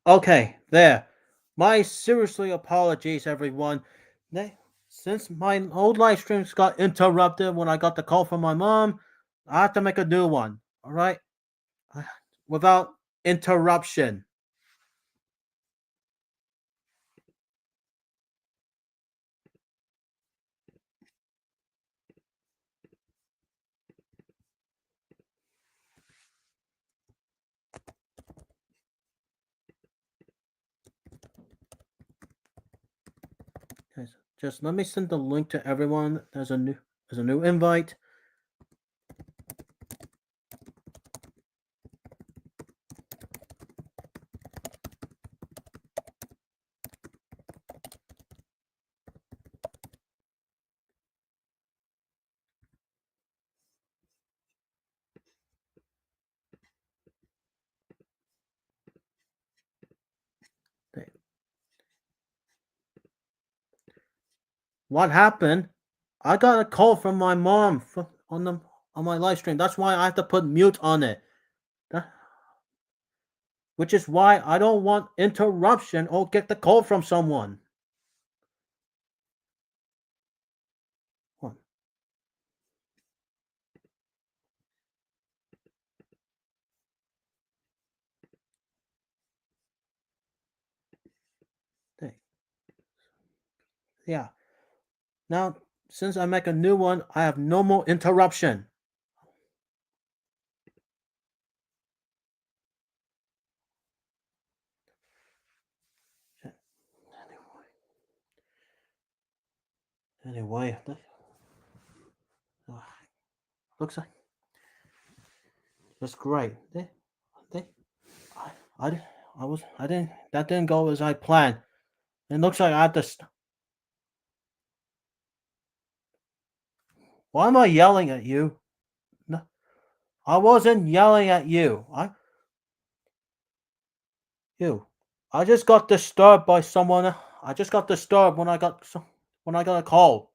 Okay, there. My seriously apologies, everyone. Since my old live streams got interrupted when I got the call from my mom, I have to make a new one. All right, without interruption. Okay, so just let me send the link to everyone. There's a new invite. Okay. What happened? I got a call from my mom on my live stream. That's why I have to put mute on it. That, which is why I don't want interruption or get the call from someone. What? Hey, yeah. Now, since I make a new one, I have no more interruption. Anyway, looks like that's great. They, I, I didn't, that didn't go as I planned. It looks like I have to. Why am I yelling at you? No, I wasn't yelling at you. You. I just got disturbed by someone. I just got disturbed when I got a call.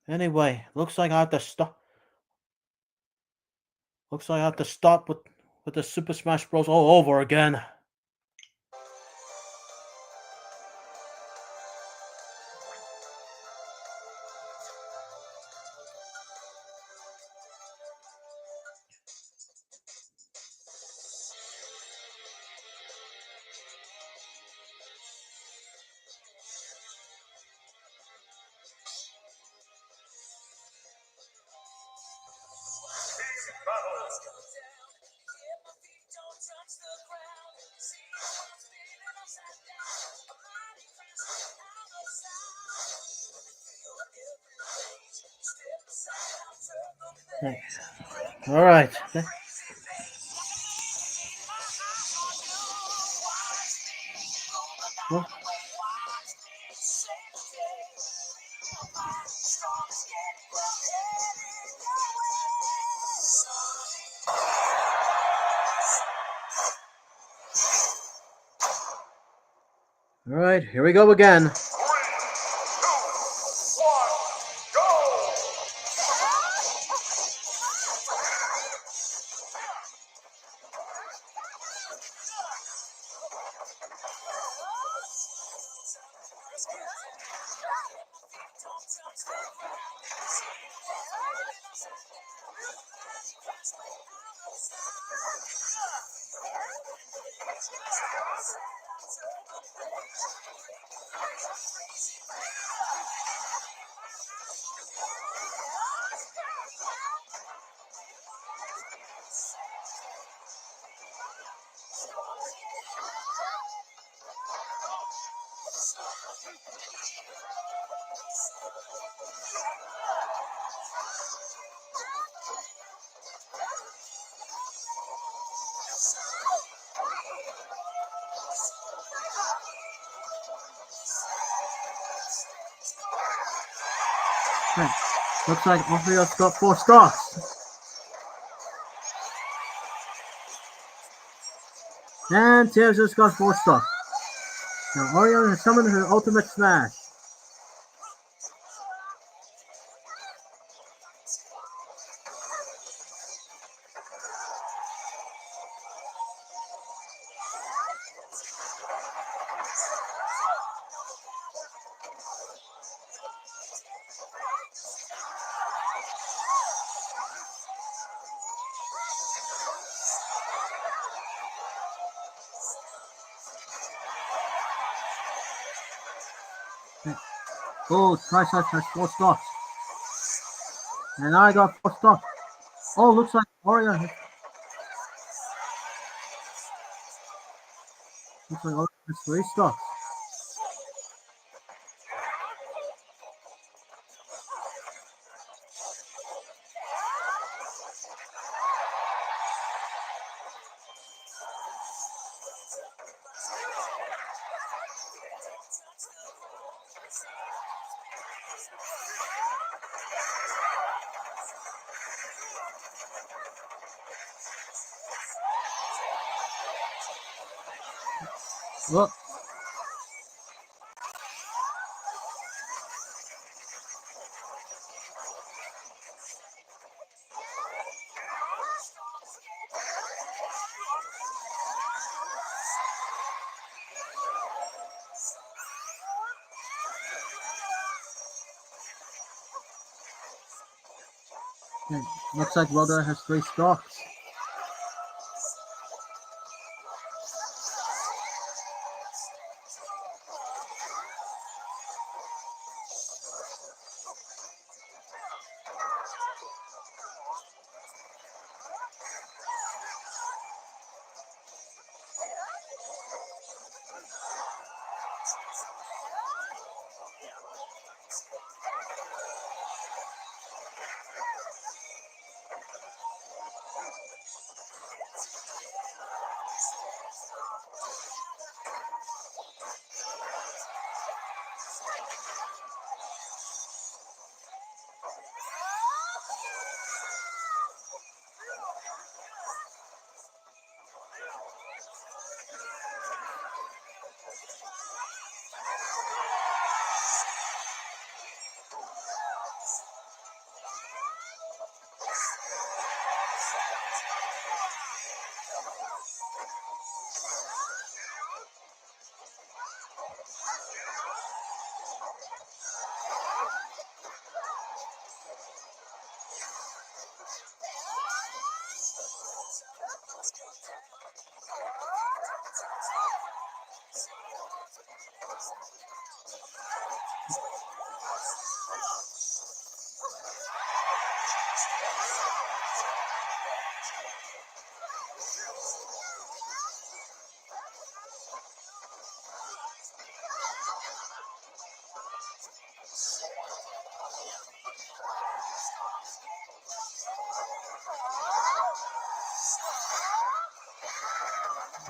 Anyway, looks like I have to stop. Looks like I have to stop with the Super Smash Bros. All over again. Thanks. All right. Well, all right, here we go again. Looks like Orpheus got 4 stars. And Tears just got 4 stars. Now Orion has summoned her ultimate smash. Oh, Triceps has 4 stocks. And I got 4 stocks. Oh, looks like Aria has... Looks like Aria has 3 stocks. Look. Looks like Rhoda has 3 stocks.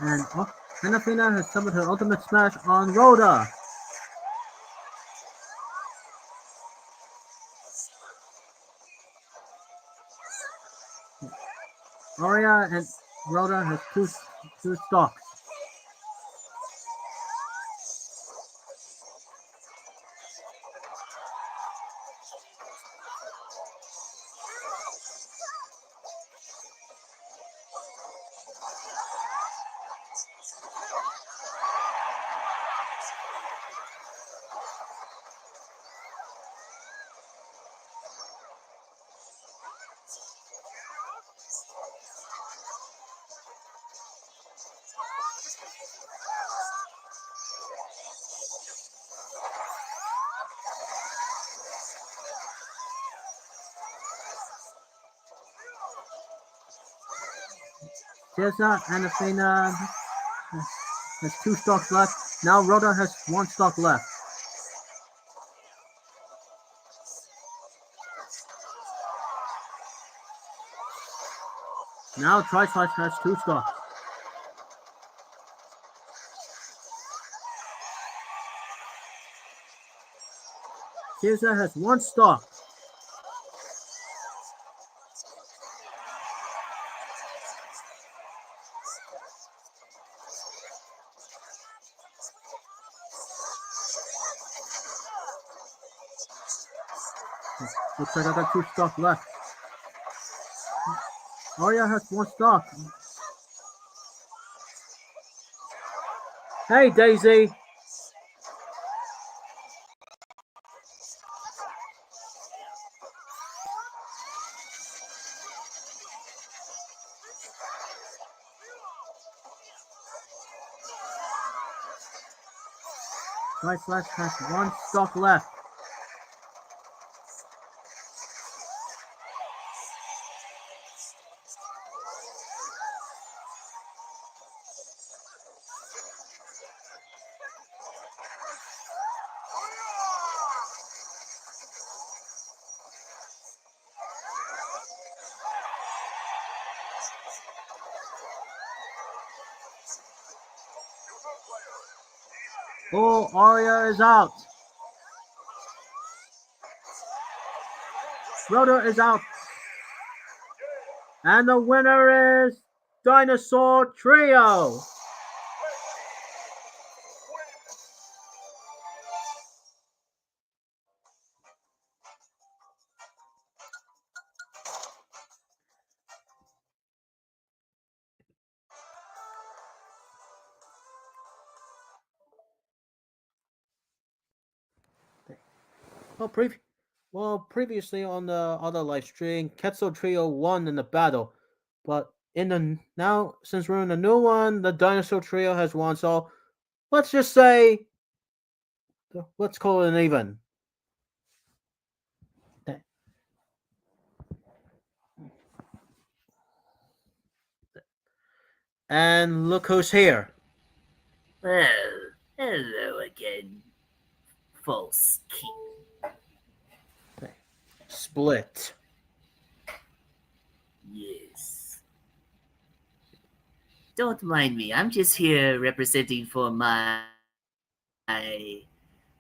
And Anafina has summoned her ultimate smash on Rhoda. Aria and Rhoda has two stocks. Tessa and Athena has 2 stocks left. Now Rhoda has 1 stock left. Now Triceps has 2 stocks. Tessa has 1 stock. Looks like I got 2 stock left. Aria has 1 stock. Hey, Daisy. Triceps has 1 stock left. Oh, Arya is out. Schroeder is out. And the winner is Dinosaur Trio. Well, previously on the other live stream, Ketzel Trio won in the battle, but in the now since we're in the new one, the Dinosaur Trio has won. So let's just say, let's call it an even. And look who's here. Well, hello again, false king. Split. Yes. Don't mind me, I'm just here representing for my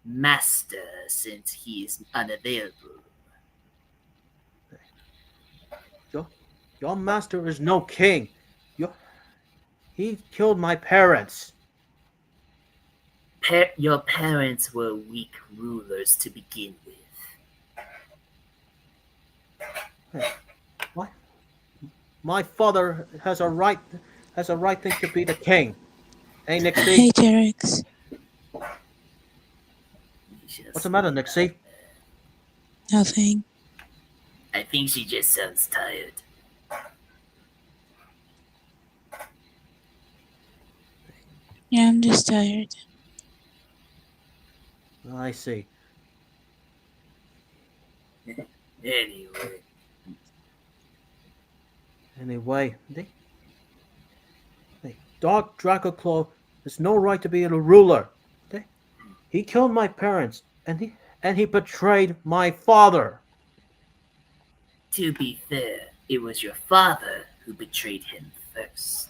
master since he is unavailable. Your master is no king. He killed my parents. Your parents were weak rulers to begin with. What? My father has a right thing to be the king. Hey Nixie. Hey, Jairex. What's the matter, Nixie? Nothing. I think she just sounds tired. Yeah, I'm just tired. I see. Anyway, Dog Draclaw has no right to be a ruler. He killed my parents, and he betrayed my father. to be fair, it was your father who betrayed him first.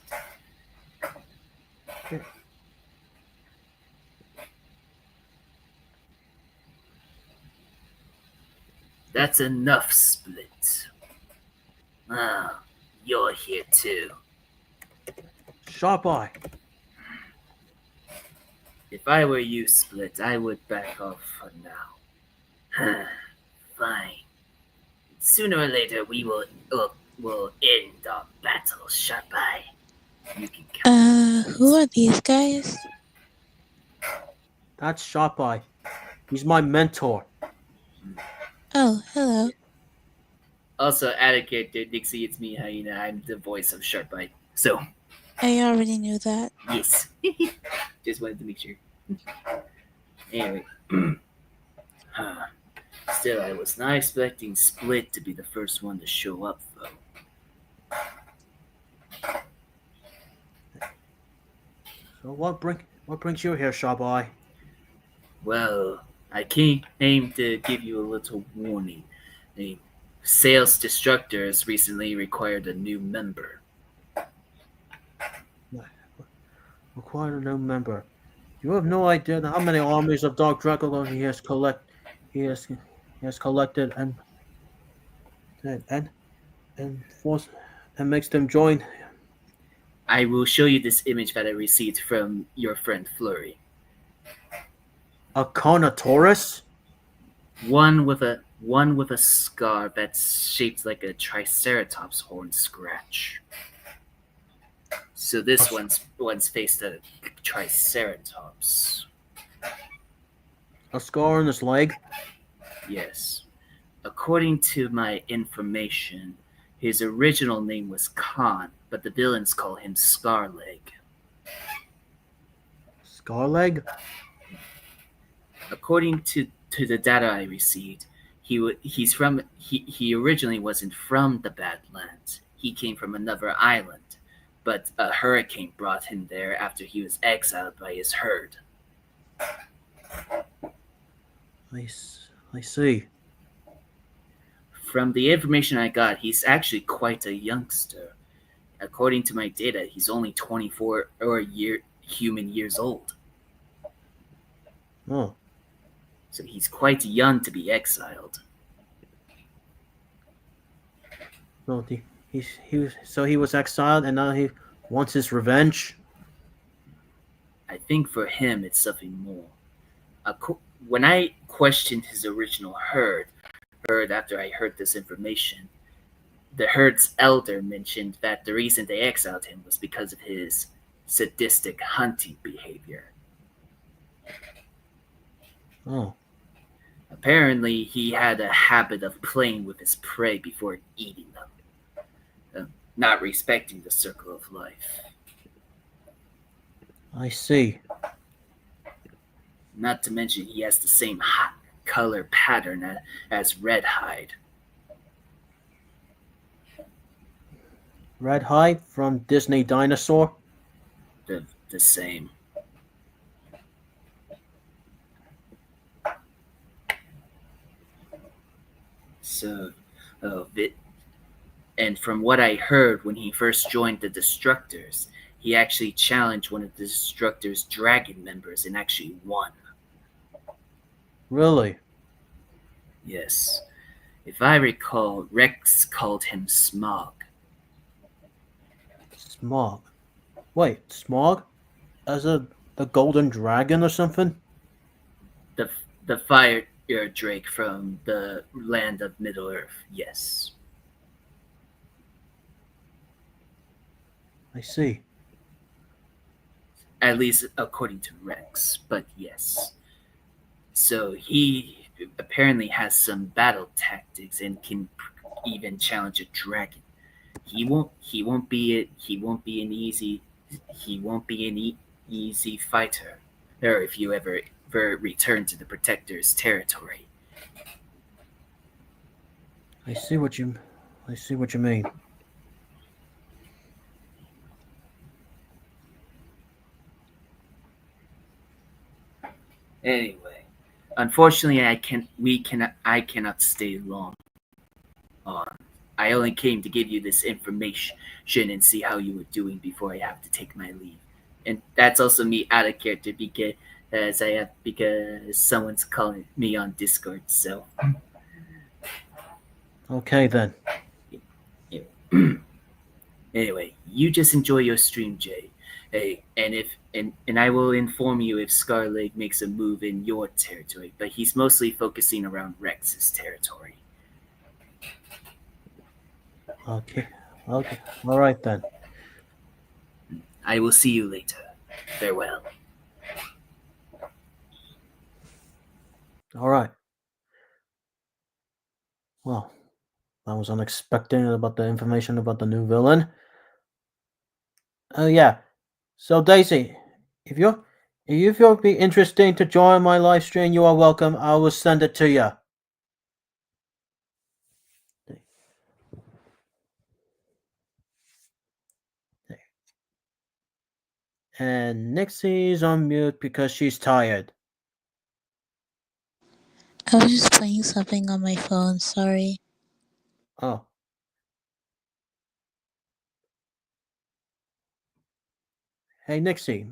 That's enough, Split. Ah, you're here too. Sharp Eye. If I were you, Split, I would back off for now. Fine. Sooner or later, we will end our battle, Sharp Eye. You can count. Who are these guys? That's Sharp Eye. He's my mentor. Oh, hello. Also, out of character, Dixie, it's me, Hyena. I'm the voice of Sharp Eye. So, I already knew that. yes. Just wanted to make sure. Anyway. Still, I was not expecting Split to be the first one to show up, though. So what brings you here, Sharp Eye? Well, I came to give you a little warning. The sales destructor has recently required a new member. Required a new member. You have no idea how many armies of Dog Dracula he has collected and force and makes them join. I will show you this image that I received from your friend Flurry. A Carnotaurus? One with a scar that's shaped like a triceratops horn scratch. So this one's faced a triceratops. A scar on his leg? Yes. According to my information, his original name was Khan, but the villains call him Scarleg. Scarleg? According to the data I received, he originally wasn't from the Badlands. He came from another island, but a hurricane brought him there after he was exiled by his herd. I see. From the information I got, he's actually quite a youngster. According to my data, he's only 24 human years old. Oh, So he's quite young to be exiled. so he was exiled, and now he wants his revenge. I think for him it's something more. When I questioned his original herd after I heard this information, the herd's elder mentioned that the reason they exiled him was because of his sadistic hunting behavior. Oh, Apparently, he had a habit of playing with his prey before eating them, not respecting the circle of life. I see. Not to mention, he has the same color pattern as Red Hide. Red Hide from Disney Dinosaur. The same. So, uh, it, and from what I heard when he first joined the Destructors, he actually challenged one of the Destructors' dragon members and actually won. Really? Yes. If I recall, Rex called him Smog. Smog. Wait, Smog? As the golden dragon or something? The, the fire drake from the land of Middle Earth, yes. I see. At least according to Rex, but yes. So he apparently has some battle tactics and can even challenge a dragon. He won't be an easy he won't be an easy fighter. Or if you ever return to the Protector's territory. I see what you mean. Anyway, unfortunately, I cannot stay long on. I only came to give you this information and see how you were doing before I have to take my leave. And that's also me out of character because someone's calling me on Discord. So Okay then. anyway, you just enjoy your stream, Jay. Hey, and I will inform you if Scarleg makes a move in your territory, but he's mostly focusing around Rex's territory. Okay. Okay. All right then. I will see you later. Farewell. All right. Well, I was unexpected about the information about the new villain. Yeah. So Daisy, if you'll be interested to join my live stream, you are welcome. I will send it to you. And Nixie's on mute because she's tired. I was just playing something on my phone, sorry. Oh. Hey Nixie,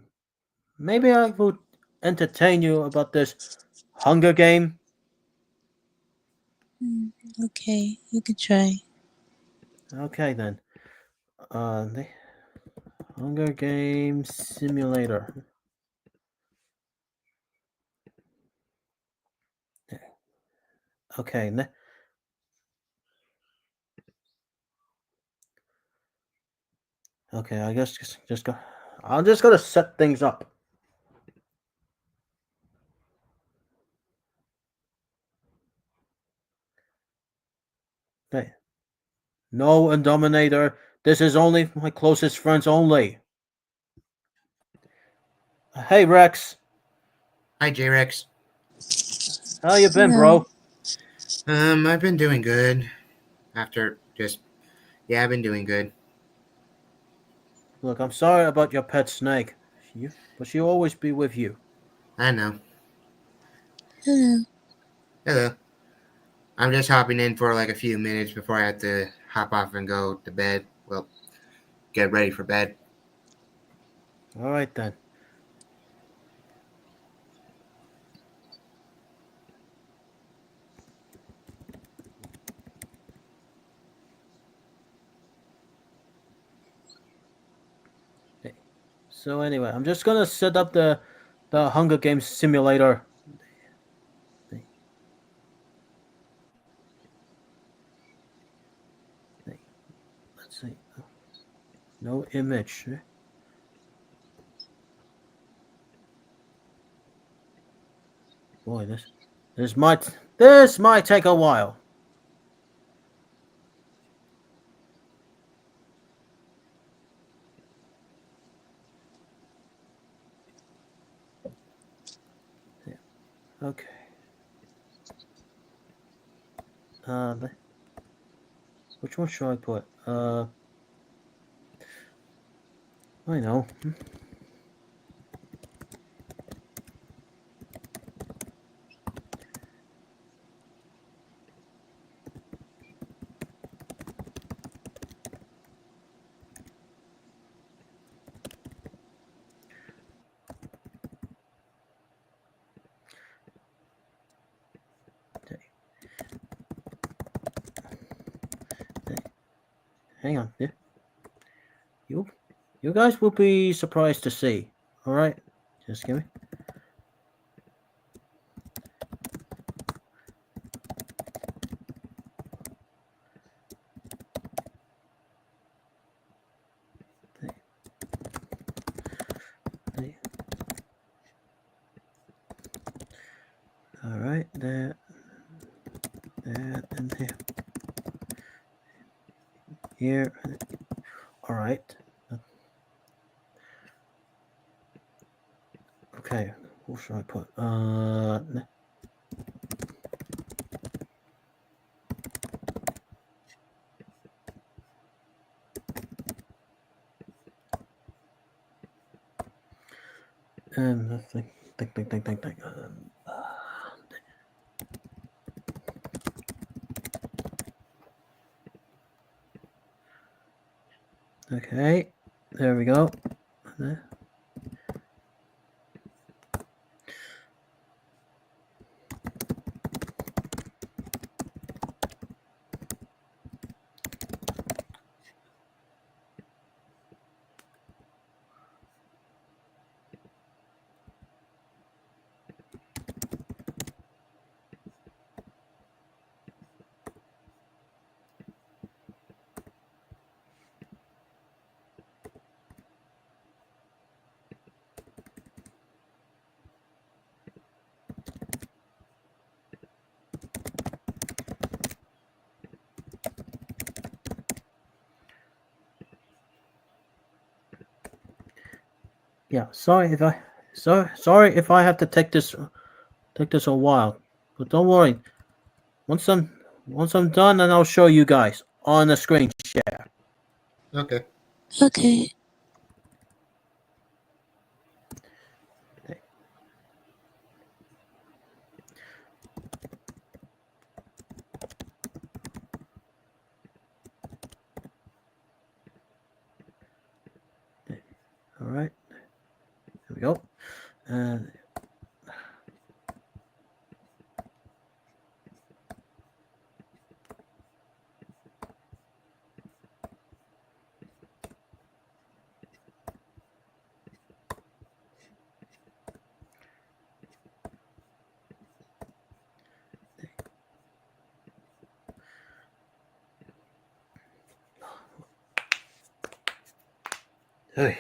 maybe I will entertain you about this Hunger Game. Okay, you can try. Okay then. The Hunger Game Simulator. Okay. Okay. I guess just go. I'm just gonna set things up. Okay. No Indominator. This is only my closest friends only. Hey Rex, Hi, Jairex. how you been, Hello. bro? I've been doing good. I've been doing good. Look, I'm sorry about your pet snake. But she'll always be with you. I know. Hello. Hello. I'm just hopping in for like a few minutes before I have to hop off and go to bed. Well, get ready for bed. All right then. So anyway, I'm just gonna set up the Hunger Games simulator. Let's see. No image. Boy, this might take a while. Yeah. Okay. Which one should I put? I know. Hang on. You guys will be surprised to see. All right, just give me. All right, that, and there. Here. All right. Okay, what should I put? Think. Okay, there we go. There. Yeah, sorry if I have to take this a while, but don't worry. Once I'm done, then I'll show you guys on the screen share. Okay. Okay. All right, here we go. And hey.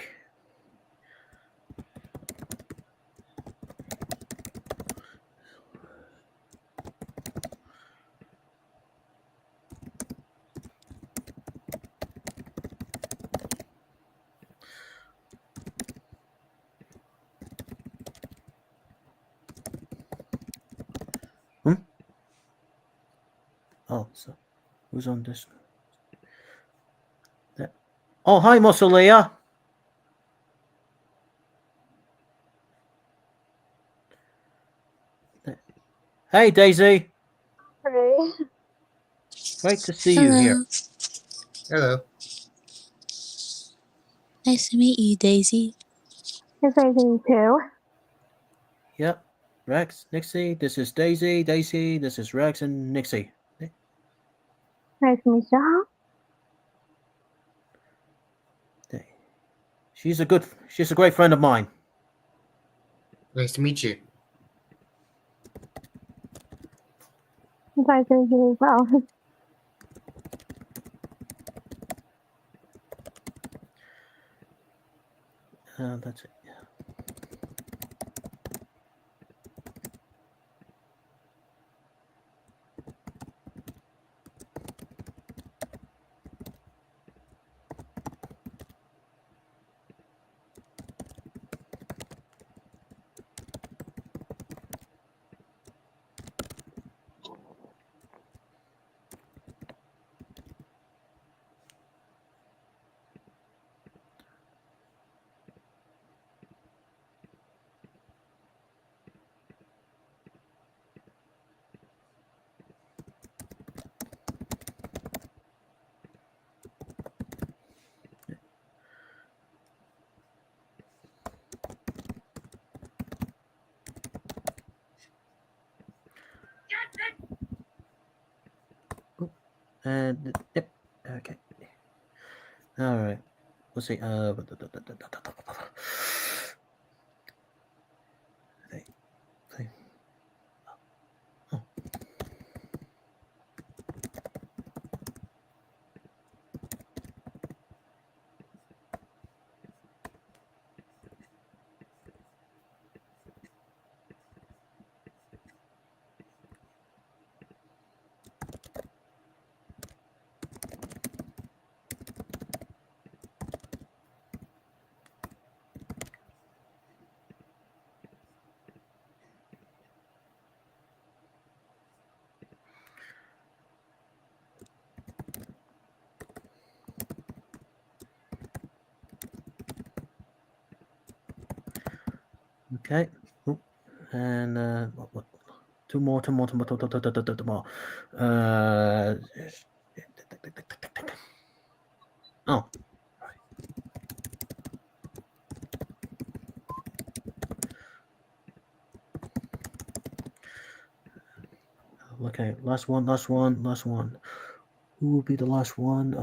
Oh, so who's on this? Oh, hi, Mosalia. Hey, Daisy. Hey. Great to see you here. Hello. Nice to meet you, Daisy. It's nice to meet you too. Yep. Rex, Nixie, this is Daisy. Daisy, this is Rex and Nixie. Nice to meet you. She's a great friend of mine. Nice to meet you. Nice to meet you as well. That's it. And yep. Okay. All right. Let's see. Oh. Okay. Oop. And what? Two more. Oh. Okay. Last one. Who will be the last one?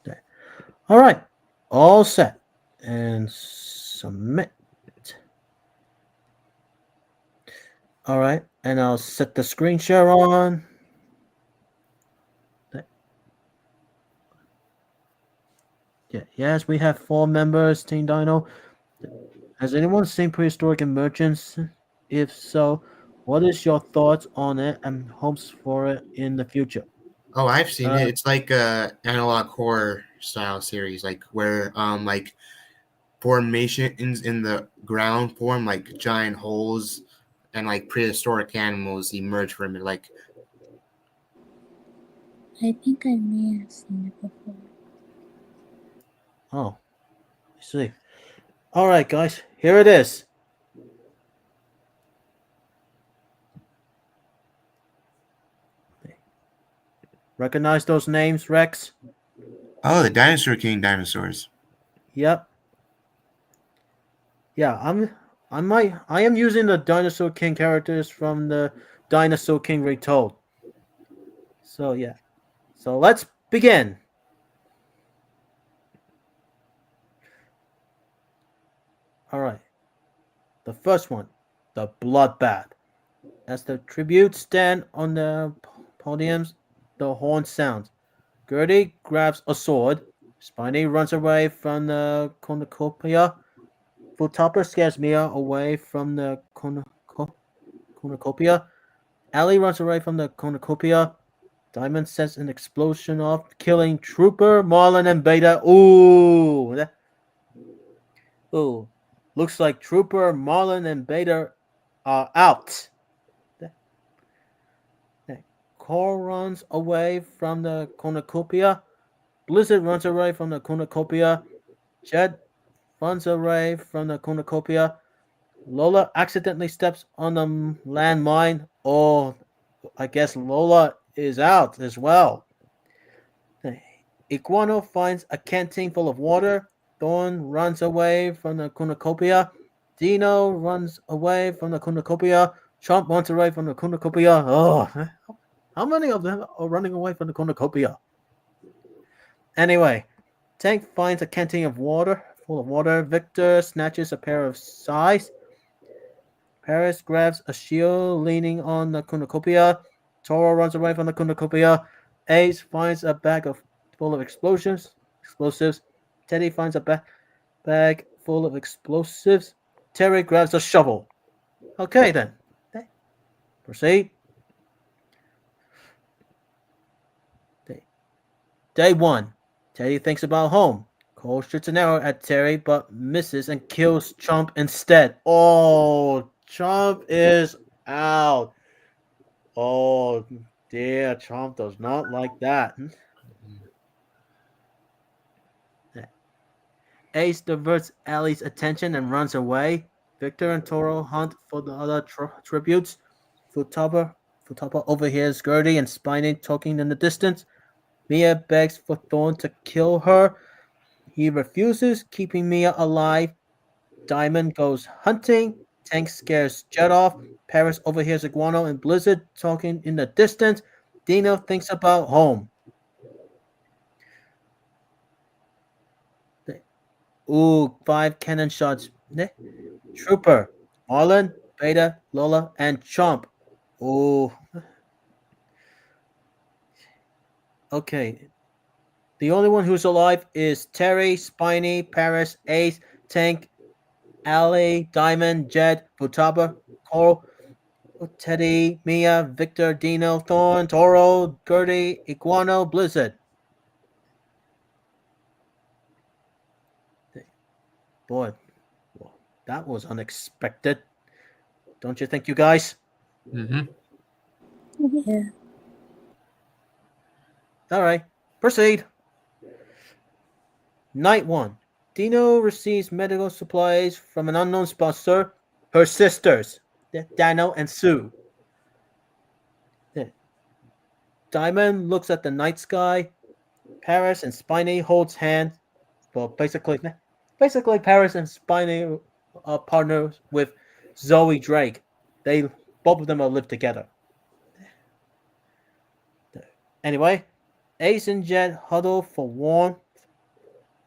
Okay. All right. All set. And submit. All right. And I'll set the screen share on. Yeah. Yes, we have 4 members, Team Dino. Has anyone seen Prehistoric Emergence? If so, what is your thoughts on it and hopes for it in the future? Oh, I've seen it. It's like a analog horror style series, like where like formations in the ground form like giant holes, and like prehistoric animals emerge from it. Like, I think I may have seen it before. Oh, I see. All right, guys, here it is. Recognize those names, Rex? oh, the Dinosaur King dinosaurs. Yep. Yeah, I am using the Dinosaur King characters from the Dinosaur King Retold. So yeah. So let's begin. All right. The first one, the bloodbath. As the tributes stand on the podiums, the horn sounds. Gertie grabs a sword. Spiny runs away from the cornucopia. Futapa scares Mia away from the cornucopia. Allie runs away from the cornucopia. Diamond sets an explosion off, killing Trooper, Marlin, and Beta. Ooh. Looks like Trooper, Marlin, and Beta are out. Cole runs away from the cornucopia. Blizzard runs away from the cornucopia. Jed runs away from the cornucopia. Lola accidentally steps on the landmine. Oh, I guess Lola is out as well. Iguano finds a canteen full of water. Thorn runs away from the cornucopia. Dino runs away from the cornucopia. Chomp runs away from the cornucopia. Oh, how many of them are running away from the cornucopia? Anyway, Tank finds a canteen of water, full of water. Victor snatches a pair of sais. Paris grabs a shield leaning on the cornucopia. Toro runs away from the cornucopia. Ace finds a bag full of explosives. Teddy finds a bag full of explosives. Terry grabs a shovel. Okay then. Proceed. Day 1. Teddy thinks about home. Cole shoots an arrow at Terry but misses and kills Chomp instead. Oh, Chomp is out. Oh dear, Chomp does not like that. Ace diverts Allie's attention and runs away. Victor and Toro hunt for the other tributes. Futaba overhears Gertie and Spiny talking in the distance. Mia begs for Thorn to kill her. He refuses, keeping Mia alive. Diamond goes hunting. Tank scares Jet off. Paris overhears Iguano and Blizzard talking in the distance. Dino thinks about home. Ooh, 5 cannon shots. Trooper, Marlon, Beta, Lola, and Chomp. Ooh. Okay. The only one who's alive is Terry, Spiny, Paris, Ace, Tank, Allie, Diamond, Jet, Futaba, Coral, Teddy, Mia, Victor, Dino, Thorn, Toro, Gertie, Iguano, Blizzard. Boy, that was unexpected. Don't you think, you guys? Mm-hmm. Yeah. All right, proceed. Night 1. Dino receives medical supplies from an unknown sponsor. Her sisters, Dano and Sue. Diamond looks at the night sky. Paris and Spiny holds hands. Well, basically, Paris and Spiny are partners with Zoe Drake. Both of them are live together. Anyway, Ace and Jet huddle for warmth.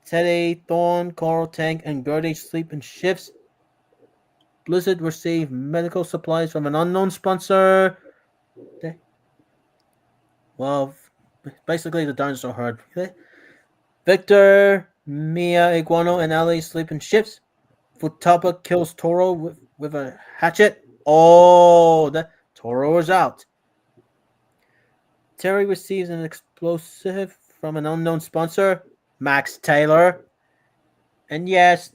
Teddy, Thorn, Coral, Tank, and Gertie sleep in shifts. Blizzard receive medical supplies from an unknown sponsor. Well, basically the dinosaur herd. Victor, Mia, Iguano, and Ali sleep in shifts. Futaba kills Toro with a hatchet. Oh, that Toro is out. Terry receives an explosive from an unknown sponsor, Max Taylor. And yes,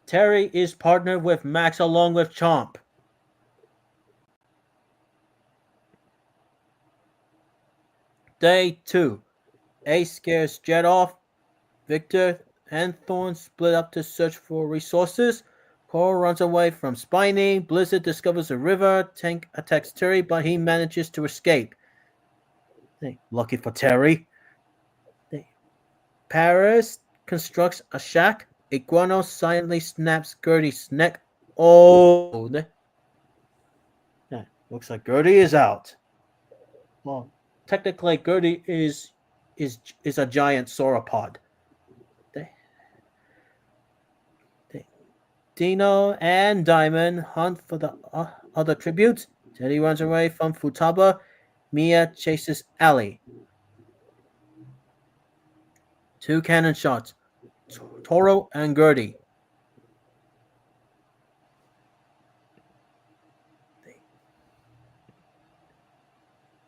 Terry is partnered with Max along with Chomp. Day 2. Ace scares Jet off. Victor and Thorn split up to search for resources. Coral runs away from Spiny. Blizzard discovers a river. Tank attacks Terry, but he manages to escape. Lucky for Terry. Paris constructs a shack. Iguano silently snaps Gertie's neck. Oh, looks like Gertie is out. Well, technically, Gertie is a giant sauropod. Dino and Diamond hunt for the other tributes. Teddy runs away from Futaba. Mia chases Allie. 2 cannon shots. Toro and Gertie.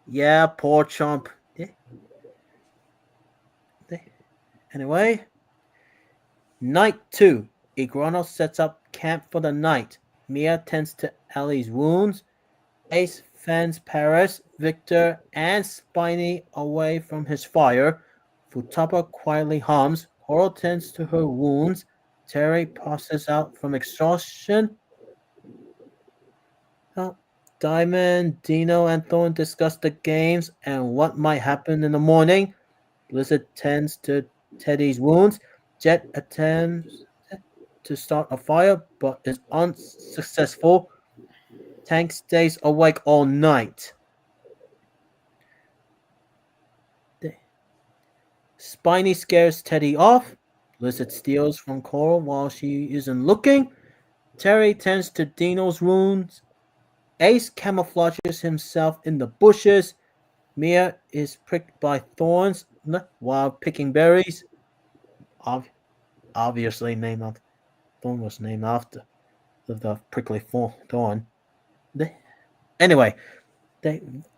Yeah, poor Chomp. Anyway, Night 2. Iguano sets up camp for the night. Mia tends to Allie's wounds. Ace fends Paris, Victor, and Spiny away from his fire. Futaba quietly hums. Coral tends to her wounds. Terry passes out from exhaustion. Diamond, Dino, and Thorn discuss the games and what might happen in the morning. Blizzard tends to Teddy's wounds. Jet attempts to start a fire, but is unsuccessful. Tank stays awake all night. Spiny scares Teddy off. Blizzard steals from Coral while she isn't looking. Terry tends to Dino's wounds. Ace camouflages himself in the bushes. Mia is pricked by thorns while picking berries. Obviously, thorn was named after the prickly thorn. Anyway,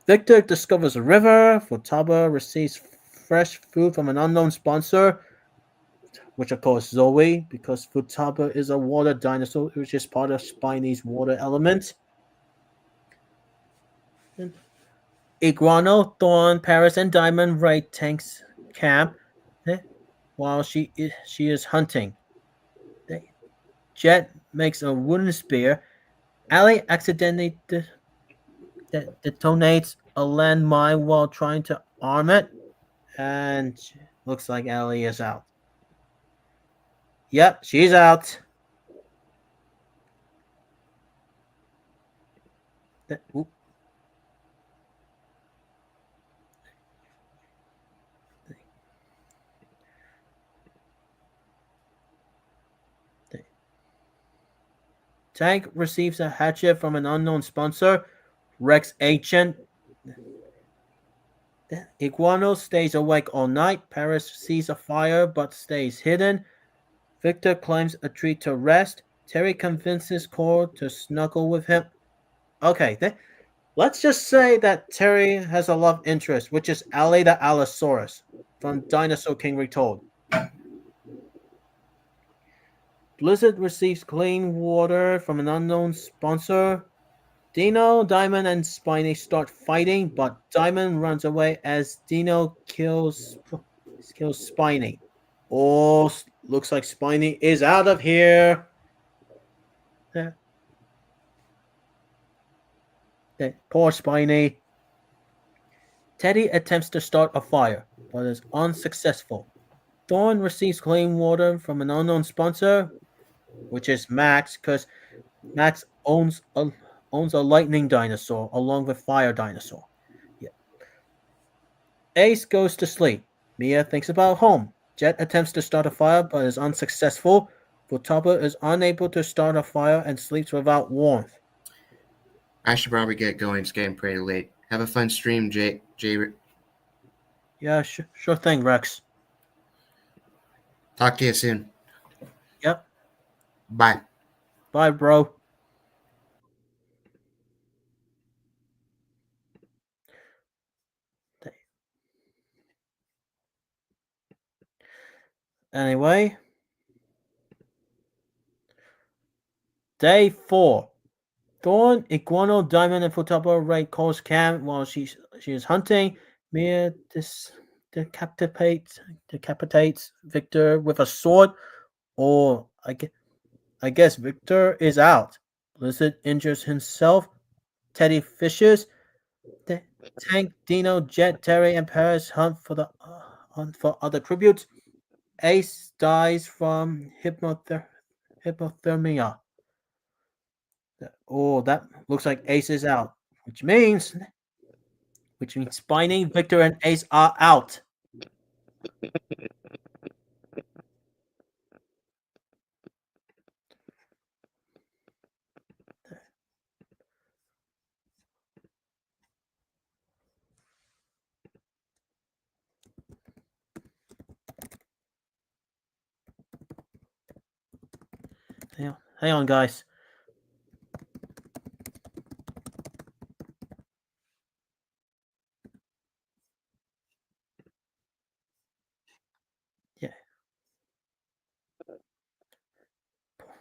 Victor discovers a river. Futaba receives fresh food from an unknown sponsor, which of course Zoe, because Futaba is a water dinosaur, which is part of Spiny's water element. Iguano, Thorn, Paris, and Diamond raid Tank's camp while she is hunting. Jet makes a wooden spear. Allie accidentally detonates a landmine while trying to arm it, and looks like Allie is out. Yep, she's out. Tank receives a hatchet from an unknown sponsor, Rex Agent. Iguano stays awake all night. Paris sees a fire but stays hidden. Victor climbs a tree to rest. Terry convinces Cole to snuggle with him. Okay, let's just say that Terry has a love interest, which is Allie the Allosaurus from Dinosaur King Retold. Blizzard receives clean water from an unknown sponsor. Dino, Diamond, and Spiny start fighting, but Diamond runs away as Dino kills Spiny. Oh, looks like Spiny is out of here. Poor Spiny. Teddy attempts to start a fire, but is unsuccessful. Thorn receives clean water from an unknown sponsor, which is Max, because Max owns a lightning dinosaur along with fire dinosaur. Yeah. Ace goes to sleep. Mia thinks about home. Jet attempts to start a fire but is unsuccessful. Futaba is unable to start a fire and sleeps without warmth. I should probably get going. It's getting pretty late. Have a fun stream, Jay. Yeah, sure thing, Rex. Talk to you soon. Yep. Bye. Bye, bro. Anyway, day 4. Thorn, Iguano, Diamond, and Futaba raid Cole's camp while she is hunting. Mia decapitates Victor with a sword, or I guess Victor is out. Blizzard injures himself. Teddy fishes. Tank, Dino, Jet, Terry, and Paris hunt for other tributes. Ace dies from hypothermia. Oh, that looks like Ace is out, which means Spiny, Victor, and Ace are out. Hang on, guys.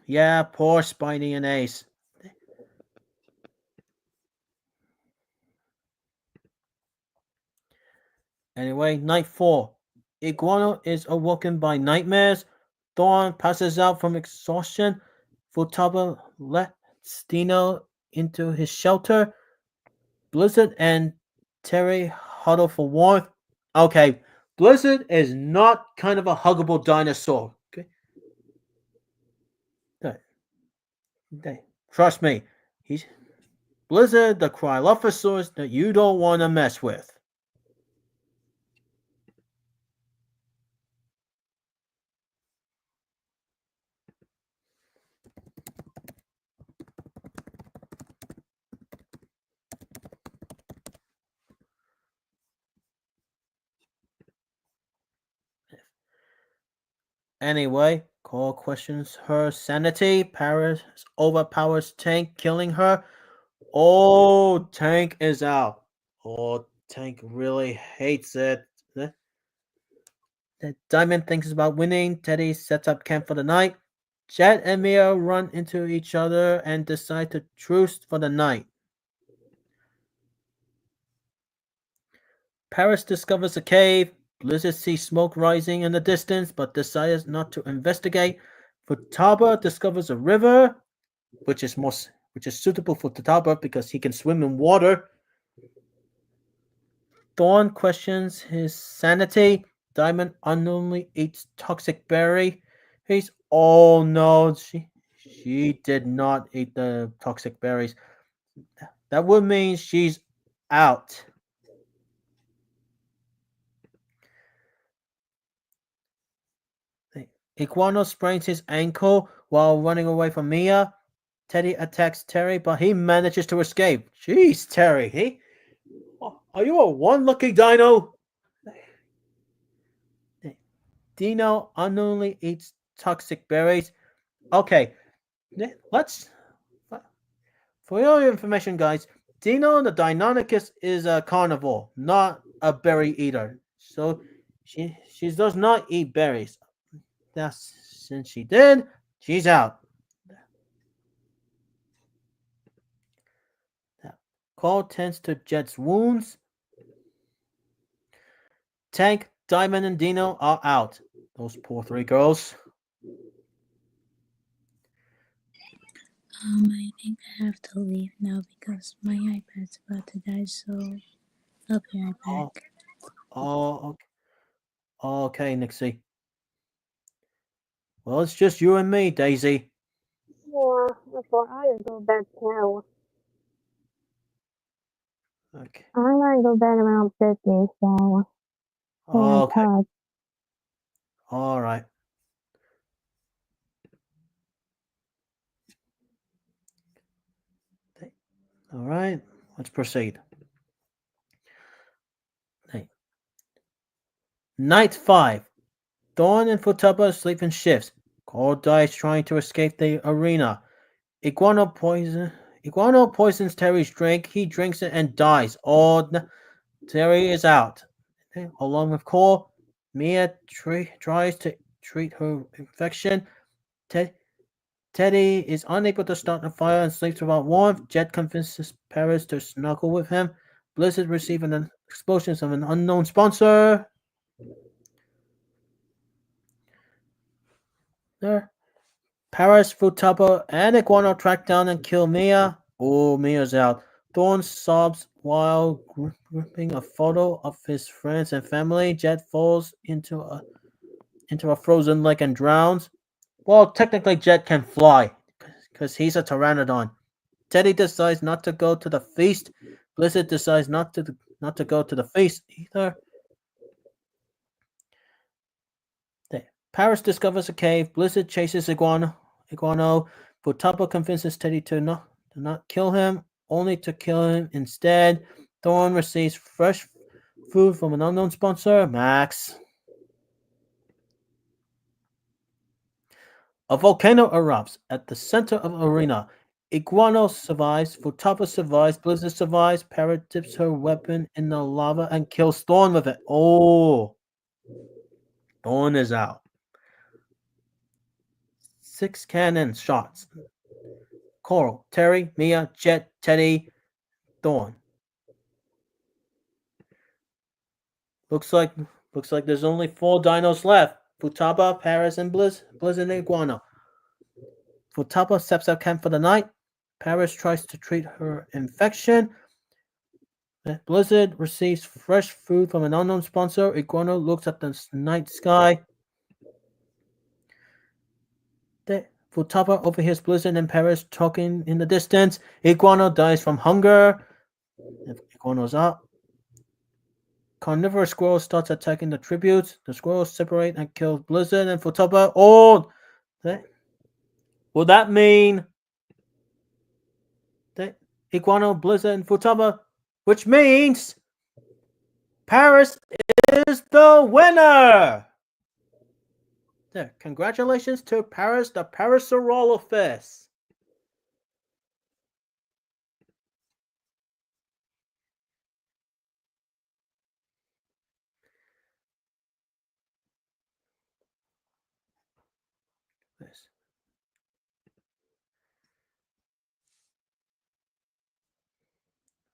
Yeah, poor Spiny and Ace. Anyway, night 4. Iguano is awoken by nightmares. Thorn passes out from exhaustion. Futaba lets Dino into his shelter. Blizzard and Terry huddle for warmth. Okay, Blizzard is not kind of a huggable dinosaur. Okay, trust me, Blizzard, the Cryolophosaurus that you don't want to mess with. Anyway, Cole questions her sanity. Paris overpowers Tank, killing her. Oh, Tank is out. Oh, Tank really hates it. Diamond thinks about winning. Teddy sets up camp for the night. Jet and Mia run into each other and decide to truce for the night. Paris discovers a cave. Blizzard sees smoke rising in the distance but decides not to investigate. Futaba discovers a river, which is suitable for Futaba because he can swim in water. Thorn questions his sanity. Diamond unknowingly eats toxic berry. Oh no, she did not eat the toxic berries. That would mean she's out. Iguano sprains his ankle while running away from Mia. Teddy attacks Terry, but he manages to escape. Jeez, Terry, are you a one lucky dino? Dino unknowingly eats toxic berries. Okay, let's. For your information, guys, Dino the Deinonychus is a carnivore, not a berry eater. So she does not eat berries. That's since she did, she's out. Cole tends to Jet's wounds. Tank, Diamond, and Dino are out. Those poor three girls. I think I have to leave now because my iPad's about to die, so I'll be right back. Okay. Okay, Nixie. Well, it's just you and me, Daisy. Yeah, before I go bed too. Okay. I might go bed around 50, so can't Okay. touch. All right. All right. Let's proceed. Night 5. Dawn and Futaba sleep in shifts. Cole dies trying to escape the arena. Iguano poisons Terry's drink. He drinks it and dies. Terry is out. Along with Cole, Mia tries to treat her infection. Teddy is unable to start a fire and sleeps without warmth. Jet convinces Paris to snuggle with him. Blizzard receives an explosion of an unknown sponsor. There. Paris, Futaba, and Iguano track down and kill Mia. Oh, Mia's out. Thorn sobs while gripping a photo of his friends and family. Jet falls into a frozen lake and drowns. Well, technically, Jet can fly because he's a pteranodon. Teddy decides not to go to the feast. Blizzard decides not to go to the feast either. Paris discovers a cave. Blizzard chases Iguano. Futaba convinces Teddy to not kill him, only to kill him instead. Thorn receives fresh food from an unknown sponsor, Max. A volcano erupts at the center of the arena. Iguano survives, Futaba survives, Blizzard survives. Paris dips her weapon in the lava and kills Thorn with it. Oh, Thorn is out. 6 cannon shots. Coral, Terry, Mia, Jet, Teddy, Thorn. Looks like there's only 4 dinos left. Futaba, Paris, and Blizzard and Iguano. Futaba steps out camp for the night. Paris tries to treat her infection. Blizzard receives fresh food from an unknown sponsor. Iguano looks at the night sky. Futaba overhears Blizzard and Paris talking in the distance. Iguano dies from hunger. Iguano's up. Carnivorous squirrel starts attacking the tributes. The squirrels separate and kill Blizzard and Futaba. Oh! Will that mean that Iguano, Blizzard, and Futaba, which means Paris is the winner! There, congratulations to Paris, the Parasaurolophus. This.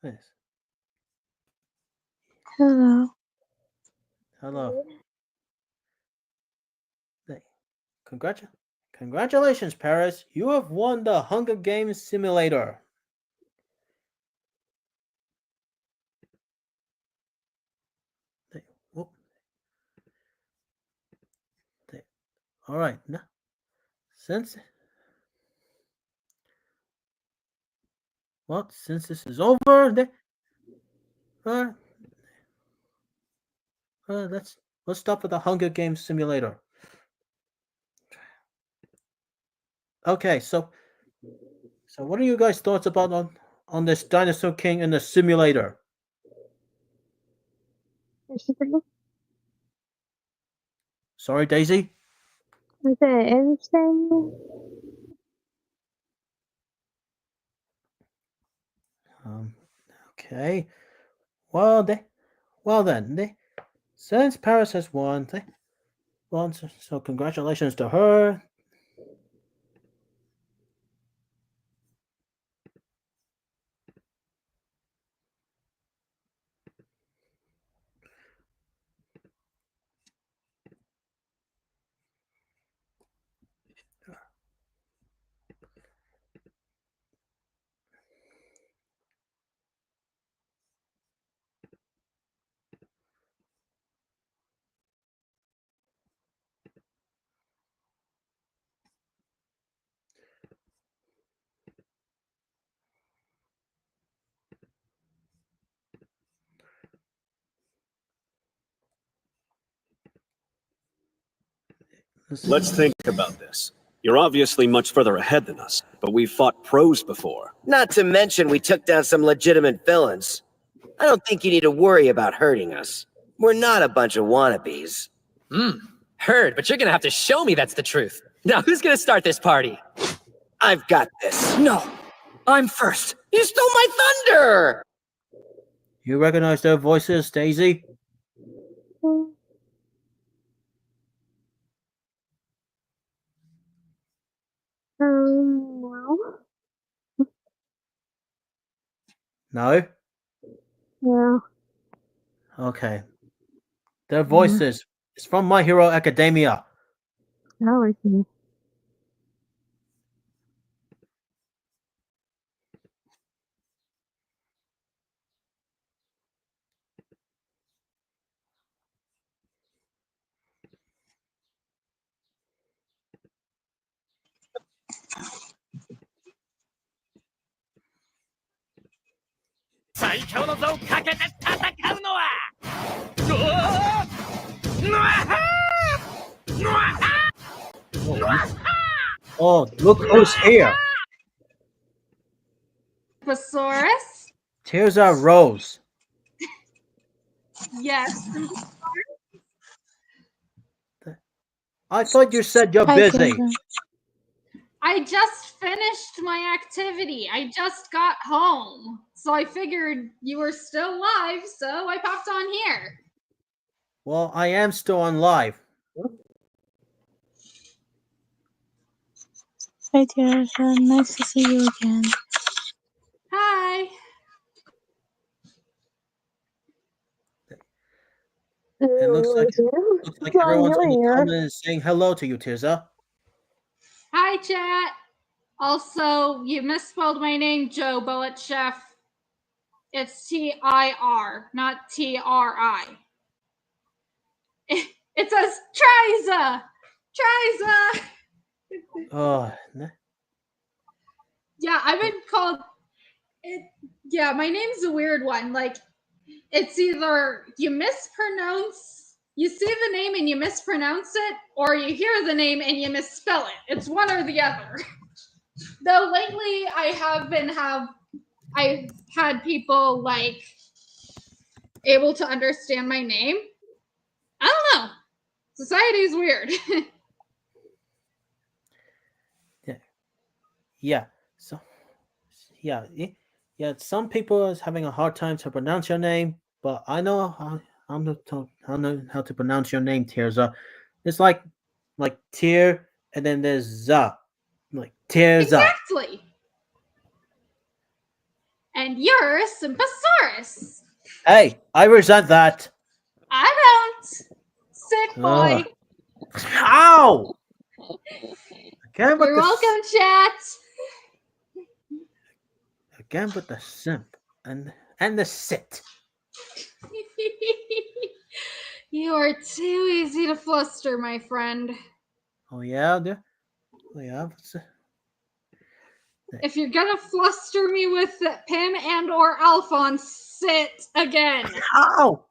This. Hello. Hello. Congratulations, Paris. You have won the Hunger Games simulator. All right. Now, since this is over, let's stop with the Hunger Games simulator. Okay, so what are you guys' thoughts about on this Dinosaur King in the simulator? Sorry, Daisy. Is it interesting? Okay. Well then, since Paris has won, so congratulations to her. Let's think about this. You're obviously much further ahead than us, but we've fought pros before. Not to mention we took down some legitimate villains. I don't think you need to worry about hurting us. We're not a bunch of wannabes. Heard, but you're gonna have to show me that's the truth. Now, who's gonna start this party? I've got this. No, I'm first. You stole my thunder! You recognize their voices, Daisy? No. No? Yeah. Okay. Their voices. It's from My Hero Academia. Oh, I see. Oh, look who's here. Thesaurus? Tears are Rose. Yes. I thought you said you're Hi, busy. Jason. I just finished my activity. I just got home. So I figured you were still live, so I popped on here. Well, I am still on live. Hi, Teresa. Nice to see you again. Hi. It looks like everyone's in the here. comments saying hello to you, Tirza. Hi, chat. Also, you misspelled my name, Joe Bullet Chef. It's T-I-R, not T-R-I. It says Triza. Triza. Oh, Yeah, I've been called it. Yeah, my name's a weird one. Like, it's either you see the name and you mispronounce it, or you hear the name and you misspell it. It's one or the other. Though lately I've had people like able to understand my name. I don't know. Society's weird. yeah. So, yeah, yeah. Some people is having a hard time to pronounce your name, but I know I know how to pronounce your name, Tirza. It's like tear, and then there's za, like Tirza. Exactly. And you're Sympasaurus. Hey, I resent that. I don't. Sit, boy. Ow! Again with You're welcome, chat. Again with the simp and the sit. You are too easy to fluster, my friend. Oh yeah, If you're gonna fluster me with Pim and or Alphonse, sit again. Ow!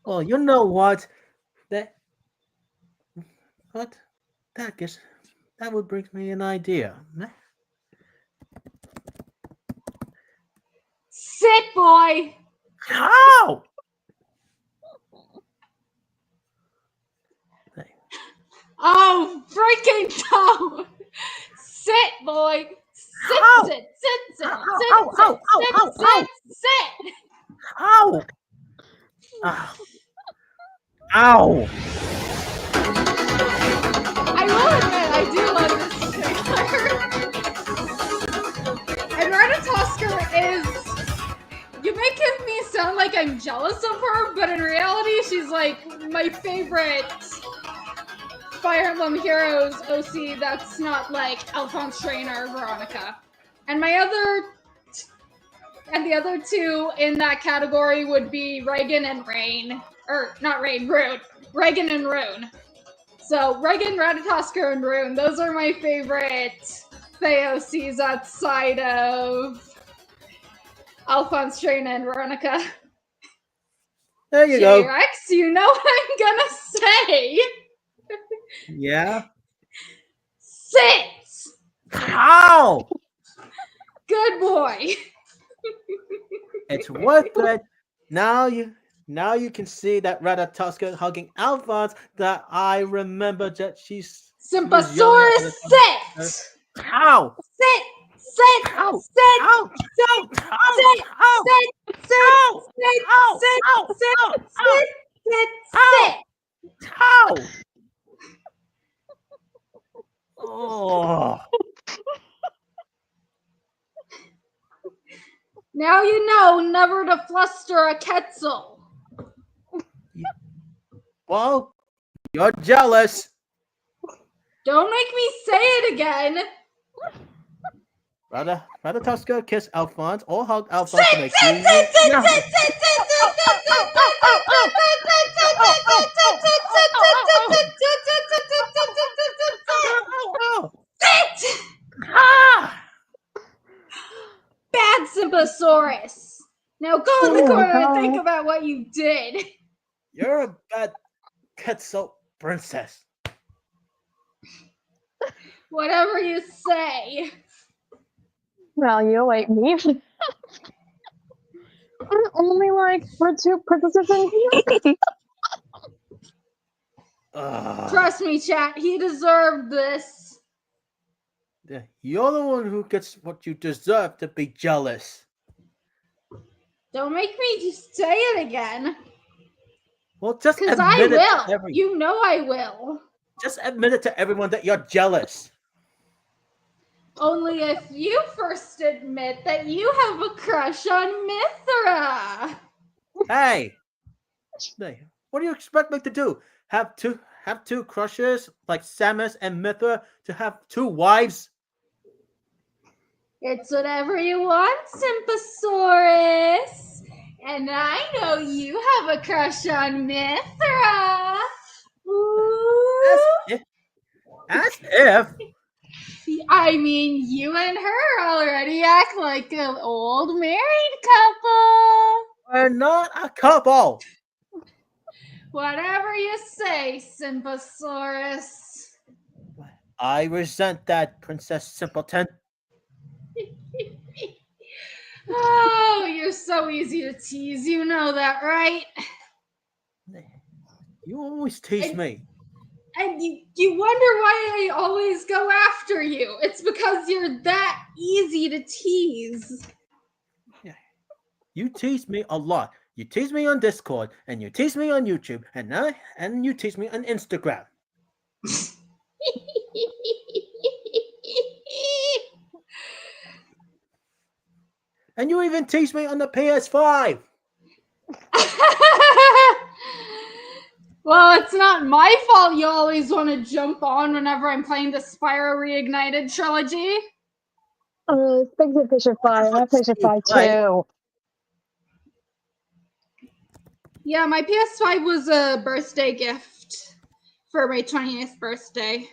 Well, you know what? That would bring me an idea. Sit, boy. Ow! Oh, freaking no! Sit, boy. Sit, Ow! sit, sit, sit, Ow, sit, ow, sit, ow, sit, ow, sit, ow, sit. Ow! Ow! Ow! I will admit, I do love this trailer. And Ratatoskr is... You may give me sound like I'm jealous of her, but in reality, she's like my favorite Fire Emblem Heroes OC that's not like Alphonse Trainer or Veronica. And the other two in that category would be Reagan and Rain. Or, not Rain, Rune. Reagan and Rune. So, Reagan, Ratatoskr, and Rune, those are my favorite OCs outside of Alphonse Trainer and Veronica. There you go. Jairex, you know what I'm gonna say. Yeah? Sit! Ow! Good boy. It's worth it. Now you can see that Ratatoskr hugging Alphonse that I remember that she's Sympasaurus, sit! Ow! Sit! Sit! Ow! Sit! Ow! Sit! Ow! Ow! Sit! Sit! Ow! Sit! Ow! Sit! Ow! Sit! Ow! Sit! Sit! Ow! Sit! Ow! Oh. Now you know never to fluster a Quetzal. Well, you're jealous. Don't make me say it again. Ratatoskr kiss Alphonse or hug Alphonse to make Sit! Sit! Sit! Sit! Sit! Bad Sympasaurus. Now go in the corner and think about what you did. You're a bad Quetzal princess. Whatever you say. Well, you like me. Only like we're two princesses in here. Trust me, chat. He deserved this. Yeah, you're the one who gets what you deserve to be jealous. Don't make me just say it again. Well, just because admit I it will. to everyone. You know I will. Just admit it to everyone that you're jealous. Only if you first admit that you have a crush on Mithra. Hey, what do you expect me to do? Have two crushes like Samus and Mithra to have two wives? It's whatever you want, Sympasaurus. And I know you have a crush on Mithra. As if. I mean, you and her already act like an old married couple. We're not a couple. Whatever you say, Sympasaurus. I resent that, Princess Simpleton. Oh, you're so easy to tease. You know that, right? You always tease me. And you wonder why I always go after you. It's because you're that easy to tease. You tease me a lot. You tease me on Discord, and you tease me on YouTube, and you tease me on Instagram. And you even tease me on the PS5. Well, it's not my fault you always want to jump on whenever I'm playing the Spyro Reignited trilogy. Thanks for Fisher 5. I Fisher 5 too. Yeah, my PS5 was a birthday gift for my 20th birthday.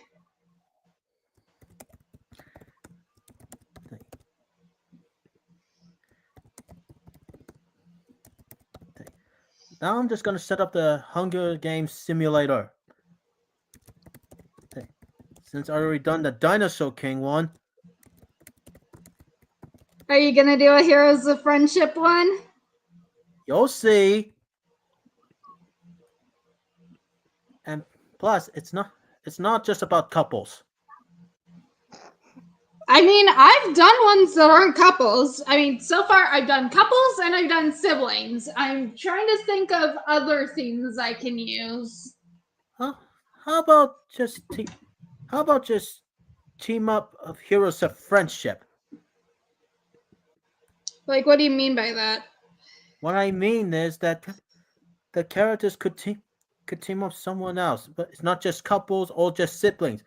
Now I'm just going to set up the Hunger Games simulator. Since I already done the Dinosaur King one. Are you going to do a Heroes of Friendship one? You'll see. And plus, it's not just about couples. I mean, I've done ones that aren't couples. I mean, so far I've done couples and I've done siblings. I'm trying to think of other things I can use. Huh? How about just team up of Heroes of Friendship? Like, what do you mean by that? What I mean is that the characters could team up someone else, but it's not just couples or just siblings.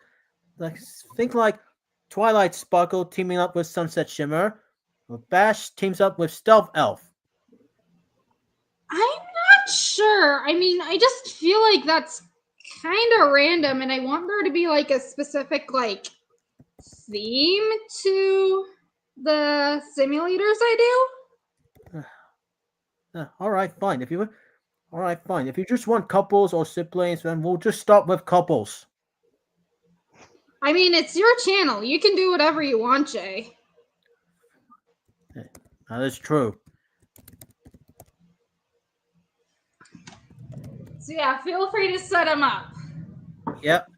Like think like Twilight Sparkle teaming up with Sunset Shimmer, or Bash teams up with Stealth Elf. I'm not sure. I mean, I just feel like that's kind of random, and I want there to be like a specific like theme to the simulators I do. All right, fine. If you just want couples or siblings, then we'll just start with couples. I mean, it's your channel. You can do whatever you want, Jay. That is true. So yeah, feel free to set them up. Yep.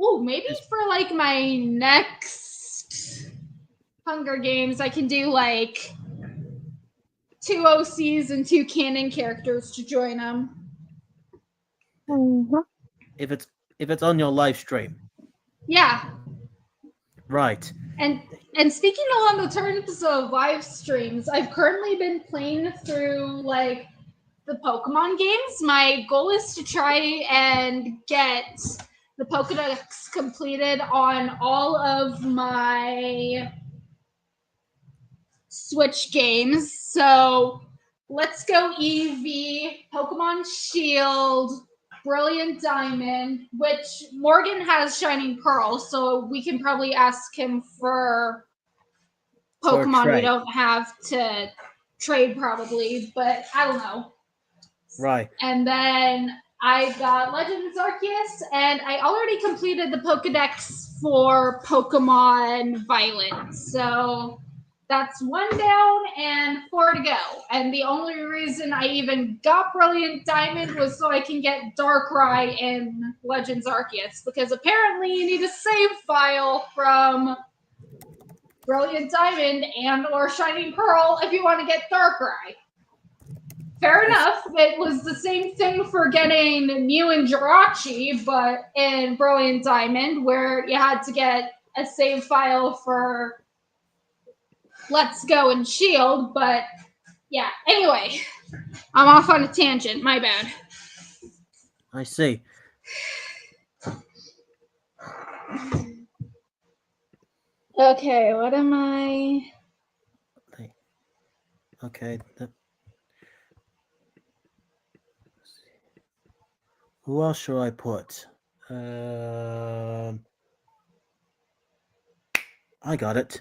Oh, maybe for like my next Hunger Games, I can do like 2 OCs and 2 canon characters to join them. Mm-hmm. If it's on your live stream. Yeah. Right. And speaking along the terms of live streams, I've currently been playing through like the Pokemon games. My goal is to try and get the Pokédex completed on all of my Switch games. So Let's Go Eevee, Pokemon Shield, Brilliant Diamond, which Morgan has Shining Pearl, so we can probably ask him for Pokemon we don't have to trade probably, but I don't know. Right. And then I got Legends Arceus, and I already completed the Pokedex for Pokemon Violet. So that's 1 down and 4 to go. And the only reason I even got Brilliant Diamond was so I can get Darkrai in Legends Arceus, because apparently you need a save file from Brilliant Diamond and or Shining Pearl if you want to get Darkrai. Fair enough. It was the same thing for getting Mew and Jirachi, but in Brilliant Diamond, where you had to get a save file for Let's Go and Shield. But yeah, anyway, I'm off on a tangent. My bad. I see. Okay, what am I? Okay. Who else should I put? I got it.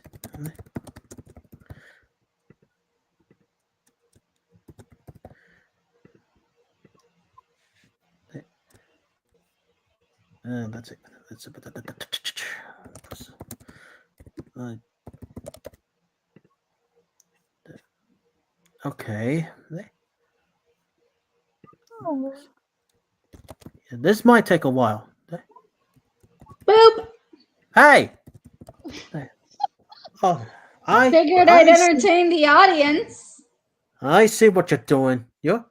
That's it. That's it. Okay. Oh, This might take a while. Boop. Hey. Oh, Figured I I'd see, entertain the audience. I see what you're doing. You're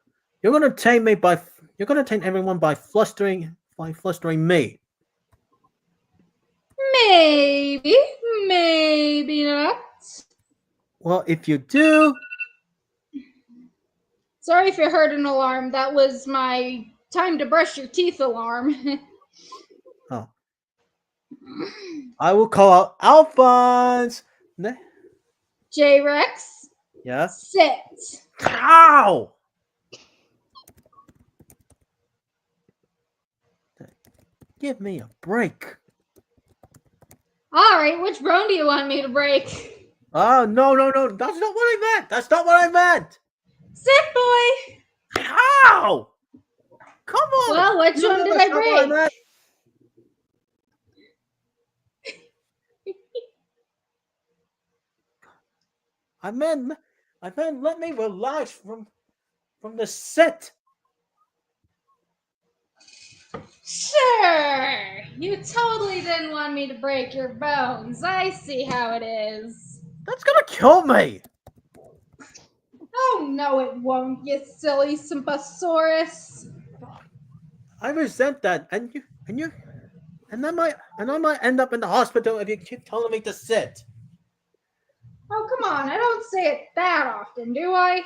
gonna tame me by you're gonna tame everyone by flustering me. Maybe, maybe not. Well, if you do, Sorry if you heard an alarm. That was my time to brush your teeth alarm. oh, I will call out Alphonse. Jairex, Yeah. sit. Ow! Give me a break. All right, which bone do you want me to break? Oh, no. That's not what I meant. That's not what I meant. Sit, boy. Ow! Come on. Well, which You one know did that's I not what break? meant. I meant let me relax from the sit. Sure. You totally didn't want me to break your bones. I see how it is. That's gonna kill me. Oh, no, it won't, you silly Sympasaurus. I resent that, and I might end up in the hospital if you keep telling me to sit. Oh, come on. I don't say it that often, do I?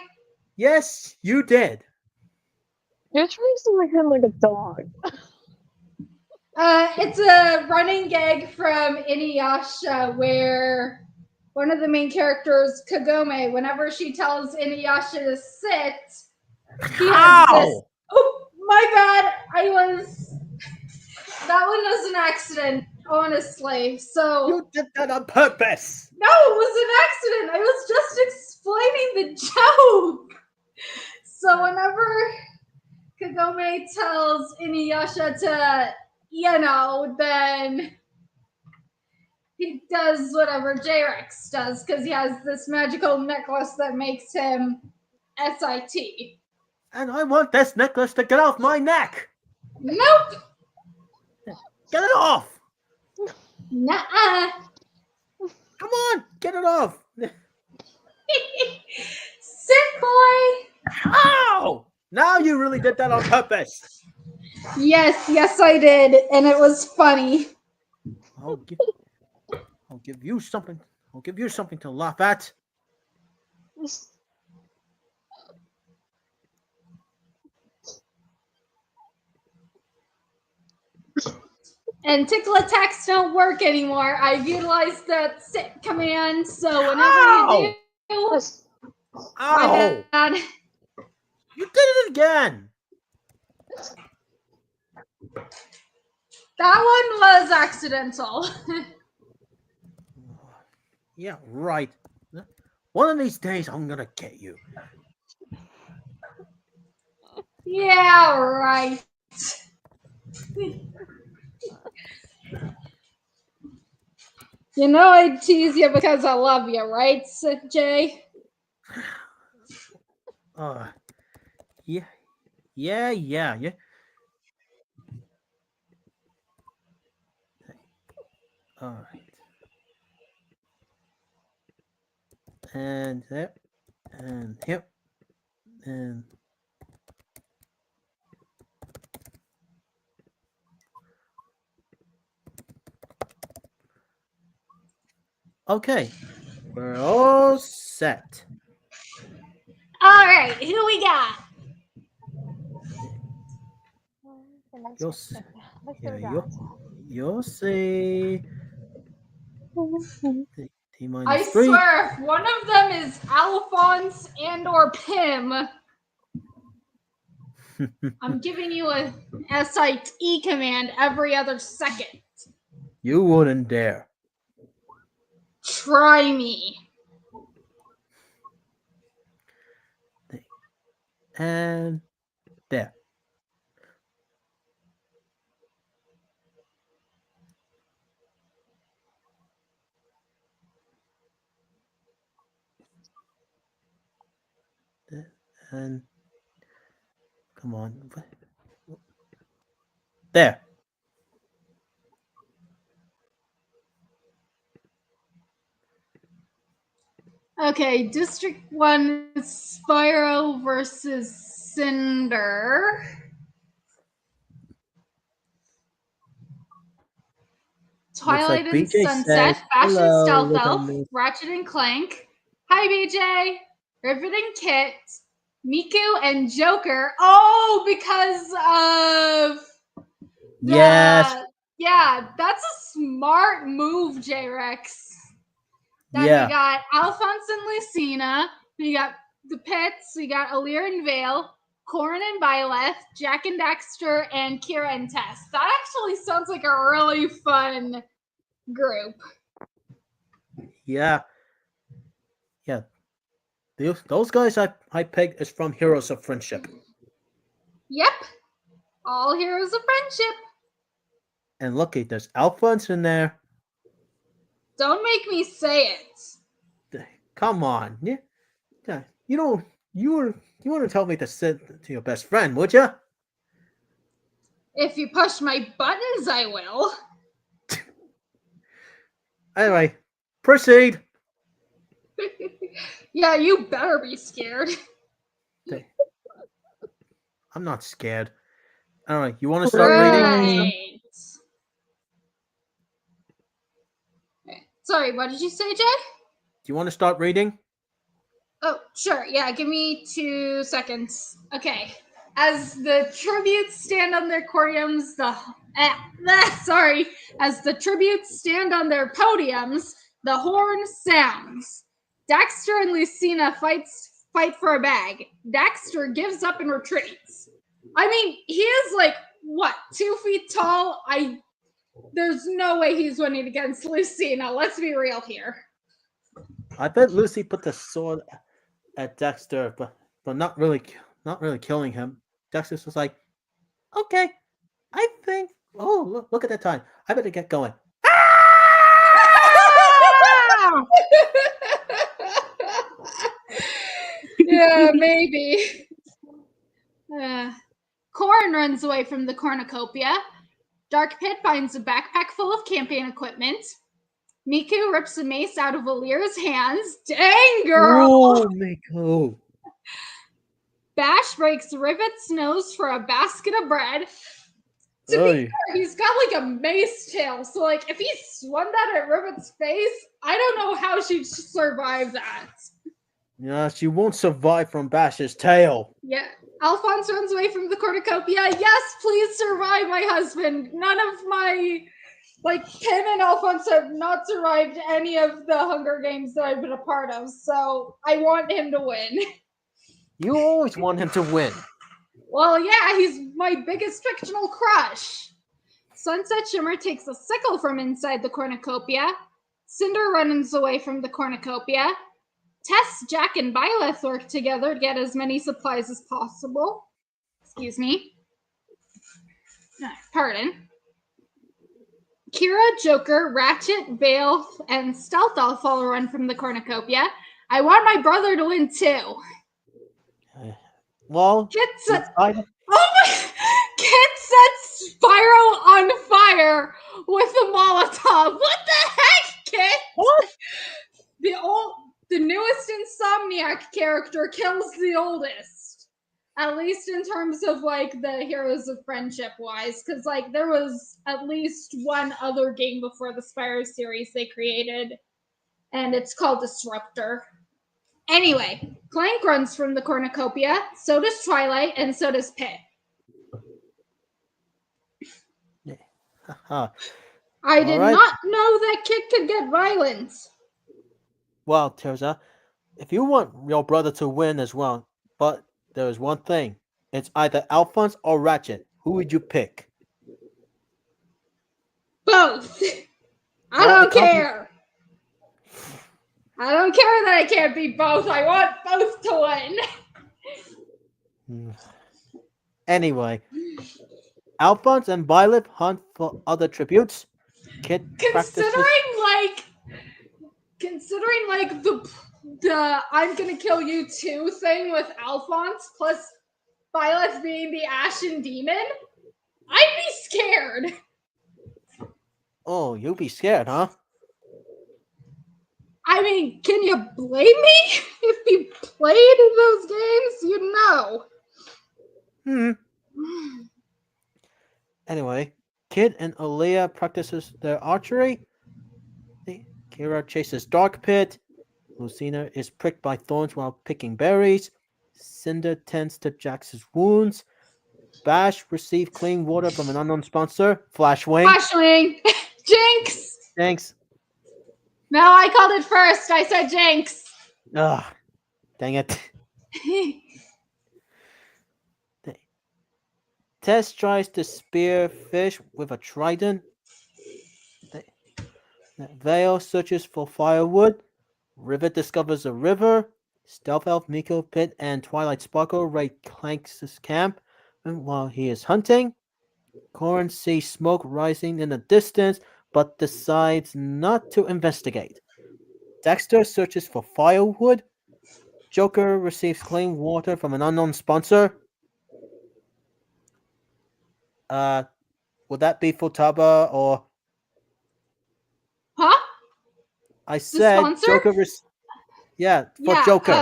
Yes, you did. you're trying to make him like a dog. It's a running gag from Inuyasha where one of the main characters, Kagome, whenever she tells Inuyasha to sit, he has this. Ow! Oh, my bad. That one was an accident, honestly. So You did that on purpose. no, it was an accident. I was just explaining the joke. So whenever Kagome tells Inuyasha to, then he does whatever Jairex does because he has this magical necklace that makes him SIT. And I want this necklace to get off my neck. Nope. Get it off. Nuh-uh. Come on, get it off. Sit, boy. Ow! Now you really did that on purpose. Yes, I did, and it was funny. I'll give you something. I'll give you something to laugh at. And tickle attacks don't work anymore. I've utilized that sit command, so whenever Ow! you do, Ow! my bad. You did it again. That one was accidental. Yeah, right. One of these days, I'm gonna get you. Yeah, right. You know I tease you because I love you, right, Jay? Yeah. All right. And there, and here, and okay, we're all set. All right, who we got? You'll see. Yeah, you'll see. I T-3. swear, if one of them is Alphonse and or Pim, I'm giving you a SIT command every other second. You wouldn't dare. Try me. And there. And come on. There. Okay, District 1 Spyro versus Cinder. Twilight like and BJ Sunset, said, Bash and "Hello, Stealth look at Elf, me." Ratchet and Clank. Hi, BJ. Rivet and Kit, Miku and Joker. Oh, because of Yes. yeah, that's a smart move, Jairex. Then Yeah. we got Alphonse and Lucina. We got the Pits. We got Alir and Vale, Corrin and Byleth, Jack and Daxter, and Kira and Tess. That actually sounds like a really fun group. Yeah. Yeah. Those guys I picked is from Heroes of Friendship. Yep. All heroes of friendship. And look, there's Alphonse in there. Don't make me say it. Come on. Yeah. You don't you want to tell me to sit to your best friend, would you? If you push my buttons, I will. Anyway, proceed. Yeah, you better be scared. I'm not scared. All right, you want to start reading? Sorry, what did you say, Jay? Do you want to start reading? Oh, sure. Yeah, give me 2 seconds. Okay. As the tributes stand on their podiums, as the tributes stand on their podiums, the horn sounds. Daxter and Lucina fight for a bag. Daxter gives up and retreats. I mean, he is like what, 2 feet tall? There's no way he's winning against Lucina. Let's be real here. I bet Lucy put the sword at Dexter, but not really killing him. Dexter was like, okay, I think. Oh, look at the time. I better get going. Yeah, maybe. Corrin runs away from the cornucopia. Dark Pit finds a backpack full of camping equipment. Miku rips a mace out of Alira's hands. Dang, girl! Oh, Miku. Bash breaks Rivet's nose for a basket of bread. To be fair, he's got like a mace tail, so like if he swung that at Rivet's face, I don't know how she'd survive that. Yeah, she won't survive from Bash's tail. Yeah. Alphonse runs away from the cornucopia. Yes, please survive, my husband. None of my, Ken and Alphonse have not survived any of the Hunger Games that I've been a part of, so I want him to win. You always want him to win. Well, yeah, he's my biggest fictional crush. Sunset Shimmer takes a sickle from inside the cornucopia. Cinder runs away from the cornucopia. Tess, Jack, and Byleth work together to get as many supplies as possible. Excuse me. Pardon. Kira, Joker, Ratchet, Vale, and Stealth Elf all run from the cornucopia. I want my brother to win too. Well, Kit sets Spyro on fire with a Molotov. What the heck, Kit? What? The newest Insomniac character kills the oldest. At least in terms of the Heroes of Friendship wise, because there was at least one other game before the Spyro series they created, and it's called Disruptor. Anyway, Clank runs from the cornucopia, so does Twilight, and so does Pit. I did not know that Kit could get violent. Well, Terza, if you want your brother to win as well, but there is one thing. It's either Alphonse or Ratchet. Who would you pick? Both. I Well, don't care. I don't care that I can't be both. I want both to win. Anyway, Alphonse and Violet hunt for other tributes. Kit practices. Considering like the I'm gonna kill you too thing with Alphonse plus Violet being the Ashen Demon, I'd be scared. Oh, you'll be scared, huh? I mean, can you blame me? If you played in those games, you'd know. Anyway, Kid and Aaliyah practices their archery. Kira chases Dark Pit. Lucina is pricked by thorns while picking berries. Cinder tends to Jax's wounds. Bash received clean water from an unknown sponsor. Flashwing. Flashwing. Jinx. Thanks. No, I called it first. I said Jinx. Ugh. Dang it. Tess tries to spear fish with a trident. Vale searches for firewood. Rivet discovers a river. Stealth Elf, Miko Pit, and Twilight Sparkle raid Clanks' camp. And while he is hunting, Corin sees smoke rising in the distance, but decides not to investigate. Dexter searches for firewood. Joker receives clean water from an unknown sponsor. Would that be Futaba or? Huh? I said Joker. For Joker.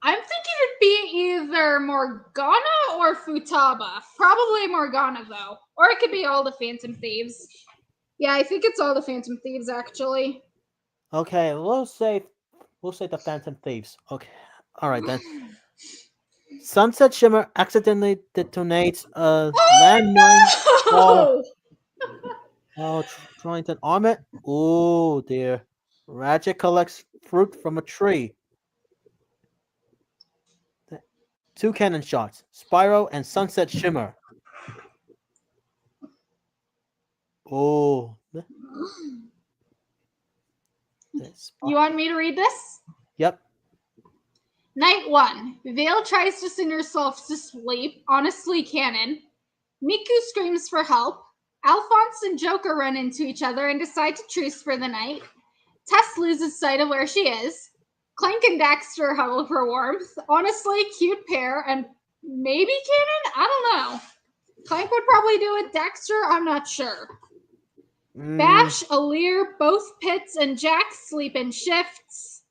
I'm thinking it'd be either Morgana or Futaba. Probably Morgana though, or it could be all the Phantom Thieves. Yeah, I think it's all the Phantom Thieves actually. Okay, we'll say the Phantom Thieves. Okay, all right then. Sunset Shimmer accidentally detonates a landmine. No! Trying to arm it. Oh dear. Ratchet collects fruit from a tree. 2 cannon shots. Spyro and Sunset Shimmer. Oh. You want me to read this? Yep. Night 1. Vale tries to sing herself to sleep. Honestly, canon. Miku screams for help. Alphonse and Joker run into each other and decide to truce for the night. Tess loses sight of where she is. Clank and Daxter huddle for warmth. Honestly, cute pair and maybe canon? I don't know. Clank would probably do it. Daxter, I'm not sure. Bash, Alir, both Pits, and Jax sleep in shifts.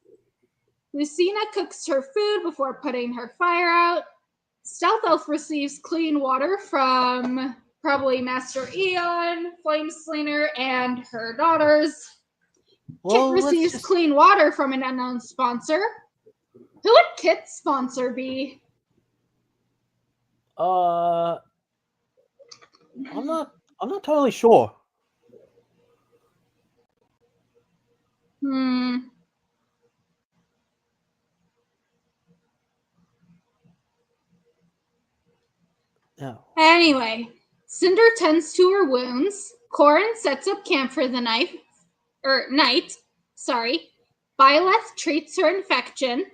Lucina cooks her food before putting her fire out. Stealth Elf receives clean water from probably Master Eon, Flame Slinger, and her daughters. Kit receives clean water from an unknown sponsor. Who would Kit's sponsor be? I'm not totally sure. No. Anyway, Cinder tends to her wounds. Corin sets up camp for the night. Violet treats her infection.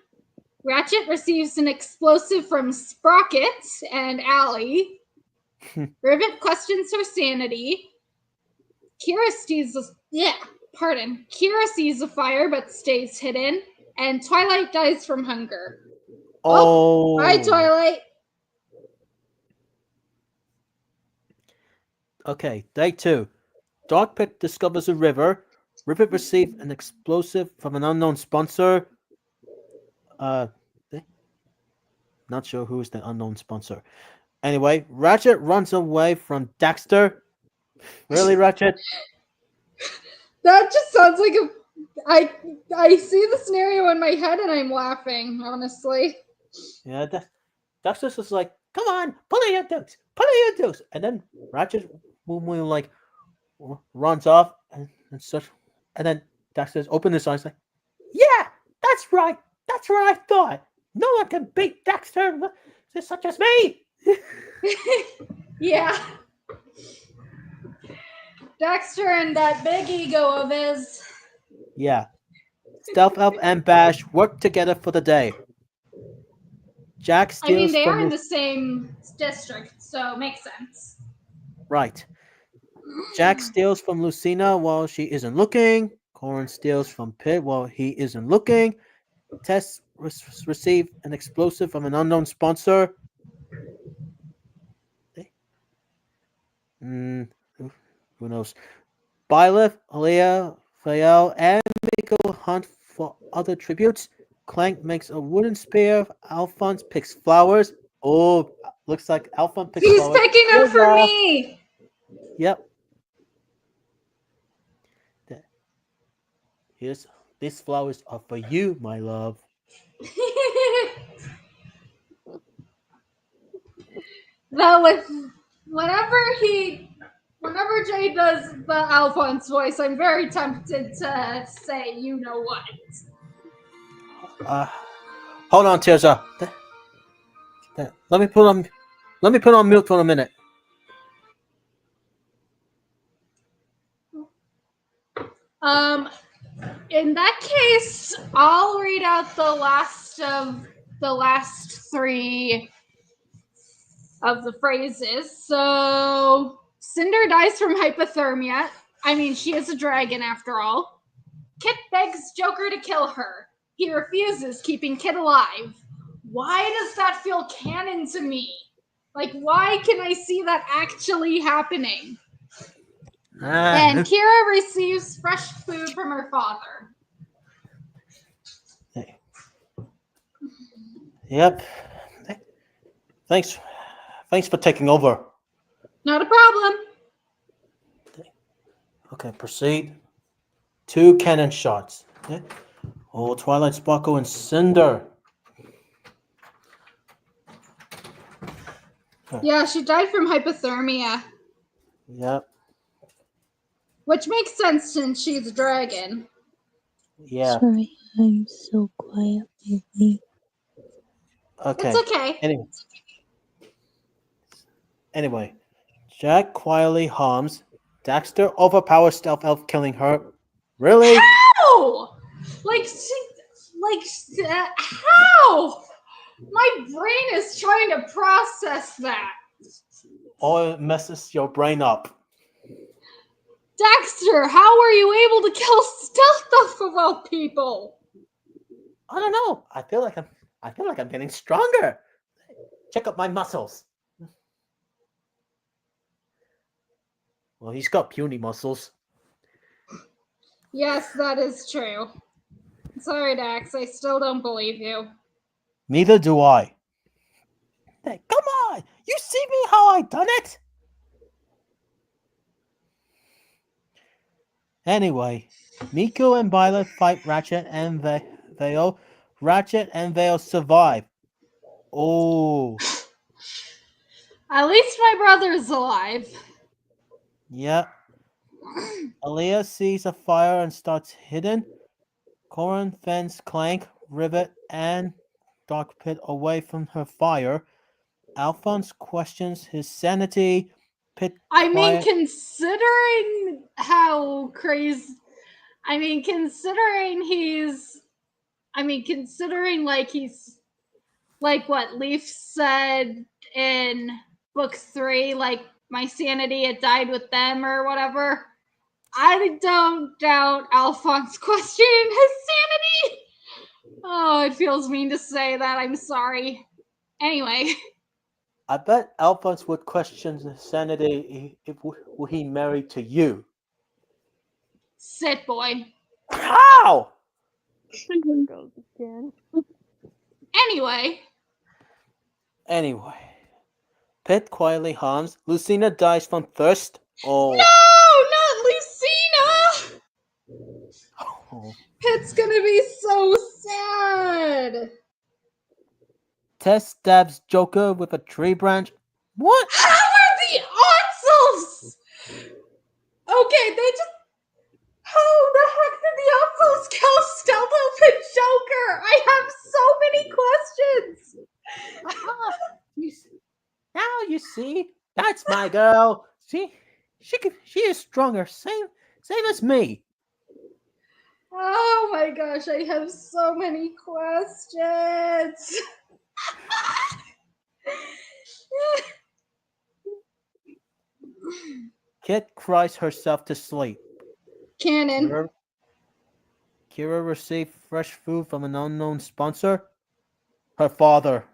Ratchet receives an explosive from Sprocket and Allie. Rivet questions her sanity. Kira sees a fire but stays hidden. And Twilight dies from hunger. Oh. Bye, Twilight. Okay, day 2. Dark Pit discovers a river. Rivet receives an explosive from an unknown sponsor. Not sure who's the unknown sponsor. Anyway, Ratchet runs away from Daxter. Really, Ratchet? That just sounds like I see the scenario in my head and I'm laughing, honestly. Yeah, Daxter's just like, come on, pull your dukes. And then Ratchet like runs off and such. And then Daxter's open his eyes like, yeah, that's right. That's what I thought. No one can beat Daxter. just such as me. Yeah. Dexter and that big ego of his. Yeah. Stealth Elf and Bash work together for the day. Jack I mean, steals they from are in the same district, so makes sense. Right. Jack steals from Lucina while she isn't looking. Corin steals from Pitt while he isn't looking. Tess receive an explosive from an unknown sponsor. Who knows? Byleth, Aaliyah, Fael, and Miko hunt for other tributes. Clank makes a wooden spear. Alphonse picks flowers. Oh, looks like Alphonse picks He's flowers. picking them for me. Yep. These flowers are for you, my love. Though with whenever Jay does the Alphonse voice, I'm very tempted to say, you know what. Hold on, Tirza. Let me put on mute for a minute. In that case, I'll read out the last three of the phrases. So Cinder dies from hypothermia. I mean, she is a dragon after all. Kit begs Joker to kill her. He refuses, keeping Kit alive. Why does that feel canon to me? Like, why can I see that actually happening? And Kira receives fresh food from her father. Yep. Thanks for taking over. Not a problem. Okay, proceed. 2 cannon shots. Okay. Oh, Twilight Sparkle and Cinder. Yeah, she died from hypothermia. Yep. Which makes sense since she's a dragon. Yeah. Sorry, I'm so quiet lately. Okay. It's okay. Anyway, Jack quietly harms. Dexter overpowers Stealth Elf, killing her. Really? How? How? My brain is trying to process that. Or it messes your brain up. Dexter, how were you able to kill Stealth Elf of all people? I don't know. I feel like I'm getting stronger. Check out my muscles. Well, he's got puny muscles. Yes, that is true. Sorry, Dax, I still don't believe you. Neither do I. Hey, come on! You see me how I done it? Anyway, Miko and Violet fight Ratchet and Vale. Ratchet and Vale survive. Oh. At least my brother's alive. Yep. Aaliyah sees a fire and starts hidden. Corin fends Clank, Rivet, and Dark Pit away from her fire. Alphonse questions his sanity. Pit I mean, quiet. considering how crazy... considering he's like what Leaf said in book 3, like my sanity had died with them or whatever. I don't doubt Alphonse questioning his sanity. Oh, it feels mean to say that. I'm sorry. Anyway. I bet Alphonse would question his sanity if he married to you. Sit, boy. How? Anyway. Pitt quietly harms. Lucina dies from thirst. Oh. No, not Lucina! Oh. Pitt's gonna be so sad. Tess stabs Joker with a tree branch. What? How are the Otzels? Okay, they just... How the heck did the Otzels kill Stealth Elf and Joker? I have so many questions. See, that's my girl. She is stronger. Same as me. Oh my gosh, I have so many questions. Kit cries herself to sleep. Canon. Kira received fresh food from an unknown sponsor. Her father.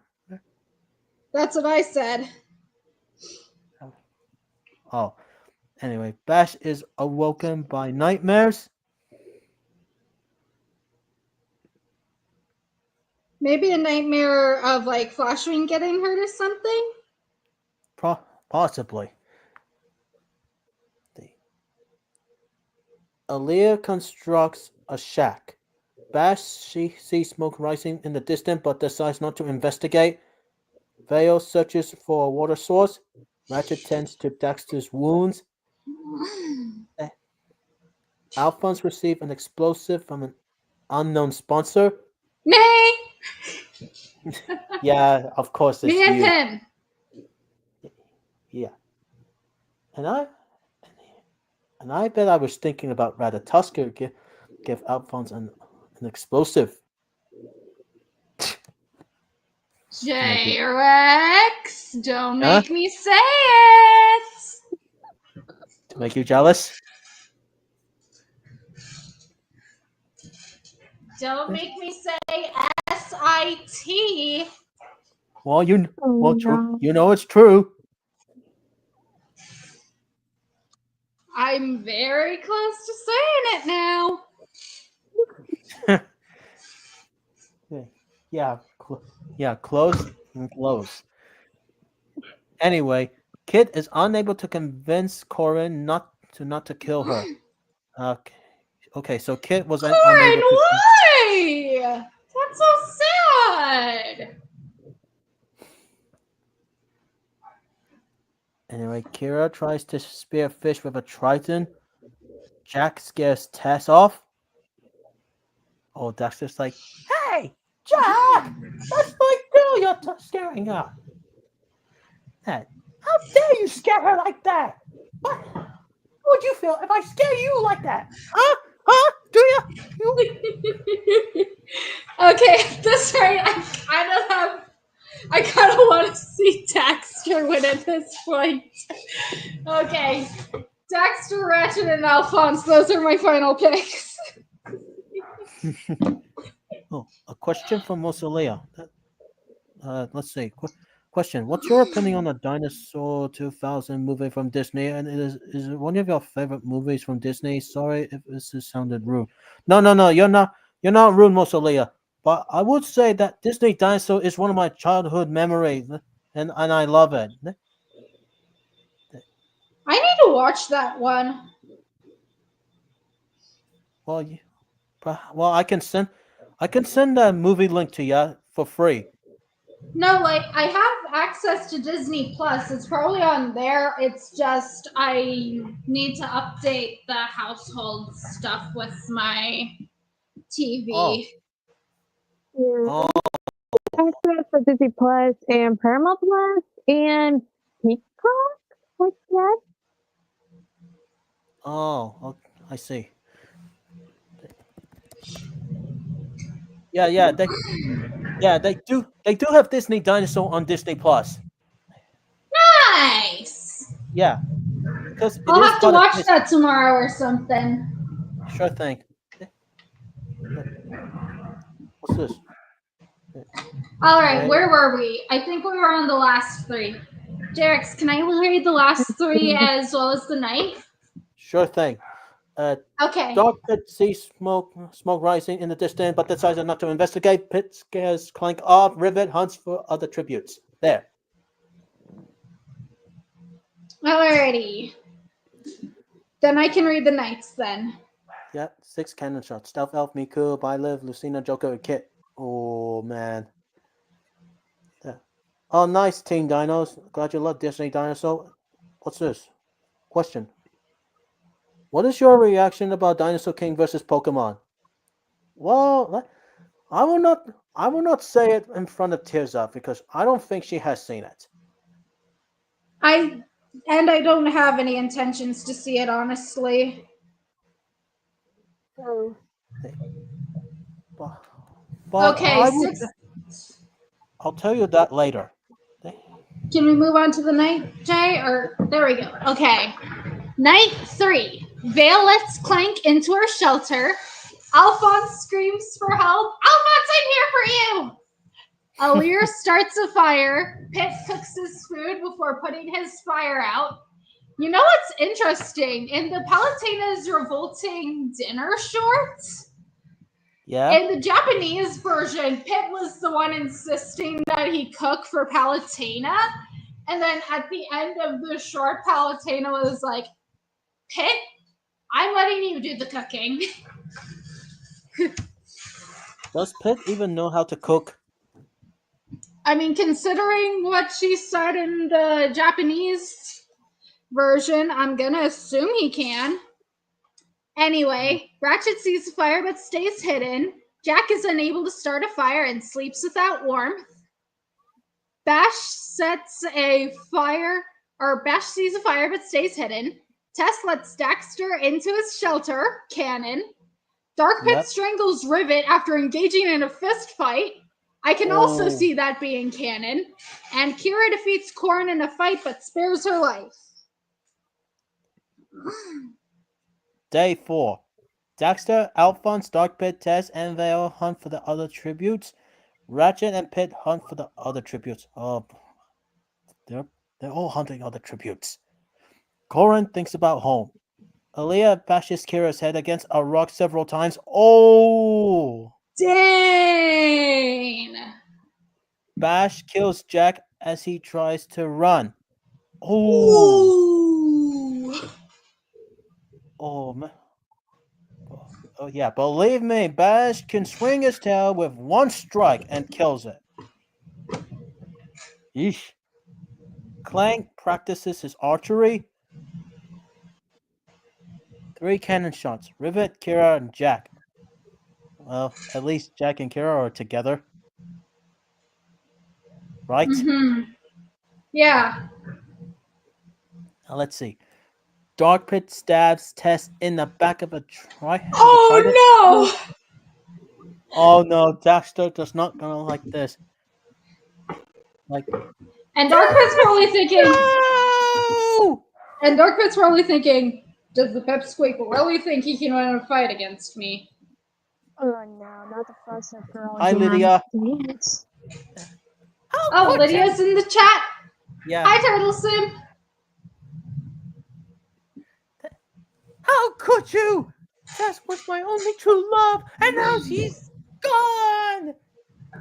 That's what I said. Oh, anyway, Bash is awoken by nightmares. Maybe a nightmare of like Flashwing getting hurt or something? Possibly. Aaliyah constructs a shack. Bash sees smoke rising in the distance but decides not to investigate. Vale searches for a water source. Ratchet tends to Dexter's wounds. Alphonse receives an explosive from an unknown sponsor. Me! Yeah, of course it's Me and you. him. Yeah. And I bet I was thinking about Ratatusker give Alphonse an explosive. Jairex, don't Huh? make me say it. To make you jealous? Don't make me say SIT. Well, true. no. You know it's true. I'm very close to saying it now. Yeah, close and close. Anyway, Kit is unable to convince Corin not to kill her. Okay, so Kit was Corin, unable to. why? That's so sad. Anyway, Kira tries to spear fish with a trident. Jack scares Tess off. Oh, Dexter's like, "Hey, Jack, that's my girl you're staring at. How dare you scare her like that? What? How would you feel if I scare you like that? Huh? Do you? Okay, at this rate, I kind of want to see Dexter win at this point. Okay, Dexter, Ratchet, and Alphonse. Those are my final picks. Oh, a question from Mosalea. Let's see. Question: what's your opinion on the Dinosaur 2000 movie from Disney? And is it one of your favorite movies from Disney? Sorry if this has sounded rude. No, you're not rude, Mosalea. But I would say that Disney Dinosaur is one of my childhood memories, and I love it. I need to watch that one. Well, I can send a movie link to you for free. No, like I have access to Disney Plus. It's probably on there. It's just I need to update the household stuff with my TV. Oh. Access for Disney Plus and Paramount Plus and Peacock, like that. Oh, I see. Yeah, they do have Disney Dinosaur on Disney Plus. Nice. Yeah, because I'll have to watch that tomorrow or something. Sure thing. What's this? All right, where were we? I think we were on the last three. Jairex, can I read the last three as well as the knife? Sure thing. Okay. Dog Pit sees smoke rising in the distance, but decides not to investigate. Pit scares Clank off. Rivet hunts for other tributes. There. Alrighty. Then I can read the knights then. Yeah, 6 cannon shots. Stealth Elf, Miku, Byliv, Lucina, Joker, and Kit. Oh, man. Yeah. Oh, nice, Team Dinos. Glad you love Disney Dinosaur. What's this? Question. What is your reaction about Dinosaur King versus Pokemon? Well, I will not say it in front of Tears Up because I don't think she has seen it. I don't have any intentions to see it, honestly. Oh. But Okay, I'll tell you that later. Can we move on to the night, Jay? Or there we go. Okay. Night 3. Vale lets Clank into her shelter. Alphonse screams for help. Alphonse, I'm here for you! Alir starts a fire. Pit cooks his food before putting his fire out. You know what's interesting? In the Palutena's revolting dinner shorts, Yeah. in the Japanese version, Pit was the one insisting that he cook for Palutena. And then at the end of the short, Palutena was like, Pit, I'm letting you do the cooking. Does Pit even know how to cook? I mean, considering what she said in the Japanese version, I'm gonna assume he can. Anyway, Ratchet sees the fire but stays hidden. Jack is unable to start a fire and sleeps without warmth. Bash sees a fire but stays hidden. Tess lets Daxter into his shelter, canon. Dark Pit strangles Rivet after engaging in a fist fight. I can also see that being canon. And Kira defeats Corrin in a fight but spares her life. Day 4. Daxter, Alphonse, Dark Pit, Tess, and Vale hunt for the other tributes. Ratchet and Pit hunt for the other tributes. Oh, they're all hunting other tributes. Corrin thinks about home. Aaliyah bashes Kira's head against a rock several times. Oh! Dang! Bash kills Jack as he tries to run. Oh! Oh, man. Oh, yeah, believe me, Bash can swing his tail with one strike and kills it. Yeesh. Clank practices his archery. 3 cannon shots. Rivet, Kira, and Jack. Well, at least Jack and Kira are together. Right? Mm-hmm. Yeah. Now let's see. Dark Pit stabs Tess in the back of a trident. Oh, no! Oh no, Daxter does not gonna like this. And Dark Pit's probably thinking. No! And Dark Pit's probably thinking, does the Pipsqueak really think he can win a fight against me? Oh no, not the first girl. Hi, Lydia. Oh, Lydia's in the chat. Yeah. Hi, Turtle Sim. How could you? Tess was my only true love, and now she's gone.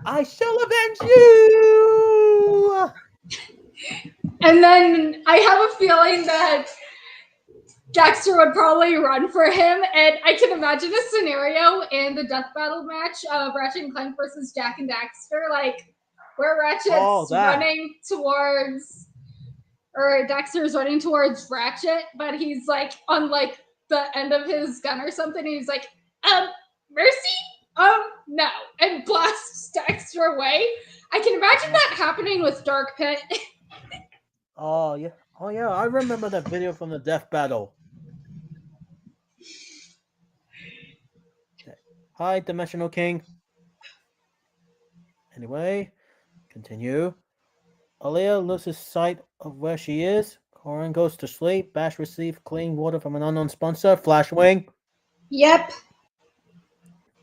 I shall avenge you. And then I have a feeling that Daxter would probably run for him, and I can imagine a scenario in the death battle match of Ratchet and Clank versus Jack and Daxter, like where Ratchet's running towards, or Daxter's running towards Ratchet, but he's like on like the end of his gun or something, and he's like, mercy? No, and blasts Daxter away. I can imagine that happening with Dark Pit. Oh yeah, I remember that video from the death battle. Okay. Hi, Dimensional King. Anyway, continue. Aaliyah loses sight of where she is. Corrin goes to sleep. Bash receives clean water from an unknown sponsor. Flashwing. Yep.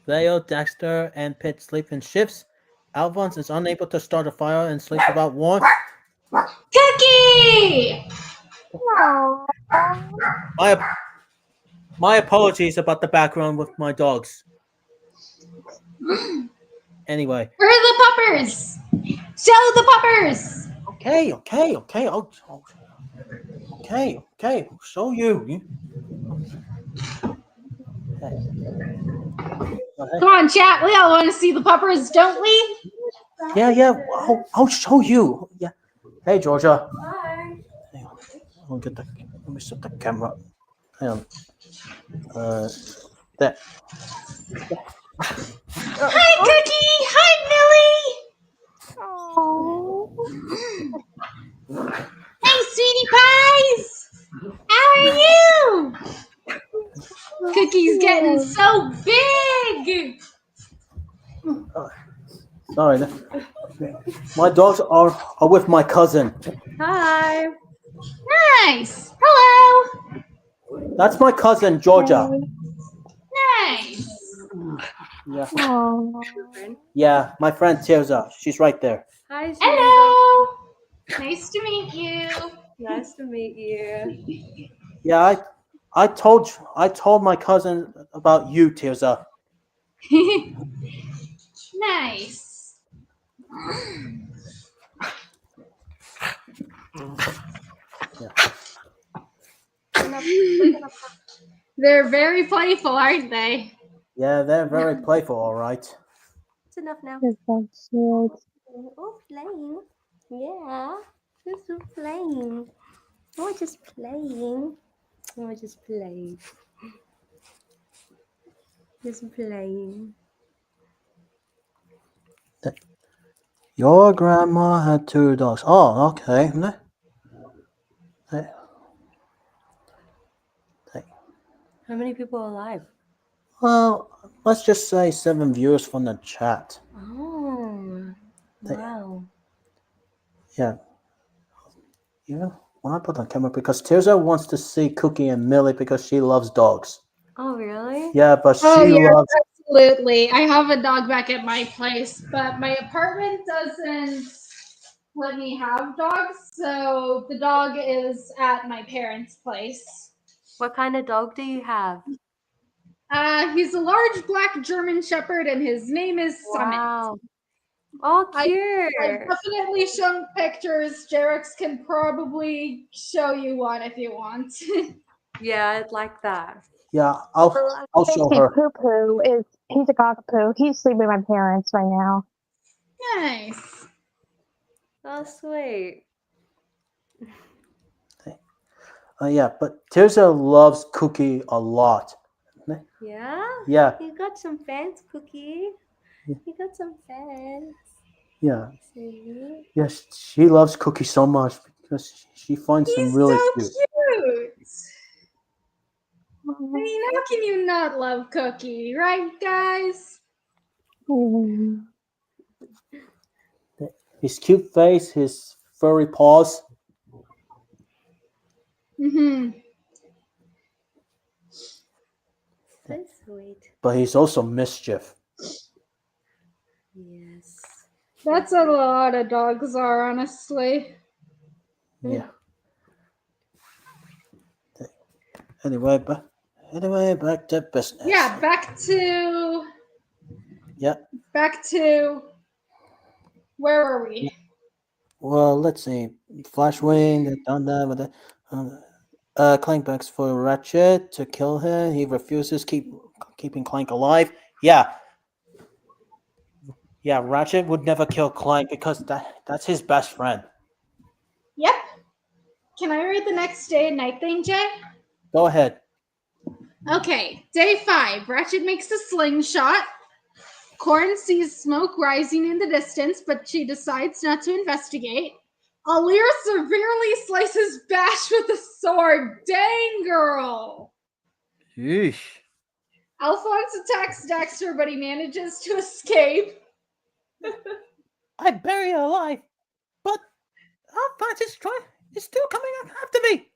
Vale, Daxter, and Pit sleep in shifts. Alphonse is unable to start a fire and sleeps without warmth. Cookie! My apologies about the background with my dogs. Anyway. Where are the puppers? Show the puppers! Okay. I'll show you. Okay. Come on, chat. We all want to see the puppers, don't we? Yeah. I'll show you. Yeah. Hey, Georgia. Hi. Hang on. Let me set the camera. Hang on. There. Hi, Cookie. Hi, Millie. Hey, sweetie pies! How are you? Cookie's getting so big! Sorry. My dogs are with my cousin. Hi. Nice! Hello! That's my cousin, Georgia. Nice! Yeah. Aww. Yeah, my friend Tirza. She's right there. Hi, Susan. Hello! Nice to meet you. Nice to meet you. Yeah, I told my cousin about you, Tirza. Nice. They're very playful, aren't they? Yeah, they're very playful, all right. It's enough now. That's so cute. Oh, playing. Yeah. Just playing. Oh, just playing. Oh, just playing. Just playing. Your grandma had 2 dogs. Oh, okay. How many people are alive? Well, let's just say 7 viewers from the chat. Oh, wow. Yeah. Yeah. When I put on camera, because Tirza wants to see Cookie and Millie because she loves dogs. Oh, really? Yeah, but Oh, she yeah, loves. absolutely. I have a dog back at my place, but my apartment doesn't let me have dogs, so the dog is at my parents' place. What kind of dog do you have? He's a large black German Shepherd, and his name is Summit. Wow. Oh, cute. I've definitely shown pictures. Jairex can probably show you one if you want. Yeah, I'd like that. Yeah, I'll show her. Poo Poo he's a cockapoo. He's sleeping with my parents right now. Nice. Oh, sweet. Yeah, but Tirza loves Cookie a lot. Yeah? Yeah. You got some fans, Cookie. Yeah. You got some fans. Yeah. See? Yes, she loves Cookie so much because she finds him really so cute. cute. I mean, how can you not love Cookie, right, guys? His cute face, his furry paws. Mm-hmm. So sweet. But he's also mischief. Yes. That's what a lot of dogs are, honestly. Yeah. Anyway, back to business. Yeah, back to. Yep. Back to. Where were we? Well, let's see. Flashwing, they've done that with it. Clank begs for Ratchet to kill him. He refuses, keeping Clank alive. Yeah. Yeah, Ratchet would never kill Clank because that's his best friend. Yep. Can I read the next day and night thing, Jay? Go ahead. Okay, day 5. Ratchet makes a slingshot. Corn sees smoke rising in the distance, but she decides not to investigate. Alir severely slices Bash with a sword. Dang, girl. Yeesh. Alphonse attacks Dexter, but he manages to escape. I'd bury her alive, but Alphonse is still coming after me.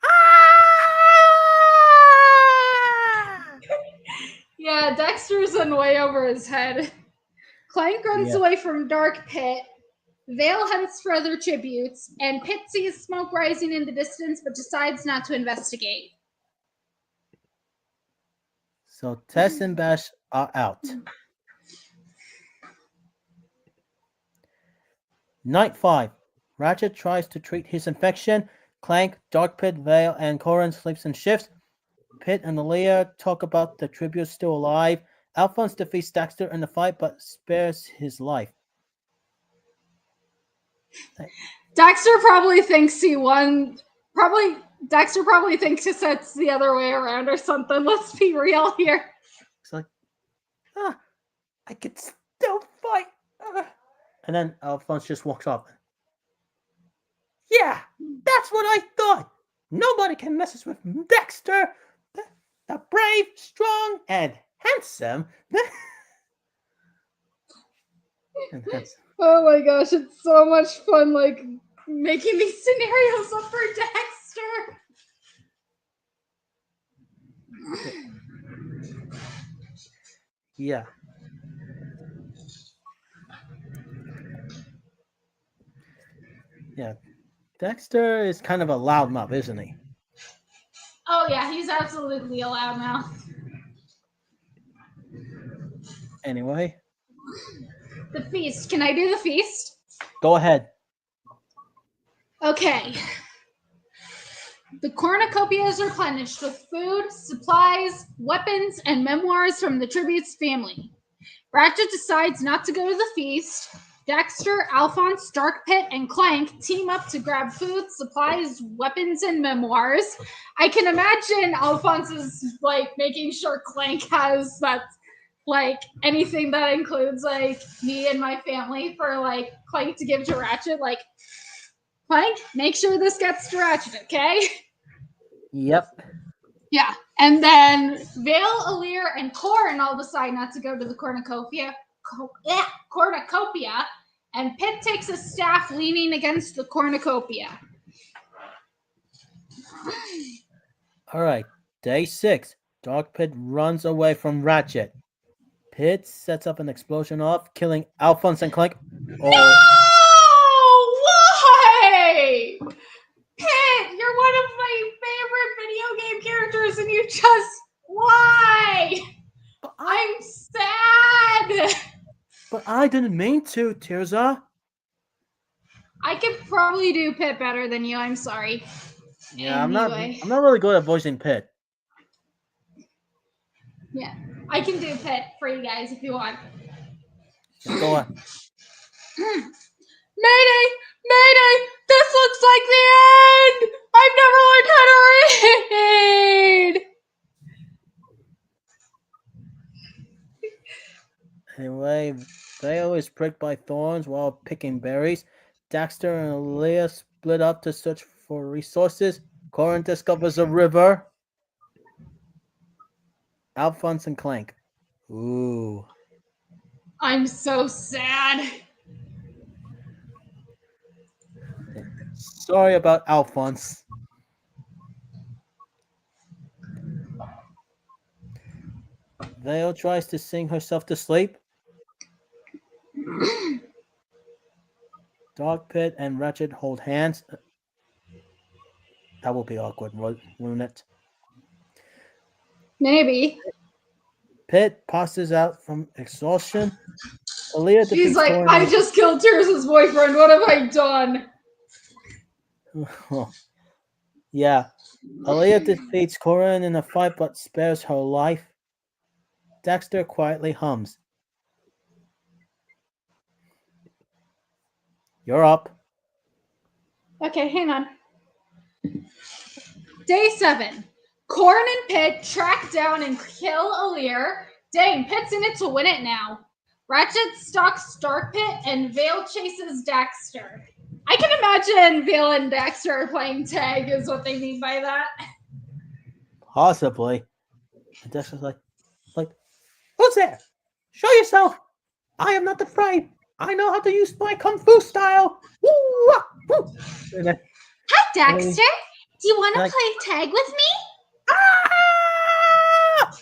Yeah, Dexter's in way over his head. Clank runs away from Dark Pit. Vale hunts for other tributes, and Pit sees smoke rising in the distance but decides not to investigate. So Tess and Bash are out. Night 5. Ratchet tries to treat his infection. Clank, Dark Pit, Vale, and Corin sleeps in shifts. Pit and Aaliyah talk about the tributes still alive. Alphonse defeats Dexter in the fight but spares his life. Dexter probably thinks he won. Dexter probably thinks it's the other way around or something. Let's be real here. It's like, I could still fight. And then Alphonse just walks off. Yeah, that's what I thought. Nobody can mess us with Dexter, the brave, strong, and handsome. And handsome. Oh my gosh, it's so much fun, like, making these scenarios up for Dexter. Yeah. Yeah. Dexter is kind of a loudmouth, isn't he? Oh yeah, he's absolutely a loudmouth. Anyway, The feast. Can I do the feast? go ahead. Okay. The cornucopia is replenished with food, supplies, weapons, and memoirs from the tribute's family. Ratchet decides not to go to the feast. Dexter, Alphonse, Darkpit, and Clank team up to grab food, supplies, weapons, and memoirs. I can imagine Alphonse is like making sure Clank has that, like anything that includes like me and my family for like Clank to give to Ratchet. Like, Clank, make sure this gets to Ratchet, okay? Yep. Yeah. And then Vale, Alir, and Corin all decide not to go to the cornucopia. Cornucopia. And Pit takes a staff leaning against the cornucopia. All right. Day 6. Darkpit runs away from Ratchet. Pit sets up an explosion off, killing Alphonse and Clank. No! Why? Pit, you're one of my favorite video game characters, and you just... Why? I'm sad. But I didn't mean to, Tirza. I could probably do Pit better than you. I'm sorry. Yeah, Anyway. I'm not really good at voicing Pit. Yeah, I can do Pit for you guys if you want. Go on. Mayday! Mayday! This looks like the end! I've never learned how to read! Anyway, Vale is pricked by thorns while picking berries. Dexter and Leah split up to search for resources. Corin discovers a river. Alphonse and Clank. Ooh. I'm so sad. Sorry about Alphonse. Vale tries to sing herself to sleep. Darkpit and Ratchet hold hands. That will be awkward, won't it? Maybe. Pit passes out from exhaustion. Aaliyah She's defeats like, Corin. I just killed Tirza's boyfriend. What have I done? Yeah. Aaliyah defeats Corin in a fight but spares her life. Dexter quietly hums. You're up. Okay, hang on. Day 7. Corin and Pit track down and kill Alir. Dang, Pit's in it to win it now. Ratchet stalks Darkpit and Vale chases Dexter. I can imagine Vale and Dexter are playing tag is what they mean by that. Possibly. And Dexter's like, who's there? Show yourself. I am not afraid. I know how to use my kung fu style. Woo, woo. And then, Hi, Dexter. Do you want to play tag with me? ah!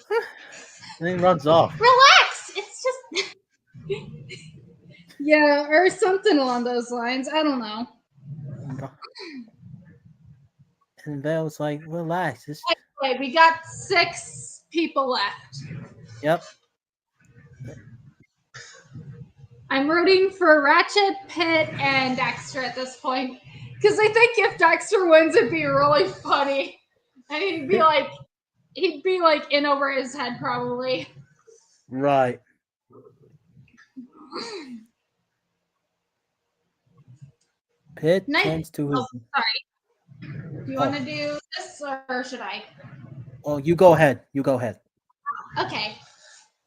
And he runs off. Relax. It's just... yeah, or something along those lines. I don't know. And Vale's like, relax. Anyway, we got 6 people left. Yep. I'm rooting for Ratchet, Pit, and Dexter at this point. Because I think if Dexter wins, it'd be really funny. And he'd be like in over his head probably. Right. Pit turns to his... Oh, sorry. Do you want to do this or should I? Oh, you go ahead. You go ahead. Okay.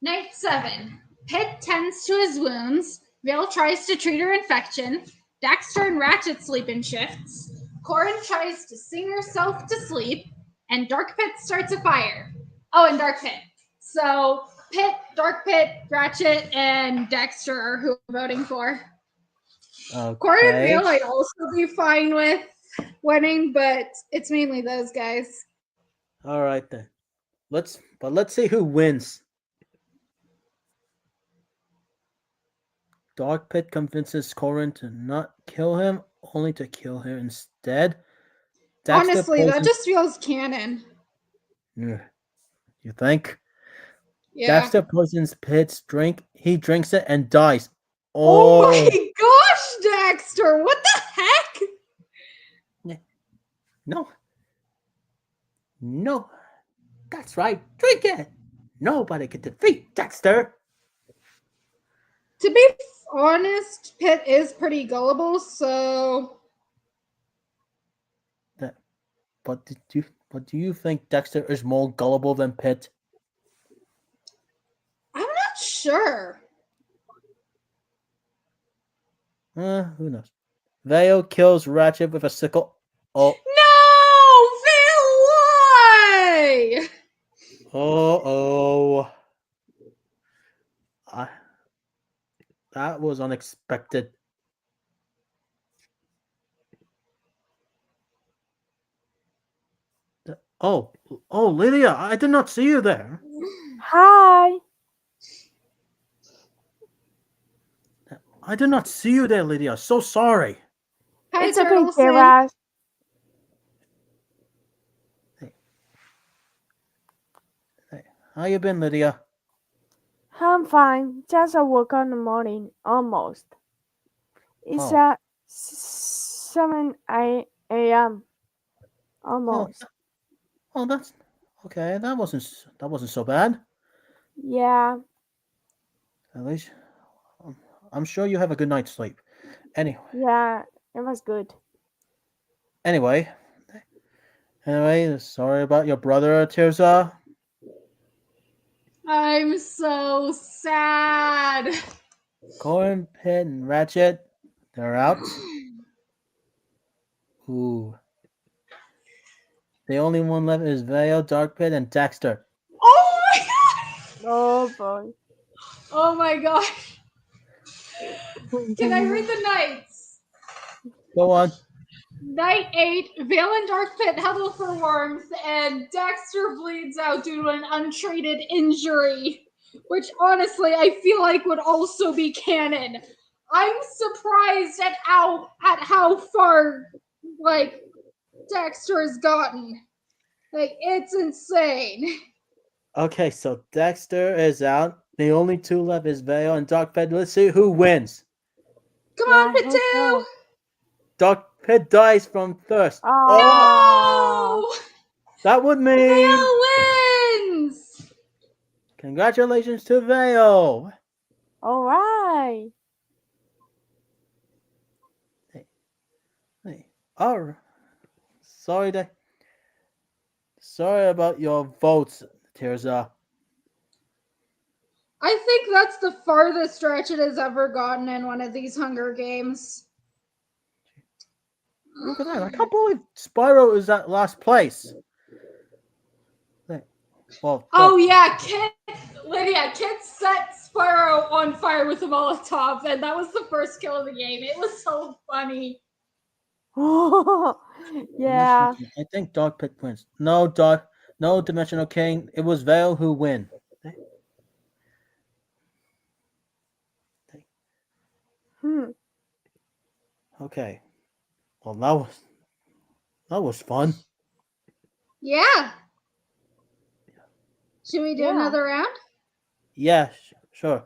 Night 7. Pit tends to his wounds. Vale tries to treat her infection. Daxter and Ratchet sleep in shifts. Corin tries to sing herself to sleep, and Dark Pit starts a fire. Oh, and Dark Pit. So Pit, Dark Pit, Ratchet, and Dexter are who I'm voting for. Corin and Vale I'd also be fine with winning, but it's mainly those guys. All right then. Let's see who wins. Dark Pit convinces Corin to not kill him, only to kill her instead. Dexter honestly, that just feels canon. You think? Yeah. Dexter poisons Pit's drink. He drinks it and dies. Oh my gosh, Dexter! What the heck? No. That's right. Drink it. Nobody can defeat Dexter. To be honest, Pit is pretty gullible, so. But do you think Dexter is more gullible than Pit? I'm not sure. Who knows? Vale kills Ratchet with a sickle. Oh. No! Vale, why? That was unexpected. Oh, Lydia, I did not see you there. Hi. I did not see you there, Lydia. So sorry. Hi, it's okay, Jairex. Hey, how you been, Lydia? I'm fine. Just a work on the morning, almost. It's 7 a.m. Almost. Oh, that's okay. That wasn't so bad. Yeah. At least I'm sure you have a good night's sleep. Anyway. Yeah, it was good. Anyway, sorry about your brother, Tirza. I'm so sad. Corin, Pit, and Ratchet, they're out. Ooh. The only one left is Vale, Dark Pit, and Dexter. Oh my gosh! Oh boy. Oh my gosh. Can I read the nights? Go on. Night 8, Vale and Dark Pit huddle for warmth, and Dexter bleeds out due to an untreated injury, which honestly I feel like would also be canon. I'm surprised at how far like Dexter has gotten. Like, it's insane. Okay, so Dexter is out. The only two left is Vale and Dark Pit. Let's see who wins. Come on, Pit 2! Dark Pit dies from thirst. Oh! That would mean Vale wins! Congratulations to Vale. All right. Hey. Oh, sorry about your votes, Tirza. I think that's the farthest Ratchet has ever gotten in one of these Hunger Games. Look at that. I can't believe Spyro is at last place. Well, oh, yeah. Lydia, Kid set Spyro on fire with a Molotov, and that was the first kill of the game. It was so funny. Yeah. I think Dark Pit wins. No, Dimensional King. It was Vale who win. Okay. Well, that was fun. Yeah. Should we do another round? Yeah, sure.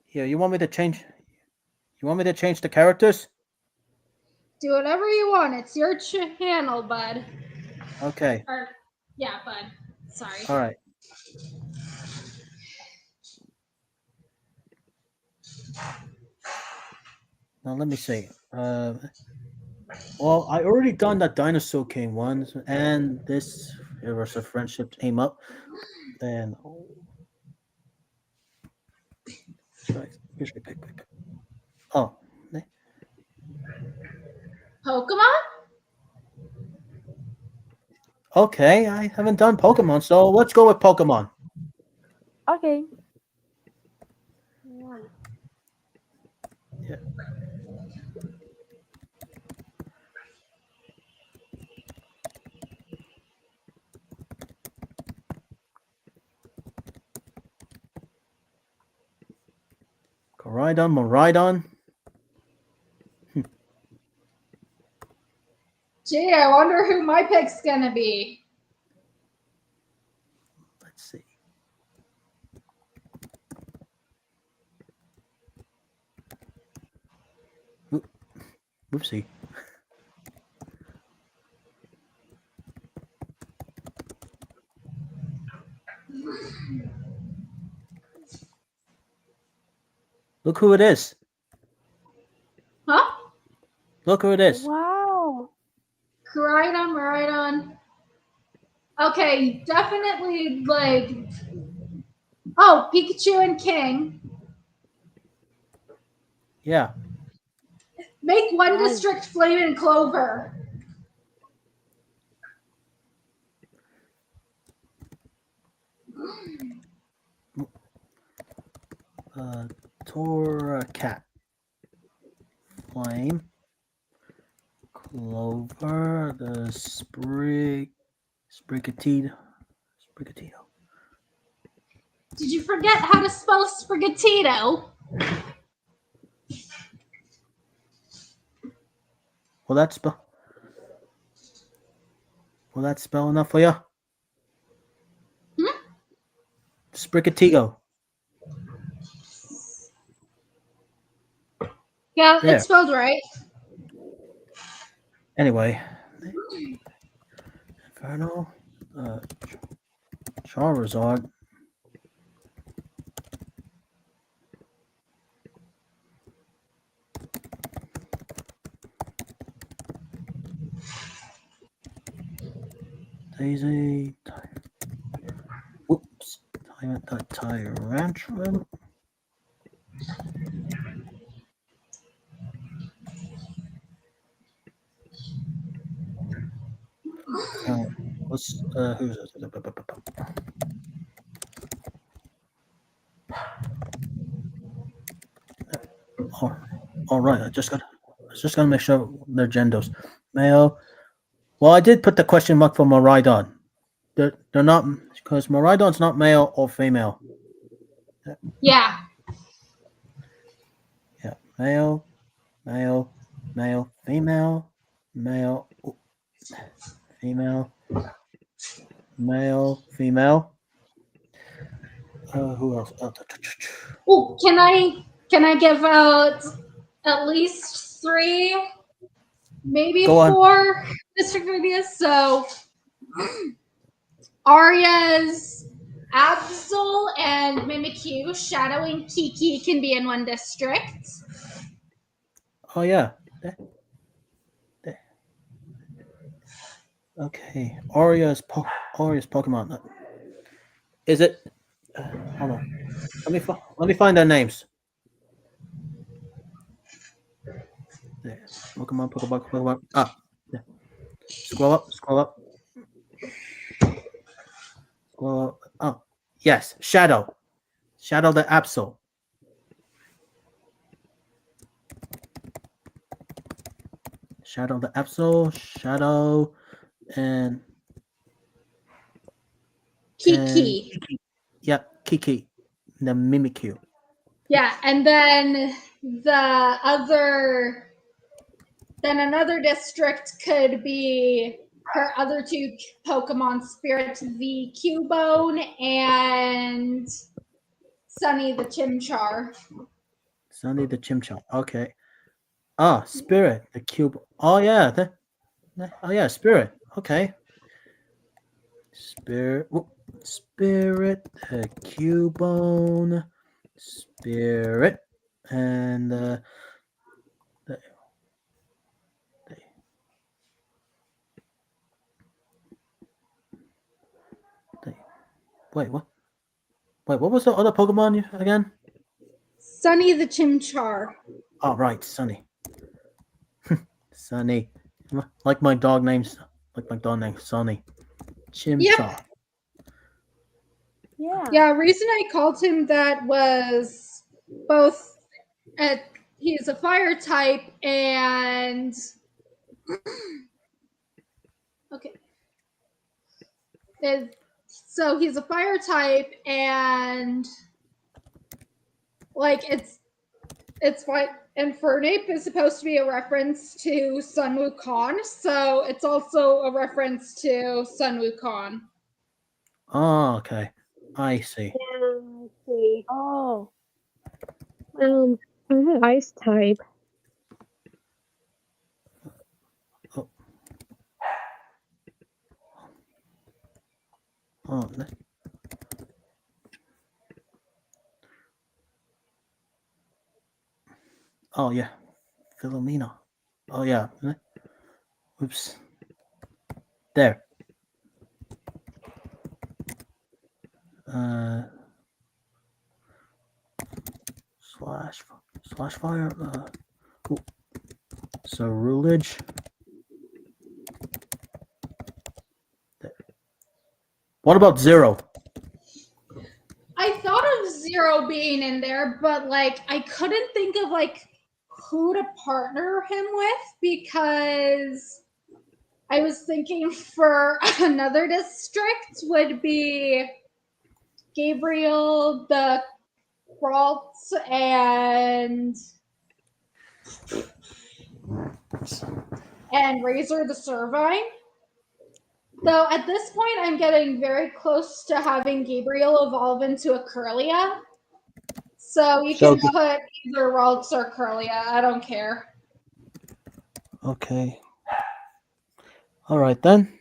You want me to change? You want me to change the characters? Do whatever you want. It's your channel, bud. Okay. Yeah, bud. Sorry. All right. Now let me see. Well, I already done that Dinosaur King one, and this Heroes of Friendship came up. Then pick. Oh, Pokemon? Okay, I haven't done Pokemon, so let's go with Pokemon. Okay. Yeah. Koraidon, Miraidon. Gee, I wonder who my pick's gonna be. Let's see. Whoopsie. Look who it is. Huh? Look who it is. Wow. Koraidon, Miraidon. Okay, definitely like. Oh, Pikachu and King. Yeah. Make one Nice. district Flame and Clover. Torracat. Flame. Clover. The Sprigatito. Did you forget how to spell Sprigatito? Will that spell enough for you? Sprigatito. Yeah, There. it's spelled right. Anyway. Inferno. Charizard. Daisy. Whoops. Tyrantrum. Who's it? All right. I just gotta make sure they're genders. Male. Well, I did put the question mark for Miraidon. They're not, because Miraidon's not male or female. Yeah. Yeah. Male, female, male, female, male, female. Who else? Oh, can I give out at least 3, maybe Go on. 4 district ideas? So Arya's Absol and Mimikyu shadowing Kiki can be in one district. Oh yeah. Okay. Arya's Pokemon. Is it? Hold on. Let me find their names. There. Pokemon. Ah. Yeah. Scroll up. Scroll up. Oh, yes. Shadow the Absol. Shadow the Absol. Shadow and Kiki. Yep, Kiki. The Mimikyu. Yeah, and then another district could be her other 2 Pokemon Spirit, the Cubone and Sunny the Chimchar. Sunny the Chimchar. Okay. Ah, Spirit the Cube. Oh yeah. Oh yeah, Spirit. Okay. Spirit the Cubone. Spirit and wait, what? Wait, what was the other Pokemon again? Sunny the Chimchar. Oh, right, Sunny. Sunny. Like my dog name Sunny. Chimsa. Yeah. Yeah, reason I called him that was both he's a fire type and okay. So he's a fire type and like it's fine. And Fernape is supposed to be a reference to Sun Wukong, so it's also a reference to Sun Wukong. Oh, okay. I see. Yeah, I see. Oh. I'm an ice type. Oh. Oh, oh yeah. Philomena. Oh yeah. Oops. There. Slash fire. Ooh. So rulage. There. What about Zero? I thought of Zero being in there, but like I couldn't think of like who to partner him with because I was thinking for another district would be Gabriel the Kraltz and Razor the Servine. Though at this point, I'm getting very close to having Gabriel evolve into a Curlia. So you can put either Ralts or Curlia. I don't care. Okay. All right then.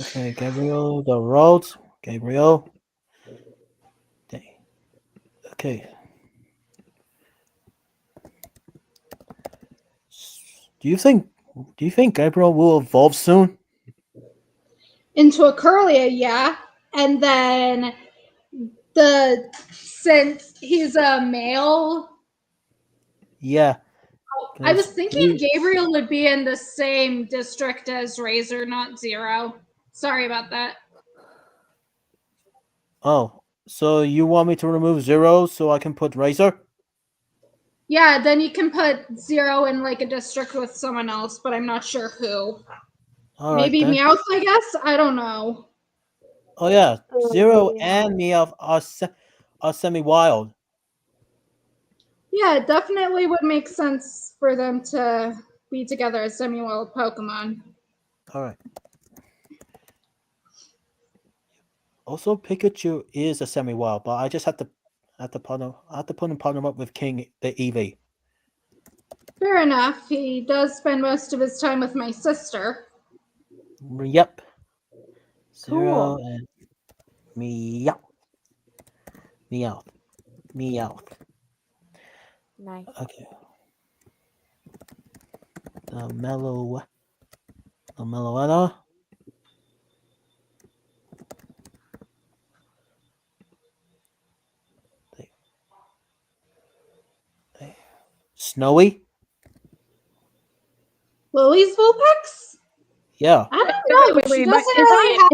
Okay, Gabriel, the roads. Gabriel. Okay. Do you think Gabriel will evolve soon? Into a Curlia, yeah. And then since he's a male. Yeah. I was thinking Gabriel would be in the same district as Razor, not Zero. Sorry about that. Oh, so you want me to remove Zero so I can put Razor? Yeah, then you can put Zero in like a district with someone else, but I'm not sure who. All Maybe right, then. Meowth, I guess? I don't know. Oh yeah, Zero and Meowth are semi-wild. Yeah, it definitely would make sense for them to be together as semi-wild Pokemon. All right. Also, Pikachu is a semi-wild, but I just have to put him up with King the Eevee. Fair enough. He does spend most of his time with my sister. Yep. Cool. Zero and Meowth. Meowth. Nice. Okay. The Meloetta. Snowy. Lily's Vulpix? Yeah. I don't know. She doesn't really have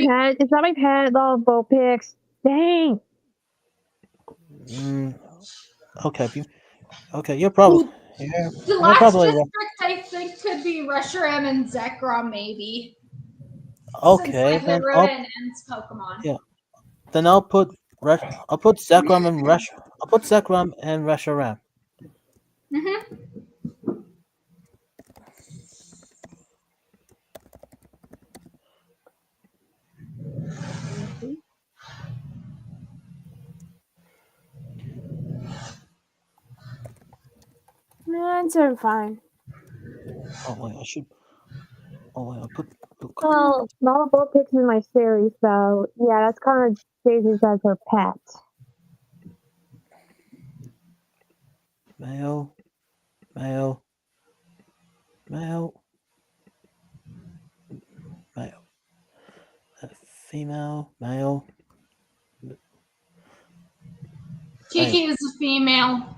like... It's not my pet, the Vulpix. Dang. Okay. Okay, you're probably The last district I think could be Reshiram and Zekrom, maybe. Okay, Since like then they're Rhoda and Ents Pokemon. Yeah. Then I'll put Zekrom and Reshiram. Mm-hmm. No, it's fine. Oh wait, I should. Oh wait, I'll put. Well, Mama Vulpix is my series, so yeah, that's kind of Daisy's as her pet. Male. Female, male. Kiki is a female.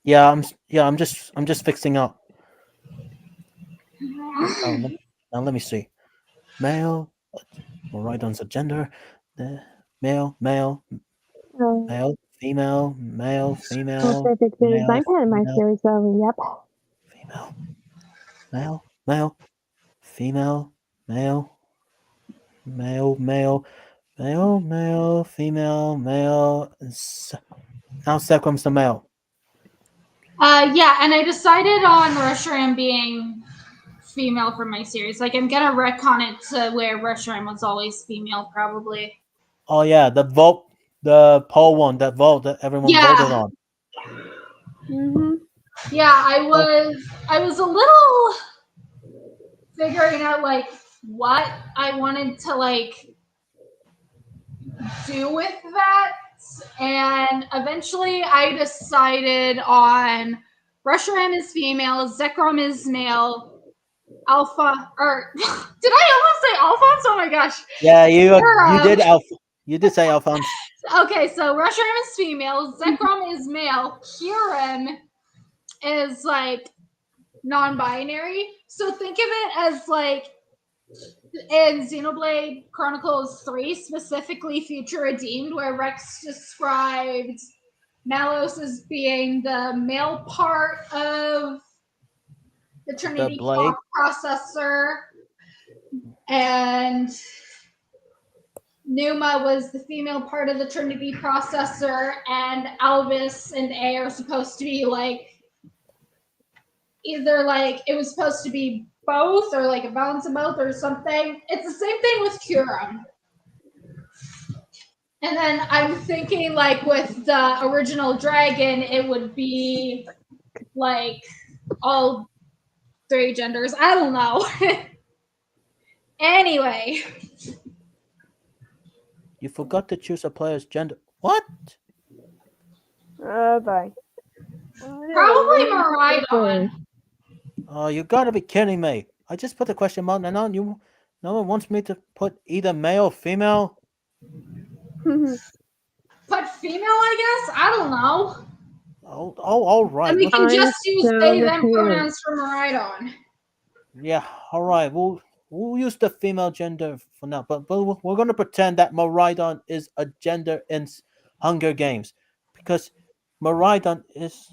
Yeah, I'm just fixing up. Now let me see. Male, Miraidon's a gender. Male, Oh, male, female, male, female, perfect series. male, I'm part of my female, series, so yep. female, male, female, male, female, male. Now Sequum's the male. Yeah, and I decided on Reshiram being female for my series. Like, I'm gonna retcon it to where Reshiram was always female, probably. Oh yeah, the poll one, that vote that everyone voted on. Yeah, I was a little figuring out like what I wanted to like do with that, and eventually I decided on Reshiram is female, Zekrom is male, Alpha, or did I almost say Alphonse? Oh my gosh. Yeah, you did say Alphonse. Okay, so Reshiram is female, Zekrom is male, Kieran is like non-binary. So think of it as like in Xenoblade Chronicles 3, specifically Future Redeemed, where Rex described Malos as being the male part of the Trinity clock processor, and Numa was the female part of the Trinity processor, and Alvis and A are supposed to be like either like it was supposed to be both or like a balance of both or something. It's the same thing with Curum. And then I'm thinking like with the original dragon, it would be like all three genders. I don't know. Anyway. You forgot to choose a player's gender. What? Bye. Probably Miraidon. Oh, you gotta be kidding me. I just put the question mark and now no one wants me to put either male or female. Put female, I guess? I don't know. Oh, all right. And we can just use they, them pronouns for Miraidon. Yeah, all right. We'll use the female gender for now, but we're going to pretend that Miraidon is a gender in Hunger Games, because Miraidon is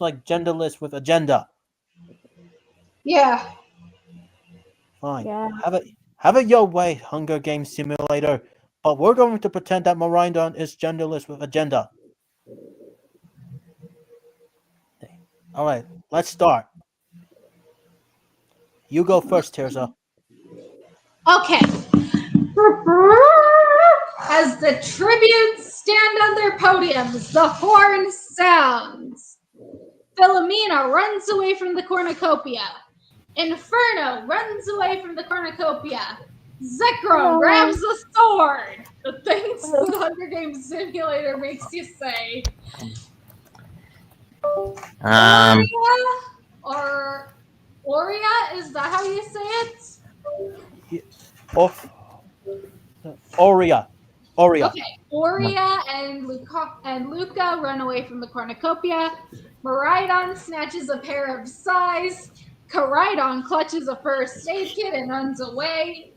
like genderless with agenda. Yeah. Fine. Yeah. Have it your way, Hunger Games Simulator. But we're going to pretend that Miraidon is genderless with agenda. All right, let's start. You go first, Tirza. Okay. As the tributes stand on their podiums, the horn sounds. Philomena runs away from the cornucopia. Inferno runs away from the cornucopia. Zekrom grabs the sword. The things the Hunger Games Simulator makes you say. Oria, is that how you say it? Oria. Okay, Oria and Luca run away from the cornucopia. Miraidon snatches a pair of sais. Koraidon clutches a first aid kit and runs away.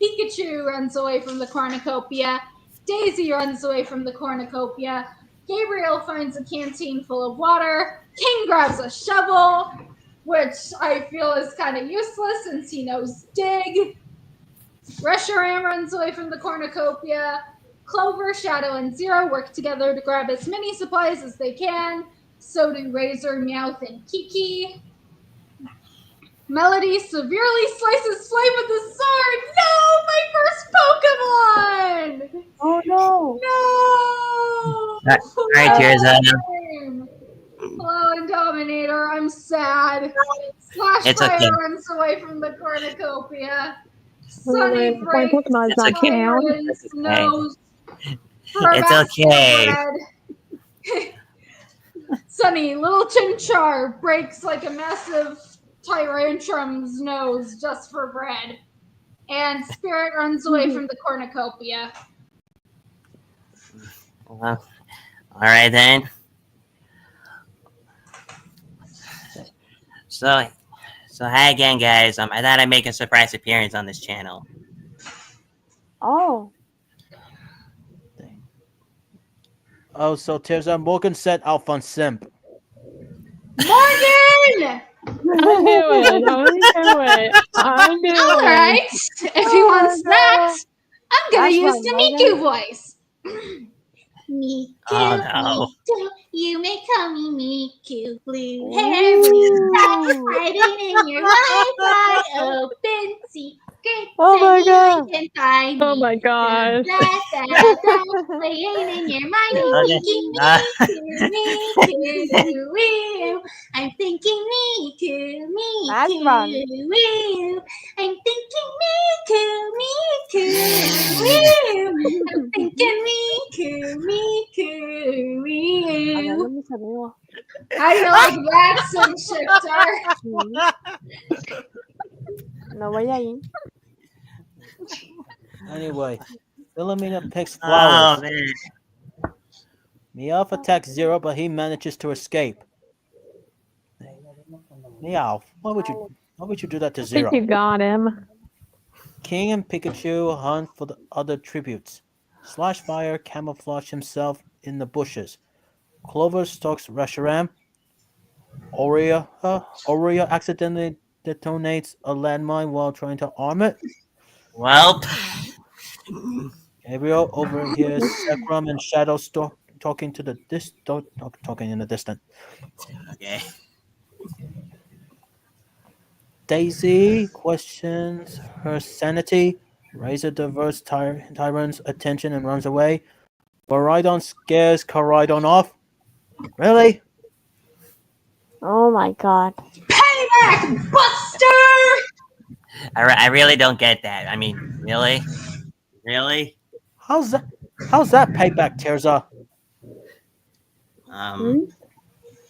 Pikachu runs away from the cornucopia. Daisy runs away from the cornucopia. Gabriel finds a canteen full of water. King grabs a shovel, which I feel is kind of useless since he knows dig. Reshiram runs away from the cornucopia. Clover, Shadow, and Zero work together to grab as many supplies as they can. So do Razor, Meowth, and Kiki. Melody severely slices Flame with a sword. No, my first Pokemon! Oh no! No! Hi, Tirza. Hello, Indominator. I'm sad. Slashfire runs away from the cornucopia. Sunny breaks his nose. It's okay. Sunny, little Chimchar breaks like a massive Tyrantrum's nose just for bread. And Spirit runs away from the cornucopia. All right then. So hi again, guys. I thought I'd make a surprise appearance on this channel. Oh. Oh, so Tirza, Morgan said Alphonse simp. Morgan! I knew it. I knew it. Alright, if he wants that, I'm gonna That's use right, the Morgan. Miku voice. Miku, Oh, no. Miku, you may call me Miku. Blue hair, blue tie, hiding in your Wi-Fi. Open secrets, Oh my and God. you can find Oh me. my gosh. Playing in your mind, Okay. thinking Miku. I'm thinking Miku, That's right. Miku. I'm thinking Miku. I'm thinking Ayan, Miku. ano mo sabi mo? How do you like that, Sim Shifter? Nawayain. Anyway, Philomena picks Oh, flowers. man. Meowth attacks Zero, but he manages to escape. Meowth, why would you do that to I think Zero? you got him. King and Pikachu hunt for the other tributes. Slashfire camouflages himself in the bushes. Clover stalks Reshiram. Aurea accidentally detonates a landmine while trying to arm it. Well. Gabriel overhears Sekram and Shadow talking in the distance. Okay. Daisy questions her sanity. Razor diverts Tyrant's attention and runs away. Baridon scares Caridon off. Really? Oh my God. Payback Buster! I really don't get that. I mean, really? Really? How's that payback, Tirza?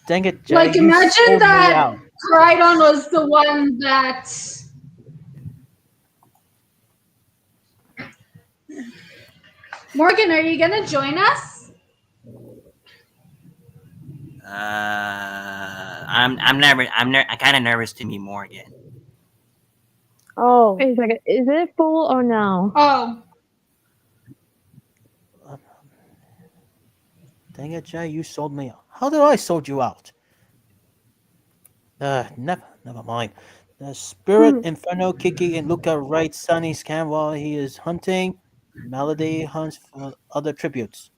Dang it, Jay. Like, you imagine sold me that out. Crydon was the one that. Morgan, are you gonna join us? I'm kind of nervous to meet Morgan. Oh. Wait a second. Is it full or no? Oh. Dang it, Jay. You sold me out. How did I sold you out? Never mind. The Spirit, Inferno, Kiki, and Luca raid Sunny's camp while he is hunting. Melody hunts for other tributes.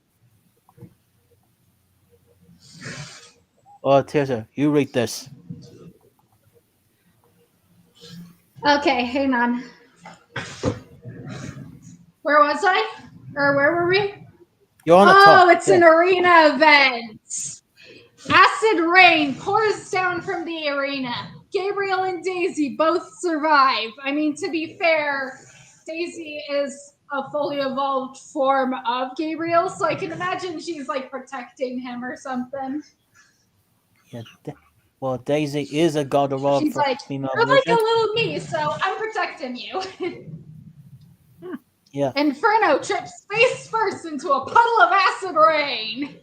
Oh, Tirza, you read this. Okay, hang on. Where was I? Or where were we? You're on the top. It's an arena event. Acid rain pours down from the arena. Gabriel and Daisy both survive. I mean, to be fair, Daisy is a fully evolved form of Gabriel, so I can imagine she's like protecting him or something. Yeah. Well, Daisy is a god of all She's like, female you're like a version. little me, so I'm protecting you. Yeah. Inferno trips face first into a puddle of acid rain.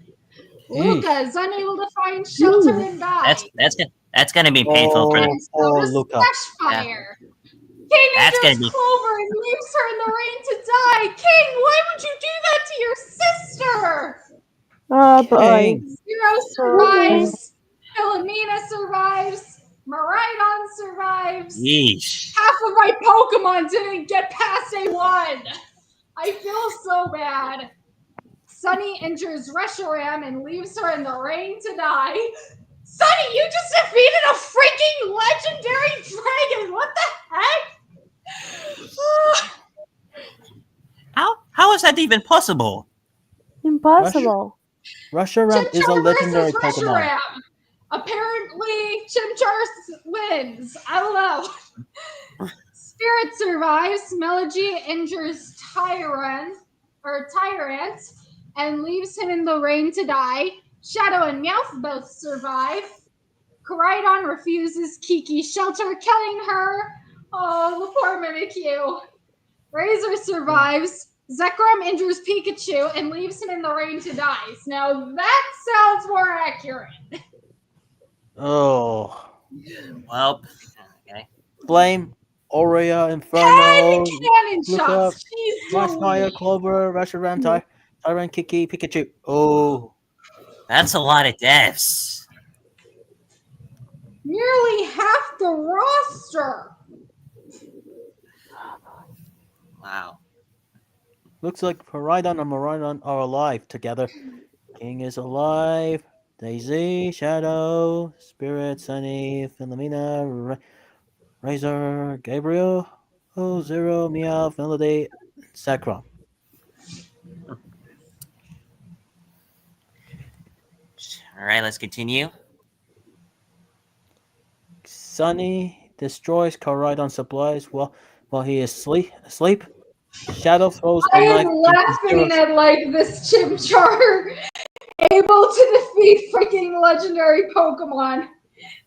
Luca is unable to find shelter and dies. That's gonna be painful for them. So does Luca. Flashfire. King That's enters gonna be- Clover and leaves her in the rain to die. King, why would you do that to your sister? Oh boy. Zero survives. Philomena survives. Maridon survives. Yeesh. Half of my Pokemon didn't get past A1. I feel so bad. Sunny injures Reshiram and leaves her in the rain to die. Sunny, you just defeated a freaking legendary dragon! What the heck? How is that even possible? Impossible. Reshiram is a Chimchar legendary versus Pokemon. Reshiram. Apparently, Chimchar wins. I don't know. Spirit survives. Melody injures Tyrant and leaves him in the rain to die. Shadow and Meowth both survive. Caridon refuses Kiki's shelter, killing her. Oh, the poor Mimikyu. Razor survives. Zekrom injures Pikachu and leaves him in the rain to die. Now that sounds more accurate. Oh. Well, okay. Flame, Aurea, 10 Inferno, cannon Luca, shots. Jeez Flash Fire, Louise. Clover, Reshiram, Tyrant, Kiki, Pikachu. Oh. That's a lot of deaths. Nearly half the roster. Wow. Looks like Paridon and Maridon are alive together. King is alive. Daisy, Shadow, Spirit, Sunny, Philomena, Razor, Gabriel, Zero, Meow, Melody, Sacrum. All right, let's continue. Sunny destroys Caridon supplies while he is asleep. Shadow throws I a knife am into laughing Zero's. at like this Chimchar able to defeat freaking legendary Pokemon.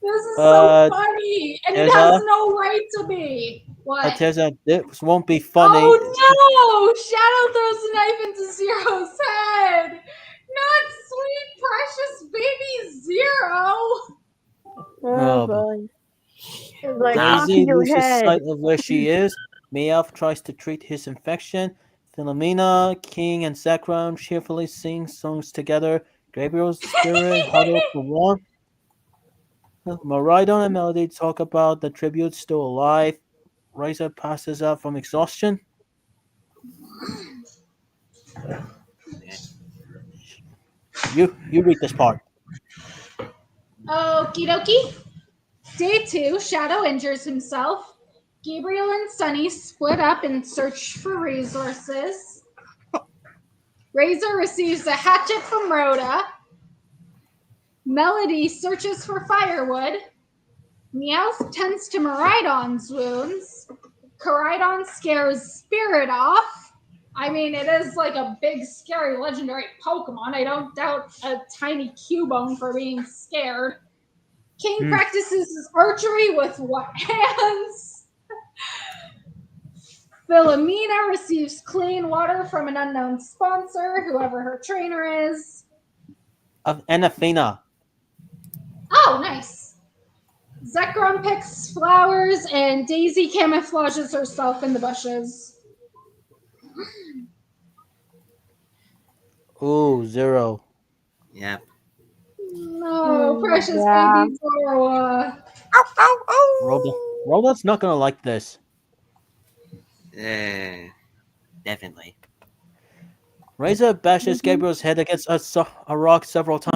This is so funny, and it has no right to be. What? Tessa, this won't be funny. Oh no! Shadow throws a knife into Zero's head. Not sweet, precious baby Zero. Oh boy. It's like off Daisy your loses head. sight of where she is. Meowth tries to treat his infection. Philomena, King, and Sacrum cheerfully sing songs together. Gabriel's spirit huddle for warmth. Maridon and Melody talk about the tribute still alive. Razor passes out from exhaustion. You read this part. Okie dokie. Day 2, Shadow injures himself. Gabriel and Sunny split up and search for resources. Razor receives a hatchet from Rhoda. Melody searches for firewood. Meowth tends to Maridon's wounds. Caridon scares Spirit off. I mean, it is like a big, scary, legendary Pokemon. I don't doubt a tiny Cubone for being scared. King practices his archery with what hands? Philomena receives clean water from an unknown sponsor, whoever her trainer is. And Athena. Oh, nice. Zekrom picks flowers, and Daisy camouflages herself in the bushes. Ooh, Zero. Yep. No, precious baby Zoroa. Rhoda's not gonna like this. Definitely. Razor bashes Gabriel's head against a rock several times.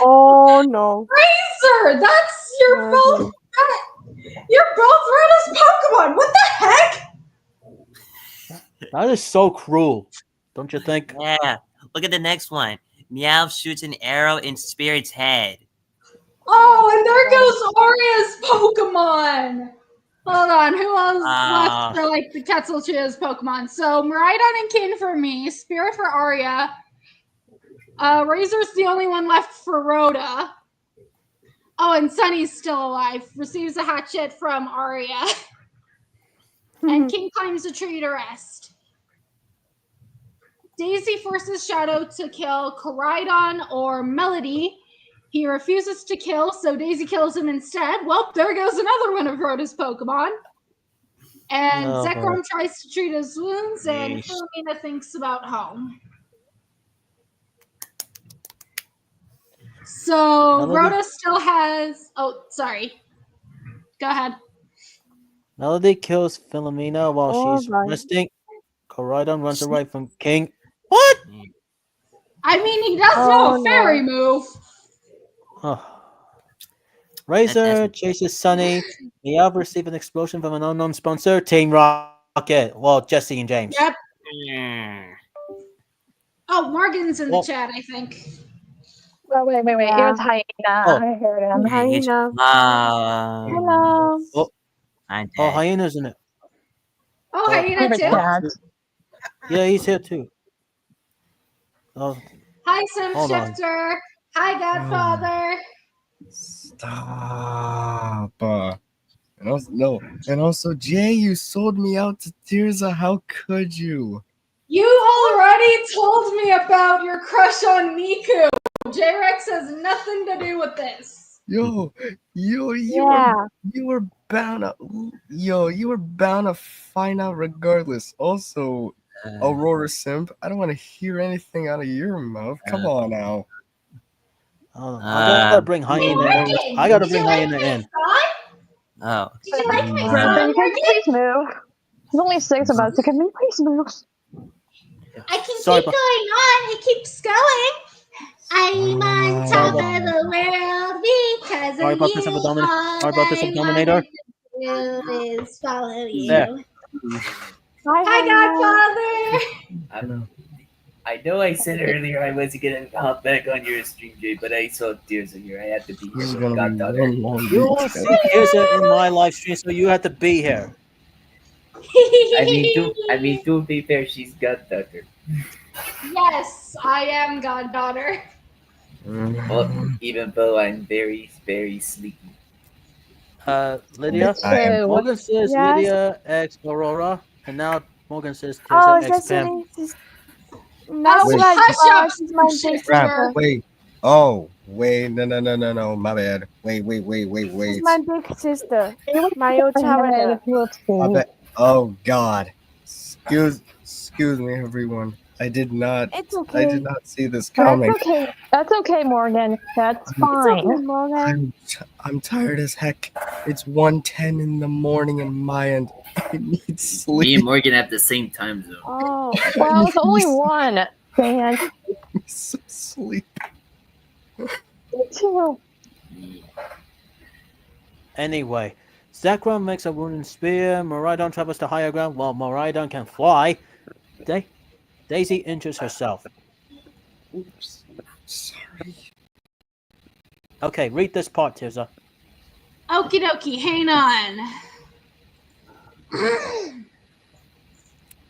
Oh no. Razor, that's your both. You're both Rhoda's Pokemon. What the heck? That is so cruel, don't you think? Yeah. Look at the next one. Meowth shoots an arrow in Spirit's head. Oh, and there goes Aria's Pokemon. Hold on, who else left for like the Quetzal Trio's Pokemon? So Maridon and Kin for me, Spirit for Aria. Razor's the only one left for Rhoda. Oh, and Sunny's still alive. Receives a hatchet from Aria. And King climbs a tree to rest. Daisy forces Shadow to kill Caridon or Melody. He refuses to kill, so Daisy kills him instead. Well, there goes another one of Rhoda's Pokemon. And Zekrom tries to treat his wounds, and Philomena thinks about home. So Rhoda still has... Oh, sorry. Go ahead. Melody kills Philomena while she's resting. Caridon runs away from King. What? I mean, he does know a fairy move. Razor chases Sunny. Meowth receives an explosion from an unknown sponsor, Team Rocket. Well, Jesse and James. Yep. Oh, Morgan's in the chat, I think. Oh, wait. It was Hyena. I heard him. Hyena. Hello. Hyena's in it. Oh, Hyena too? Yeah, he's here too. Oh. Hi, Sim Shifter. Hi, Godfather. Stop. And also, Jay, you sold me out to Tirza. How could you? You already told me about your crush on Niku. Jairex has nothing to do with this. You Yeah. were bound to find out regardless. Also, Aurora Simp, I don't want to hear anything out of your mouth. Come on now. I gotta bring Hyena. I gotta bring Hyena in. Oh. Did you like my song, please move. There's only 6 of us. Can we please move? I can Sorry, keep going on. It keeps going. I'm on top of the world because Sorry of about you. this, Abdominator. All Sorry about this, I Abdominator. want to do is follow you. There. Hi, Godfather. I know I said earlier I wasn't gonna hop back on your stream, Jay, but I saw Tirza here. I had to be here. This is So gonna be goddaughter. one long You will week. see Tirza in my live stream, so you have to be here. I mean, to be fair, she's goddaughter. Yes, I am Goddaughter. Well, even though I'm very, very sleepy. Lydia? Morgan says Yes? Lydia X Aurora, and now Morgan says Oh, Tirza X that's Pam. that's Wait. like she's my big Crap, sister. wait. Oh, wait. No. My bad. Wait. She's my big sister. My Otarada. My bad. Oh, God. Excuse me, everyone. I did not see this coming. That's okay. That's okay, Morgan. That's fine. Morgan. I'm tired as heck. It's 1:10 in the morning in my end. I need sleep. Me and Morgan have the same time zone. Oh. Well, it's only 1. Dang it. Sleep. Anyway, Zekrom makes a wooden spear. Miraidon travels to higher ground while Miraidon can fly. Daisy injures herself. Oops. Sorry. Okay, read this part, Tirza. Okie dokie, hang on.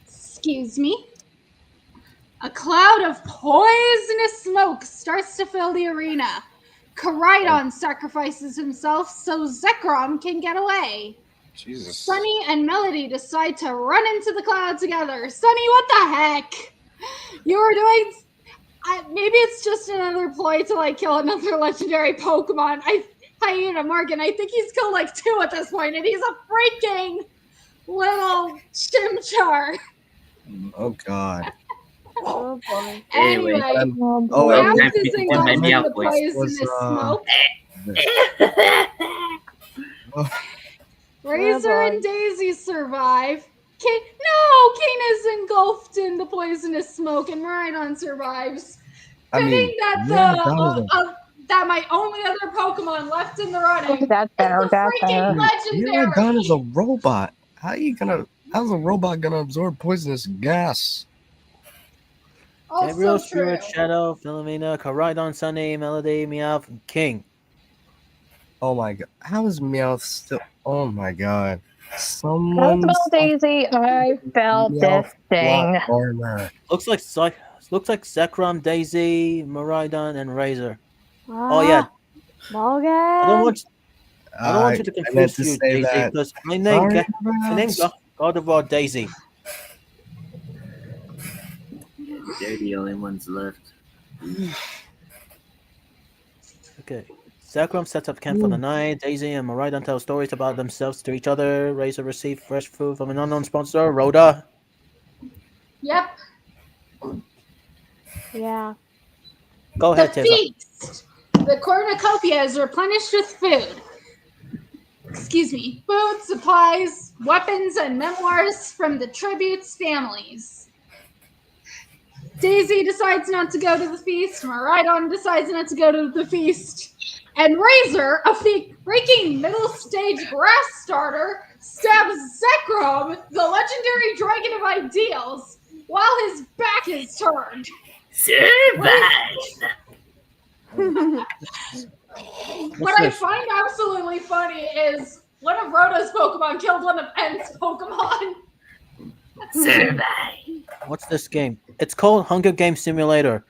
Excuse me. A cloud of poisonous smoke starts to fill the arena. Koraidon sacrifices himself so Zekrom can get away. Jesus. Sunny and Melody decide to run into the cloud together. Sunny, what the heck? You were doing... maybe it's just another ploy to like kill another legendary Pokemon. Hyena Morgan, I think he's killed like 2 at this point, and he's a freaking little Chimchar. Oh, God. Oh boy. Anyway, Max is engulfed in the poisonous smoke. Razor and Daisy survive. Kane is engulfed in the poisonous smoke, and Miraidon survives. Fitting that my only other Pokemon left in the running That's better. is the freaking legendary. Miraidon is a robot. How's a robot gonna absorb poisonous gas? Gabriel, Also true. Spirit, Shadow, Philomena, Koraidon, Sunny, Melody, Meowth, and King. Oh my God. How is Meowth still? Oh my God. That's about Daisy. I felt this thing. Looks like Zekrom, Daisy, Miraidon, and Razor. Oh yeah. Morgan. I don't want you to confuse you, Daisy, because my name's God of War Daisy. They're the only ones left. Okay. Zekrom sets up camp for the night. Daisy and Miraidon tell stories about themselves to each other. Razor receives fresh food from an unknown sponsor, Rhoda. Yep. Yeah. Go ahead, The Tirza. feast. The cornucopia is replenished with food. Excuse me. Food, supplies, weapons, and memoirs from the tribute's families. Daisy decides not to go to the feast. Miraidon decides not to go to the feast. And Razor, a freaking middle stage grass starter, stabs Zekrom, the legendary dragon of ideals, while his back is turned. What I find absolutely funny is one of Rhoda's Pokemon killed one of N's Pokemon. What's this game? It's called Hunger Games Simulator.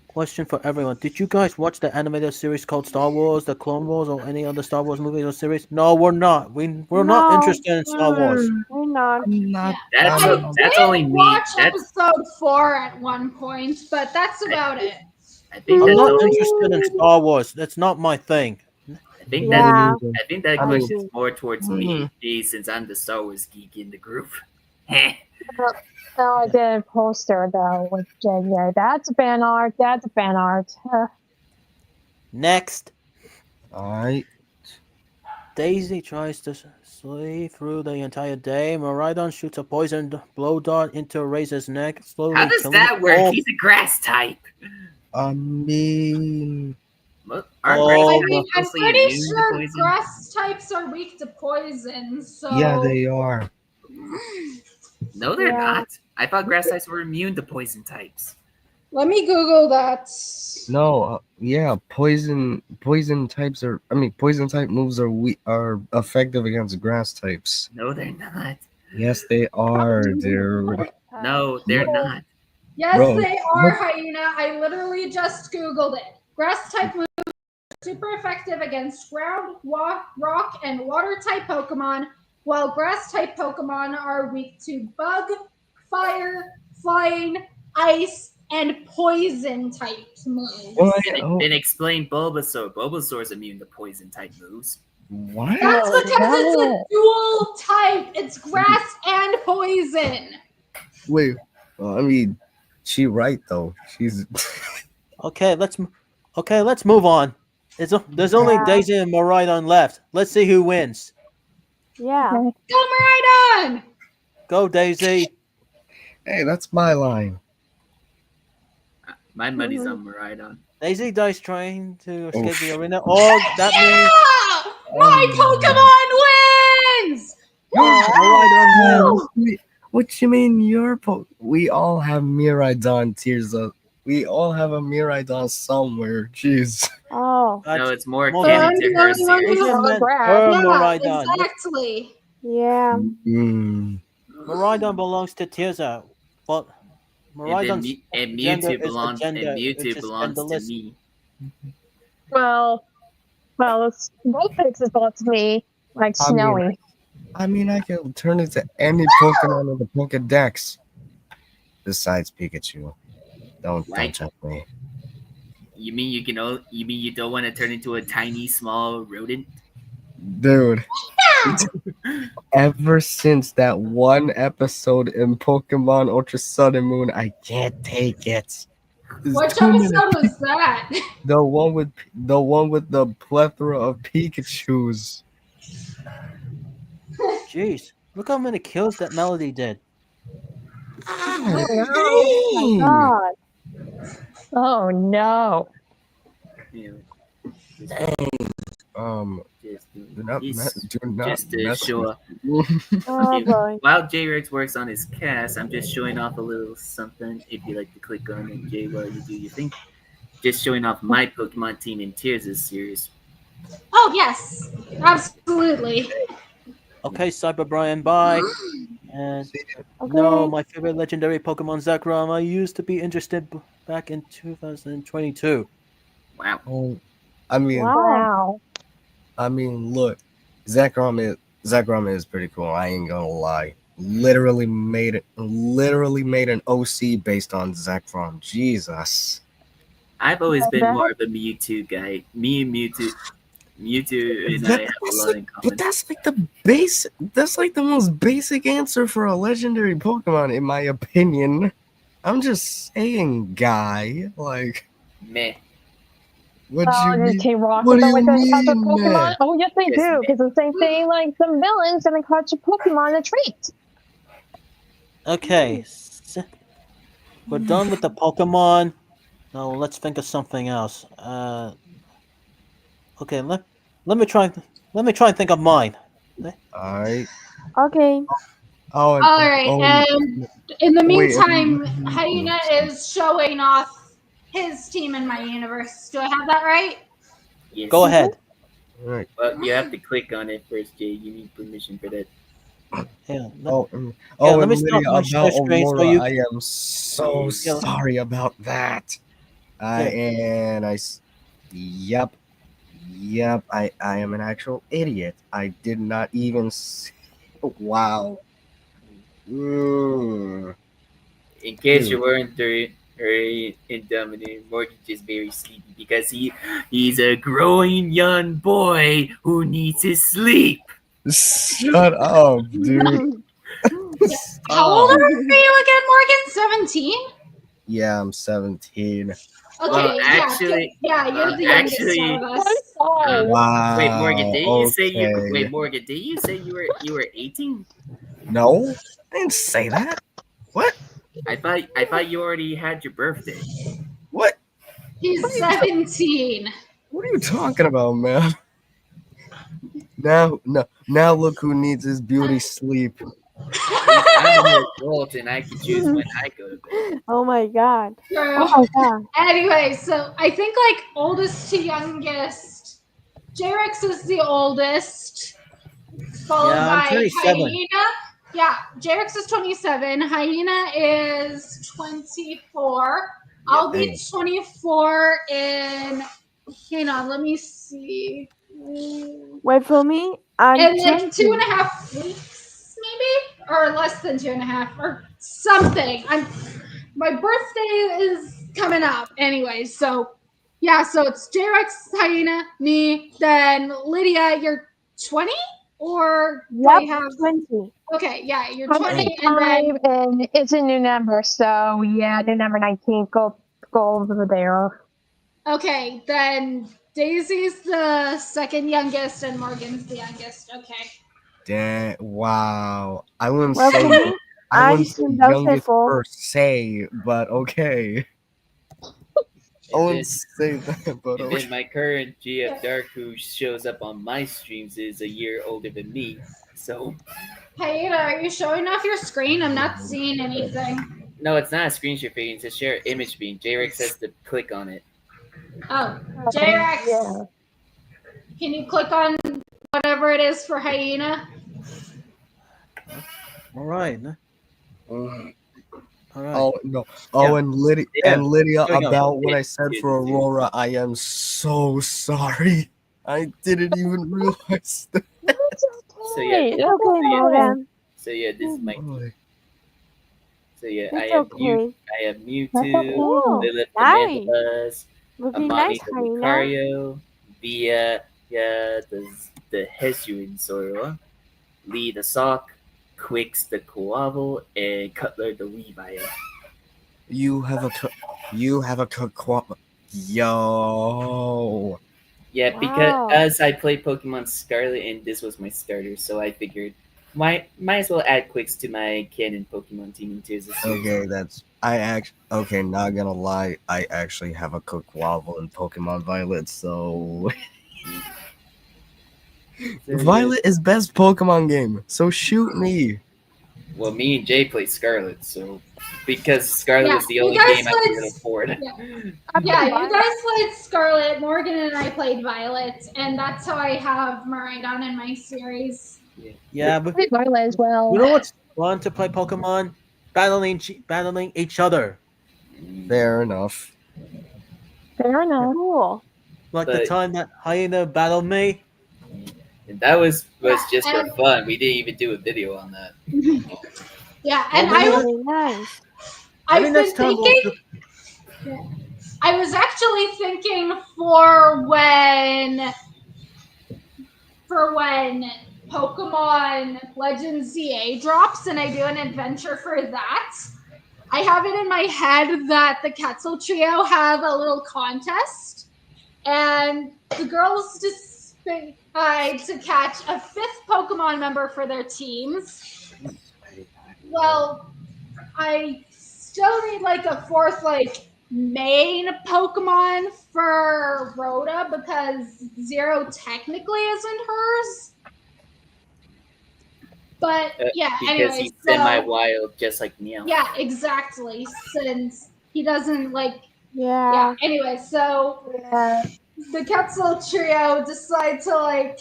question for everyone. Did you guys watch the animated series called Star Wars, the Clone Wars, or any other Star Wars movies or series? No, we're not. We're not interested in Star Wars. We're not. I'm not. That's I that's did only me. watch That's episode 4 at one point, but that's about it. I think I'm that's not only. interested in Star Wars. That's not my thing. I think Yeah. that I think that I mean- question's more towards me since I'm the Star Wars geek in the group. Heh. Oh, I did a poster though with JJ. That's fan art. That's fan art. Next, Alright. Daisy tries to sleep through the entire day. Maridon shoots a poisoned blow dart into Razor's neck, slowly How does killing that work? all- He's a grass type. I mean, Aren't Oh, grass I types mean, I'm mostly pretty immune to sure poison? grass types are weak to poison, so yeah, they are. No, they're Yeah. not. I thought grass types were immune to poison types. let me Google that. No, yeah, poison types are. I mean, poison type moves are effective against grass types. No, they're not. Yes, they are, dude. No, they're not. Yes, Bro, they are, Hyena. I literally just Googled it. Grass type moves are super effective against ground, rock, and water type Pokemon, while grass type Pokemon are weak to bug, fire, flying, ice, and poison type moves. Then explain Bulbasaur. Bulbasaur is immune to poison type moves. What? That's because it's a dual type. It's grass and poison. Wait, well, I mean, she right though. She's Okay, let's move on. There's only Daisy and Maridon left. Let's see who wins. Yeah. Go Maridon! Go, Daisy. Hey, that's my line. My money's on Maridon. Daisy dies trying to escape the arena. Oh, that means My Pokemon wins! Maridon wins. What you mean your we all have Miraidon tears up. We all have a Miraidon somewhere. Jeez. Oh. No, it's more Well, canon to her Daisy series. meant her Maridon. Exactly. Yeah. Maridon belongs to Tirza. But Maridon's And gender Mewtwo is belongs a gender, and which Mewtwo is belongs to genderless. me. Well, it's both fixes belong to me, like I mean- Snowy. I mean, I can turn into any Pokemon in the Pokedex. Besides Pikachu. Don't touch me. You mean you don't want to turn into a tiny small rodent? Dude. Ever since that one episode in Pokemon Ultra Sun and Moon, I can't take it. There's Which too many episode was that? The one with the plethora of Pikachus. Jeez, look how many kills that Melody did. Oh my god. Oh no. Do not Just to mess show with up. Oh boy. While Jairex works on his cast, I'm just showing off a little something. If you like to click on it, Jay, while you do your thing. Just showing off my Pokemon team in Tears' series. Oh yes, absolutely. Okay, Cyber Brian, bye. And no, my favorite legendary Pokemon Zekrom. I used to be interested back in 2022. Wow. Oh, I mean, Wow. look, Zekrom is pretty cool. I ain't gonna lie. Literally made an OC based on Zekrom. Jesus. I've always been more of a Mewtwo guy. Me and Mewtwo and I have a lot in common. But that's like the basic. That's like the most basic answer for a legendary Pokemon, in my opinion. I'm just saying, guy. Like, meh. What Oh, you just mean? keep rocking What do them you like those types of mean, Pokemon. man? Oh, yes, they Yes, do. ma'am. Because the same thing, like some villains gonna catch a Pokemon a treat. Okay, we're done with the Pokemon. Now let's think of something else. Okay, let me try and think of mine. All right. Okay. Oh, and, All right, and in the wait, meantime, Hyena is showing off his team in my universe. Do I have that right? Yes. Go ahead. Right. Well, you have to click on it first, Jay. You need permission for that. Yeah. Oh, let me and stop Lydia, my about share screen so Aurora, you. I am so sorry about that. Yep. I am an actual idiot. I did not even. Wow. Mm. In case Dude. you weren't very indomitable, Morgan is very sleepy because he's a growing young boy who needs his sleep. Shut up, dude. How old are you again, Morgan? 17? Yeah, I'm 17. Okay, actually, you're the youngest actually, of us. Wow. Wait, Morgan, did you say you? okay. Wait, Morgan, did you say you were 18? No, I didn't say that. What? I thought you already had your birthday. What? He's 17. What are you talking about, man? Now look who needs his beauty sleep. I'm an adult and I can choose when I go to bed. Oh my god. Oh my god. Anyway, so I think like oldest to youngest, Jairex is the oldest, followed Yeah, I'm by 27. Hyena. Yeah, Jairex is 27. Hyena is 24. I'll be 24 in. Hang on, let me see. Wait for me. I'm In like 20. 2.5 weeks, maybe, or less than 2.5, or something. My birthday is coming up anyway, so yeah. So it's Jairex, Hyena, me, then Lydia. You're 20, or do I Yep, have 20. Okay, yeah, you're I'm 20, and then 25, and it's a new number, so yeah, new number 19. Go over there. okay, then Daisy's the second youngest, and Morgan's the youngest. Okay. Wow. I wouldn't Well, say for me, I I'm wouldn't say still youngest doubtful. per se, but okay. I wouldn't say that, but And okay. then my current GF Dark, who shows up on my streams, is a year older than me. So Hyena, are you showing off your screen? I'm not seeing anything. no, it's not a screen share feed. It's a share image feed. Jairex has to click on it. Oh, Jairex, can you click on whatever it is for Hyena? All right. All right. Oh no! Oh, Yeah. and Lydia, Yeah, Lydia, here we go. about what I said for Aurora, I am so sorry. I didn't even realize that. So yeah, It's okay, Morgan. so yeah, this is my. So yeah, It's okay. I have Mewtwo, Oh, Lilith the nice. Mandibuzz, Looking Amani nice, the Hyena. Lucario, Via, the Hisuian Zoro, Lee the Sock, Quix the Quavel, and Cutler the Weavile. You have a yo. Yeah, Wow. because I played Pokemon Scarlet and this was my starter, so I figured might as well add Quix to my canon Pokemon team too. Okay, okay. Not gonna lie, I actually have a Quavel in Pokemon Violet, so Violet is best Pokemon game. So shoot me. Well, me and Jay played Scarlet, so because Scarlet Yeah, was the you only guys game I played could afford. Yeah, you guys played Scarlet, Morgan and I played Violet, and that's how I have Miraidon in my series. Yeah, but Violet as well. you know what's fun to play Pokemon? Battling each other. Fair enough. Fair enough. Cool. Like the But- time that Hyena battled me. And that was just for and- fun. We didn't even do a video on that. Yeah, and Well, I was Really nice. I've maybe been next time thinking. I was actually thinking for when Pokemon Legends ZA drops and I do an adventure for that. I have it in my head that the Quetzal Trio have a little contest, and the girls decide to catch a 5th Pokemon member for their teams. Well, I still need like a 4th main Pokemon for Rhoda because Zero technically isn't hers. But yeah, because anyway, he's so semi-wild, just like Meow. yeah, exactly. Since he doesn't Yeah. Anyway, so the Quetzal Trio decide to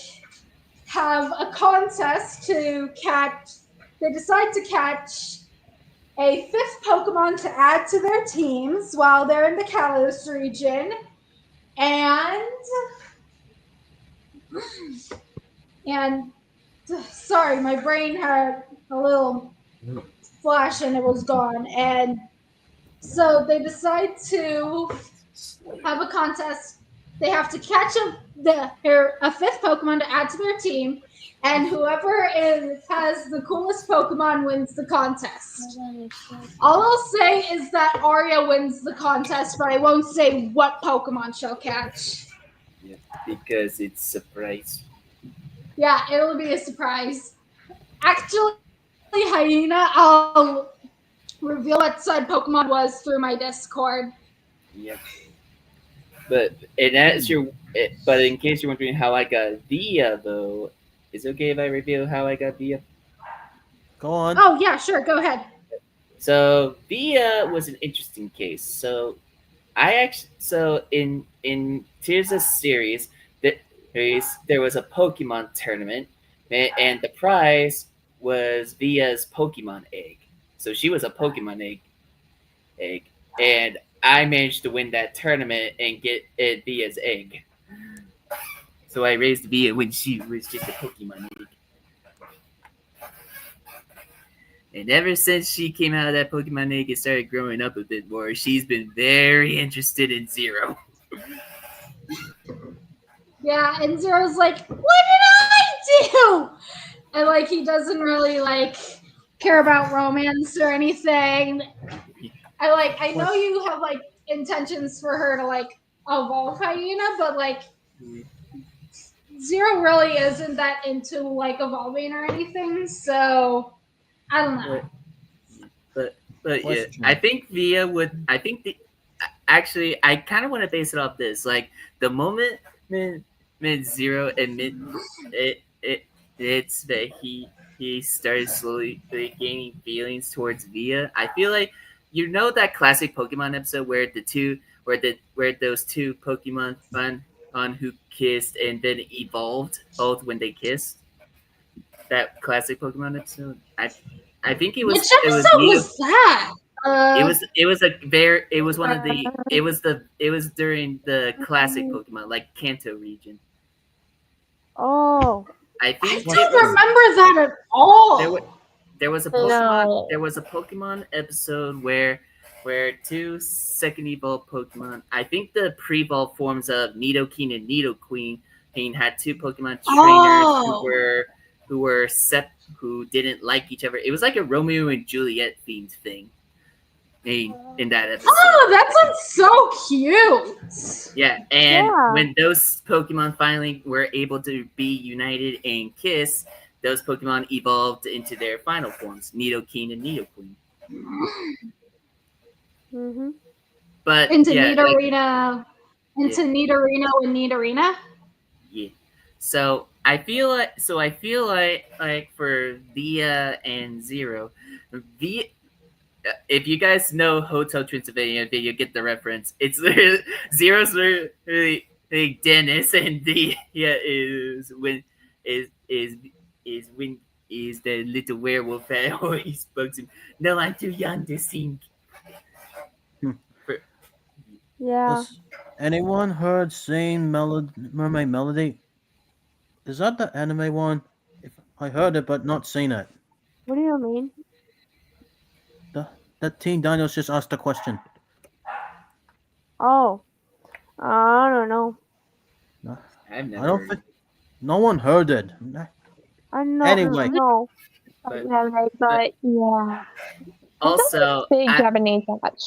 have a contest to catch. They decide to catch a 5th Pokemon to add to their teams while they're in the Kalos region. And sorry, my brain had a little flash and it was gone. And so they decide to have a contest. They have to catch a 5th Pokemon to add to their team, and whoever has the coolest Pokemon wins the contest. All I'll say is that Arya wins the contest, but I won't say what Pokemon she'll catch. Yeah, because it's surprise. Yeah, it'll be a surprise. Actually, Hyena, I'll reveal what said Pokemon was through my Discord. Yep. But in case you're wondering how I got Via, though, is it okay if I reveal how I got Via? Go on. Oh yeah, sure. Go ahead. So Via was an interesting case. So in Tears of series, there was a Pokemon tournament, and the prize was Via's Pokemon egg. So she was a Pokemon egg, and I managed to win that tournament and get Via's egg. So I raised Via when she was just a Pokemon egg. And ever since she came out of that Pokemon egg and started growing up a bit more, she's been very interested in Zero. Yeah, and Zero's like, what did I do? And like he doesn't really like care about romance or anything. I know you have like intentions for her to like evolve Hyena, but like Zero really isn't that into like evolving or anything, so I don't know. But yeah, I think Via would. Actually, I kind of want to base it off this. Like the moment mid Zero it's that he started slowly gaining feelings towards Via. I feel like that classic Pokemon episode where those two Pokemon on who kissed and then evolved both when they kissed. That classic Pokemon episode. I think it was. Which episode was that? It was during the classic Pokemon, like Kanto region. Oh. I think I don't remember that at all. There was a Pokemon. No. There was a Pokemon episode where two second evolved Pokemon. I think the pre-evolved forms of Nidoking and Nidoqueen had two Pokemon trainers who didn't like each other. It was like a Romeo and Juliet themed thing. In that episode. Oh, that sounds so cute. Yeah, and when those Pokemon finally were able to be united and kiss, those Pokemon evolved into their final forms, Nidoking and Nidoqueen. Mm-hmm. But into Nidorino and Nidorino. Yeah. So I feel like for Via and Zero, if you guys know Hotel Transylvania, you get the reference. It's literally Zero's literally Dennis, and Via is the little werewolf that always spoke to him. No, I'm too young to sing. Yeah. Has anyone heard Sing Mermaid Melody? Is that the anime one? I heard it, but not seen it. What do you mean? That Teen Dinos just asked a question. Oh, I don't know. I don't think no one heard it. I know. Anyway, no. But yeah. Also, Japanese much.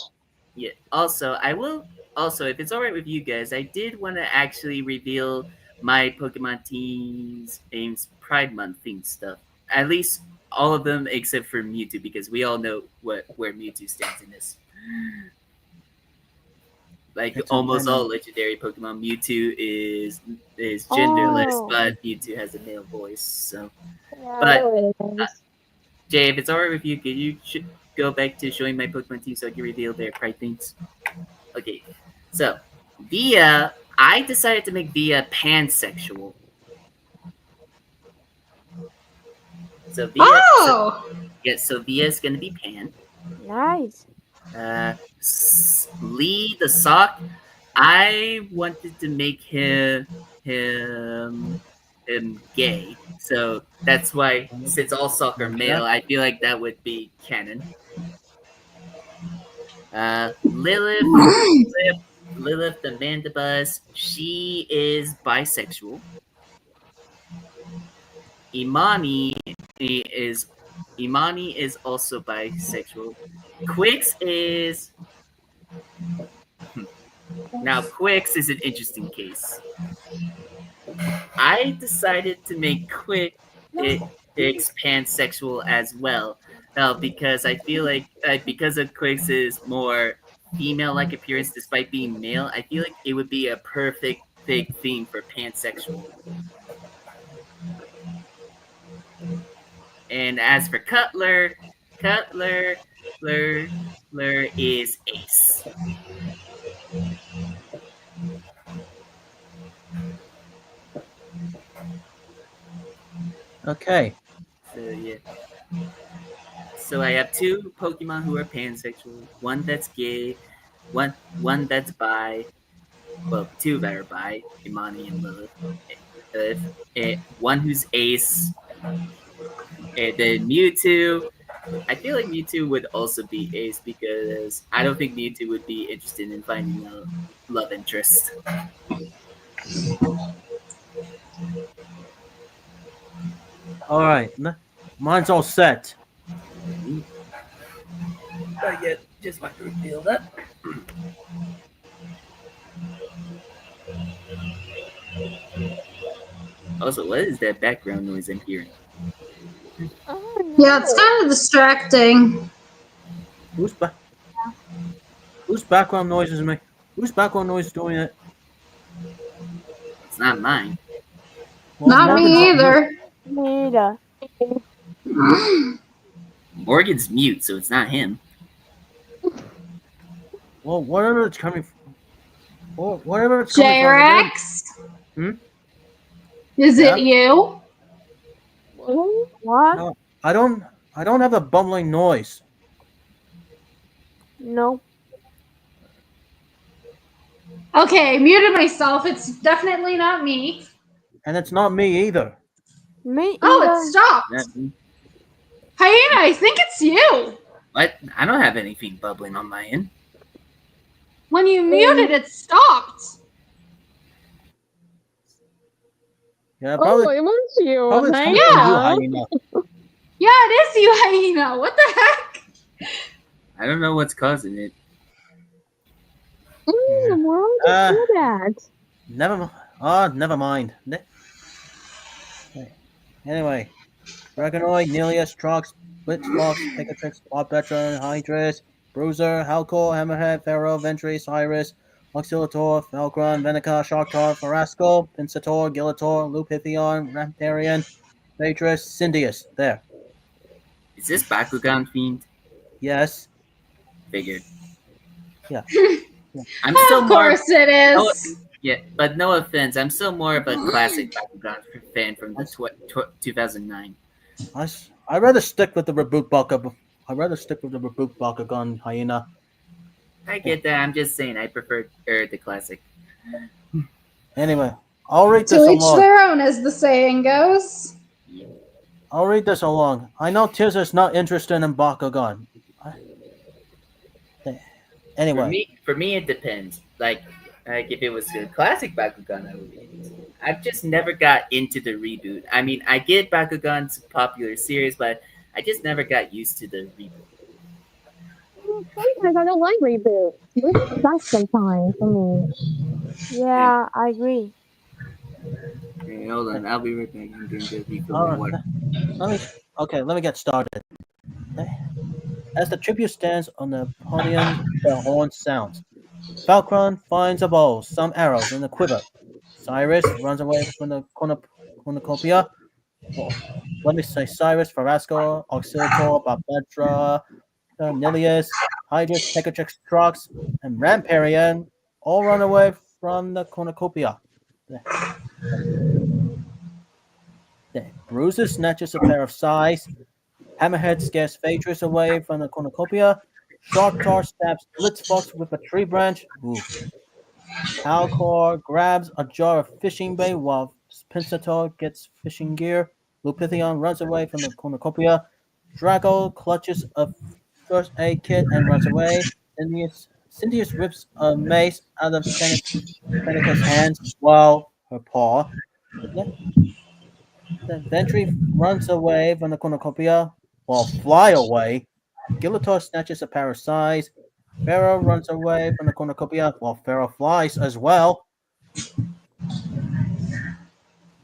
Yeah. Also, I will. Also, if it's all right with you guys, I did want to actually reveal my Pokemon Team's Aims Pride Month themed stuff. At least all of them except for Mewtwo, because we all know where Mewtwo stands in this. Like almost all legendary Pokemon, Mewtwo is genderless, but Mewtwo has a male voice. So, Jay, if it's all right with you, could you go back to showing my Pokemon team so I can reveal their pride things? Okay, so Via, I decided to make Via pansexual. So Via, so Via is gonna be pan. Nice. Lee the sock. I wanted to make him gay, so that's why, since all sock are male, I feel like that would be canon. Lilith the Mandibus. She is bisexual. Imani is also bisexual. Quix is now Quix is an interesting case. I decided to make Quix pansexual as well, because I feel like because of Quix's more female-like appearance despite being male, I feel like it would be a perfect big theme for pansexual. And as for Cutler is Ace. Okay. So yeah. So I have two Pokemon who are pansexual, one that's gay, one that's bi, well, two that are bi, Imani and Lilith. One who's Ace, and then Mewtwo. I feel like Mewtwo would also be Ace because I don't think Mewtwo would be interested in finding a love interest. All right. Mine's all set. Not yet. Just want to reveal that. Also, what is that background noise I'm hearing? Yeah, it's kind of distracting. Whose background noise is me? Whose background noise is doing it? It's not mine. Well, Not me either. Me either. Morgan's mute, so it's not him. Well, whatever it's coming from. Well, whatever it's coming Jairex? from. Is it you? What? No, I don't have a bumbling noise. No. Okay, muted myself. It's definitely not me. And it's not me either. Me Oh, either. it stopped. Hyena, I think it's you. What? I don't have anything bubbling on my end. When you muted, it stopped. Yeah, probably. Oh, it was you. Probably it's coming Yeah. from you, Hyena. Yeah, it is you, Hyena. What the heck? I don't know what's causing it. Why would you do that? Never mind. Anyway, Dragonoid, Nilius, Trox, Blitzbox, Picatrix, Bob-Betra, Hydris, Bruiser, Halcor, Hammerhead, Pharaoh, Ventry, Cyrus, Oxylator, Falcron, Venica, Shocktar, Farasco, Pinssator, Gillator, Lupithion, Ramparian, Phaedrus, Cindius. There. Is this Bakugan themed? Yes. Figured. Yeah. I'm still Of course it is. Yeah, but no offense, I'm still more of a classic Bakugan fan from the 2009. I'd rather stick with the reboot Bakugan. I'd rather stick with the reboot Bakugan, Hyena. I get that. I'm just saying I prefer the classic. Anyway, I'll read To this each along. their own, as the saying goes. I'll read this along. I know Tizza's not interested in Bakugan. Anyway. For me, it depends. Like if it was a classic Bakugan, I would be into it. I've just never got into the reboot. I mean, I get Bakugan's a popular series, but I just never got used to the reboot. Sometimes I don't like reboot. It sucks sometimes for me. Yeah, I agree. Okay, hold on. I'll be right back. I'm going to refill All my right. water. Let me get started. As the tribute stands on the podium, the horn sounds. Falcron finds a bow, some arrows in the quiver. Cyrus runs away from the cornucopia. Let me say Cyrus, Farasco, Auxilitor, Bob-Betra, Nilius, Hydrus, Pecatrix, Trox, and Ramparian all run away from the cornucopia. Bruiser snatches a pair of sais. Hammerhead scares Phaedrus away from the cornucopia. Sharktar stabs Blitzfox with a tree branch. Ooh. Halcor grabs a jar of fishing bait while Pinssator gets fishing gear. Lupithion runs away from the cornucopia. Draco clutches a first aid kit and runs away. Cindius rips a mace out of Fenneca's hands while her paw. Then Ventry runs away from the cornucopia while fly away. Gillator snatches a pair of size. Pharaoh runs away from the cornucopia while Pharaoh flies as well.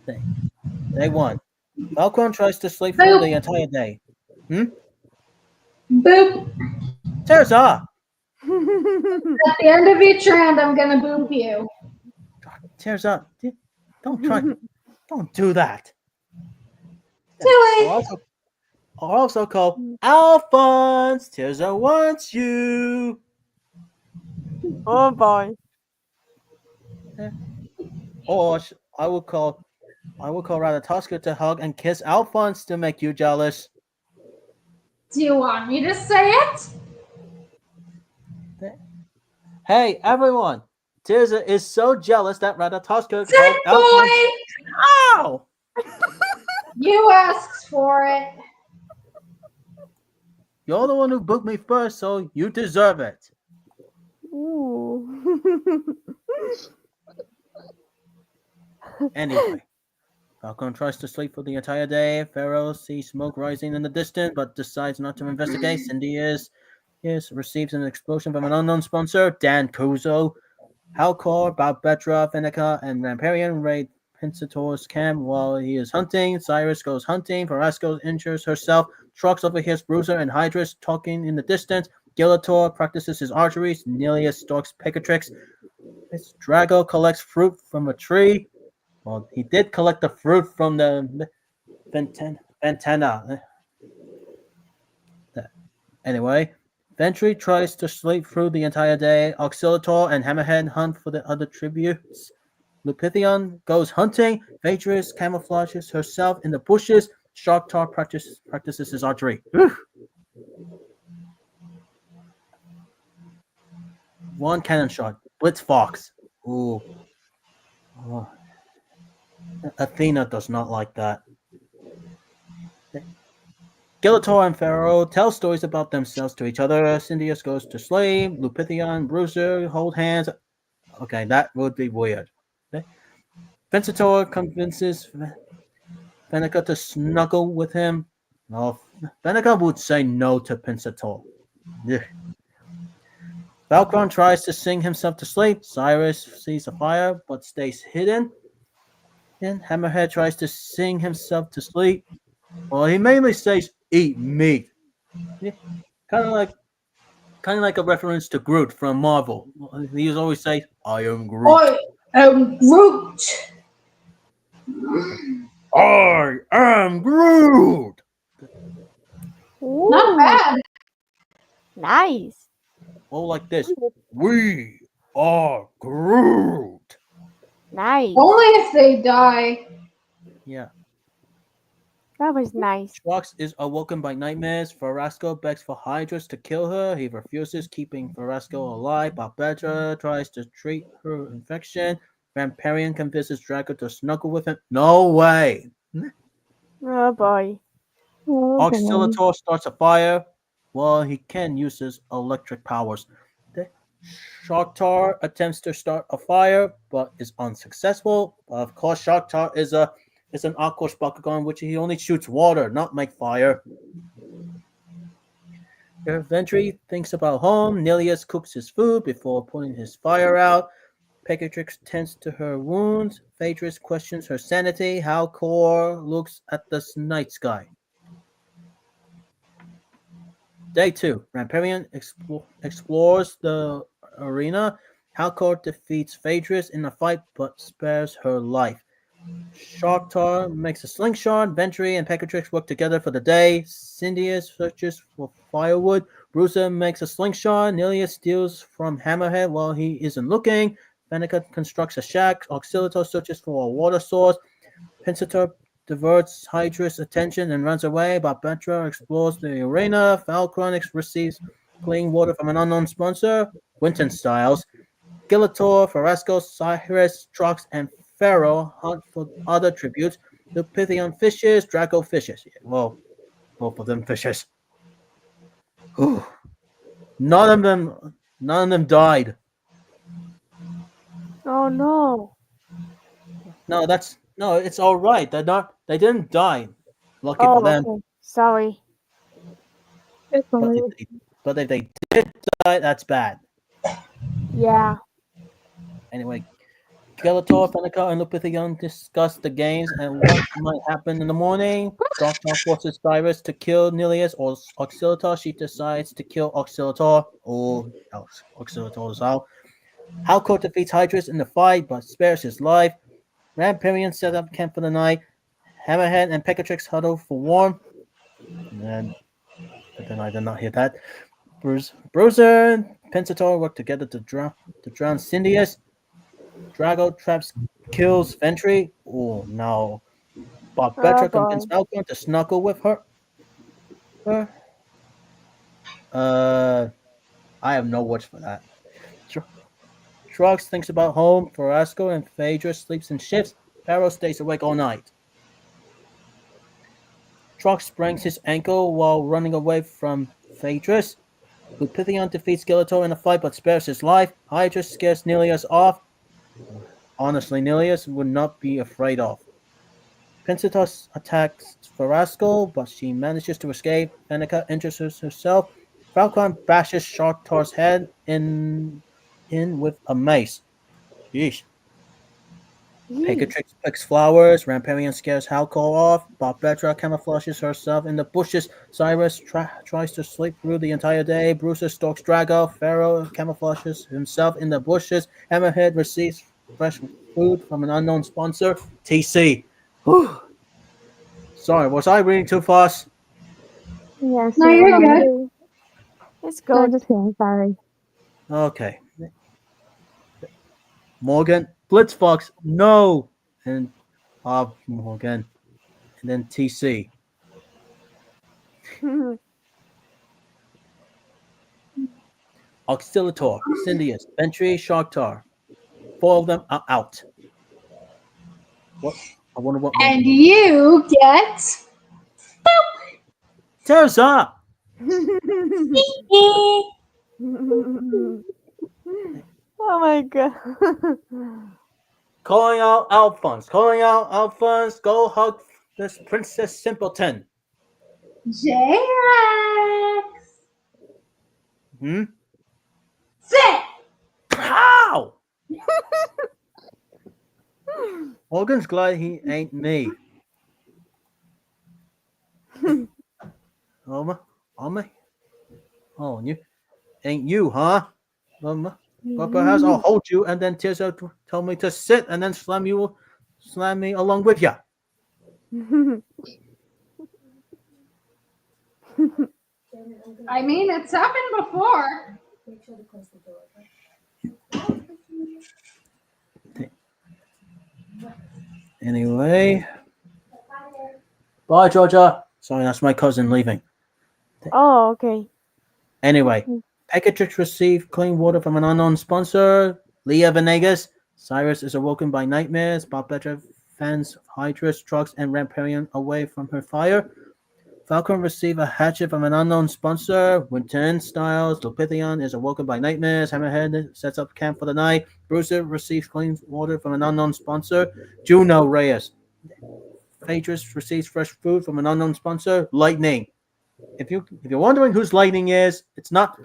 Day 1. Falcon tries to sleep through the entire day. Boop. Terza! At the end of each round, I'm gonna boop you. Terza, don't do that. Silly. Also call Alphonse. Terza wants you. Oh boy. Or I will call Ratatoska to hug and kiss Alphonse to make you jealous. Do you want me to say it? Hey, everyone! Tirza is so jealous that Ratatoska Sick boy! Ow! You asked for it. You're the one who booked me first, so you deserve it. Ooh. Anyway, Falcon tries to sleep for the entire day. Pharaoh sees smoke rising in the distance, but decides not to investigate. Cindy receives an explosion from an unknown sponsor, Dan Kuzo. Halcor, Bob Betra, Fenneca, and Ramparian raid Pinsator's camp while he is hunting. Cyrus goes hunting. Verasco injures herself. Trux overhears Bruiser and Hydrus talking in the distance. Gillator practices his archery. Nelius stalks Pegatrix. Drago collects fruit from a tree. Well, he did collect the fruit from the Ventana. Anyway, Ventry tries to sleep through the entire day. Auxilitor and Hammerhead hunt for the other tributes. Lupithion goes hunting. Vadris camouflages herself in the bushes. Sharktar practices his archery. One cannon shot. Blitz Fox. Ooh. Oh. Athena does not like that. Gillator and Pharaoh tell stories about themselves to each other. Cindius goes to sleep. Lupithion, Bruiser hold hands. Okay, that would be weird. Pensator convinces Fenneca to snuggle with him. No, Fenneca would say no to Pensator. Falcon tries to sing himself to sleep. Cyrus sees a fire but stays hidden. Then Hammerhead tries to sing himself to sleep. Well, he mainly says eat meat. Yeah, kind of like a reference to Groot from Marvel. He always say, "I am Groot." I am Groot. I am Groot. Ooh. Not bad. Nice. Oh, like this. We are Groot. Nice. Only if they die. Yeah. That was nice. Trox is awoken by nightmares. Verasco begs for Hydrus to kill her. He refuses, keeping Verasco alive. Barbetra tries to treat her infection. Vampirian convinces Draco to snuggle with him. No way. Oh boy. Auxilitor starts a fire. Well, he can use his electric powers. Sharktar attempts to start a fire, but is unsuccessful. Of course, Sharktar is an Aqua's Bakugan, which he only shoots water, not make fire. Ventry thinks about home. Nelius cooks his food before putting his fire out. Pegatrix tends to her wounds. Phaedrus questions her sanity. Halcor looks at the night sky. Day 2. Ramparian explores the arena. Halcor defeats Phaedrus in a fight but spares her life. Sharktar makes a slingshot. Ventry and Pegatrix work together for the day. Cindius searches for firewood. Bruiser makes a slingshot. Nelius steals from Hammerhead while he isn't looking. Fenneca constructs a shack. Auxilitor searches for a water source. Pensator diverts Hydrus' attention and runs away. Barbetra explores the arena. Falcronix receives clean water from an unknown sponsor, Winton Styles. Skeletor, Farasco, Cyrus, Trox, and Pharaoh hunt for other tributes. The Pythian fishes, Draco fishes. Yeah, well, both of them fishes. Whew. None of them died. Oh no. No, it's all right. They didn't die. Lucky Oh, for them. okay. Sorry. It's But fine. if they did die, that's bad. Yeah. Anyway, Skeletor, Fenneca, and Lupithion discuss the games and what might happen in the morning. Draclaw forces Cyrus to kill Nilius or Auxilitor. She decides to kill Auxilitor or Auxilitor as well. Halcor defeats Hydrus in the fight but spares his life. Ramparian set up camp for the night. Hammerhead and Pecatrix huddle for warmth. But then I did not hear that. Bruiser and Pensator work together to drown Cindius. Drago traps kills Ventry. Oh no. Bob Betra convinced Falcon to snuggle with her. I have no words for that. Trox thinks about home. Farasco and Phaedra sleeps in shifts. Pharaoh stays awake all night. Trox sprains his ankle while running away from Phaedrus. Lupithion defeats Skeletor in a fight but spares his life. Hydrus scares Nilius off. Honestly, Nilius would not be afraid of. Pensatos attacks Farasco, but she manages to escape. Fenneca injures herself. Falcon bashes Sharktar's head in with a mace. Yeesh. Pecatrix picks flowers. Ramparian scares Halcor off. Bob Betra camouflages herself in the bushes. Cyrus tries to sleep through the entire day. Bruiser stalks Drago. Pharaoh camouflages himself in the bushes. Hammerhead receives fresh food from an unknown sponsor. TC. Whew. Sorry, was I reading too fast? Yes. No, you're good. It's No, good. just kidding. Sorry. Okay. Morgan, Blitzfox, no, and Morgan, and then TC. Auxilitor, Cindius, Ventry, Sharktar. 4 of them are out. What? I wonder what. And you get. Tears up. Oh my god. Calling out Alphonse. Calling out Alphonse. Go hug this Princess Simpleton. Jairex. Sit. How? Morgan's glad he ain't me. Alma? Oh, you ain't you, huh? But perhaps I'll hold you and then Tirza tell me to sit and then slam me along with ya. I mean, it's happened before. Anyway. Bye, Georgia. Sorry, that's my cousin leaving. Oh, okay. Anyway, Pecatrix received clean water from an unknown sponsor, Leah Venegas. Cyrus is awoken by nightmares. Bob Betra fans Hydrus, Trox, and Ramparian away from her fire. Falcon received a hatchet from an unknown sponsor. Winton Styles, Lupithion is awoken by nightmares. Hammerhead sets up camp for the night. Bruiser receives clean water from an unknown sponsor. Juno Reyes. Phaedrus receives fresh food from an unknown sponsor. Lightning. If you're wondering whose Lightning is, it's not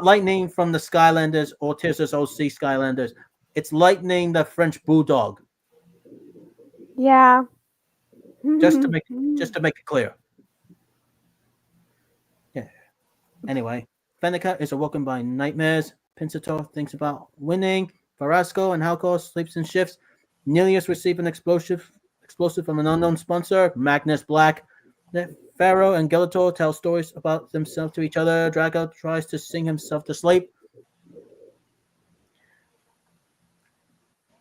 Lightning from the Skylanders or Tirsa's OC Skylanders. It's Lightning, the French bulldog. Yeah. Just to make it clear. Yeah. Anyway, Fenneca is awoken by nightmares. Pensator thinks about winning. Farasco and Halcor sleeps in shifts. Nilius receives an explosive from an unknown sponsor. Magnus Black. Pharaoh and Skeletor tell stories about themselves to each other. Drago tries to sing himself to sleep.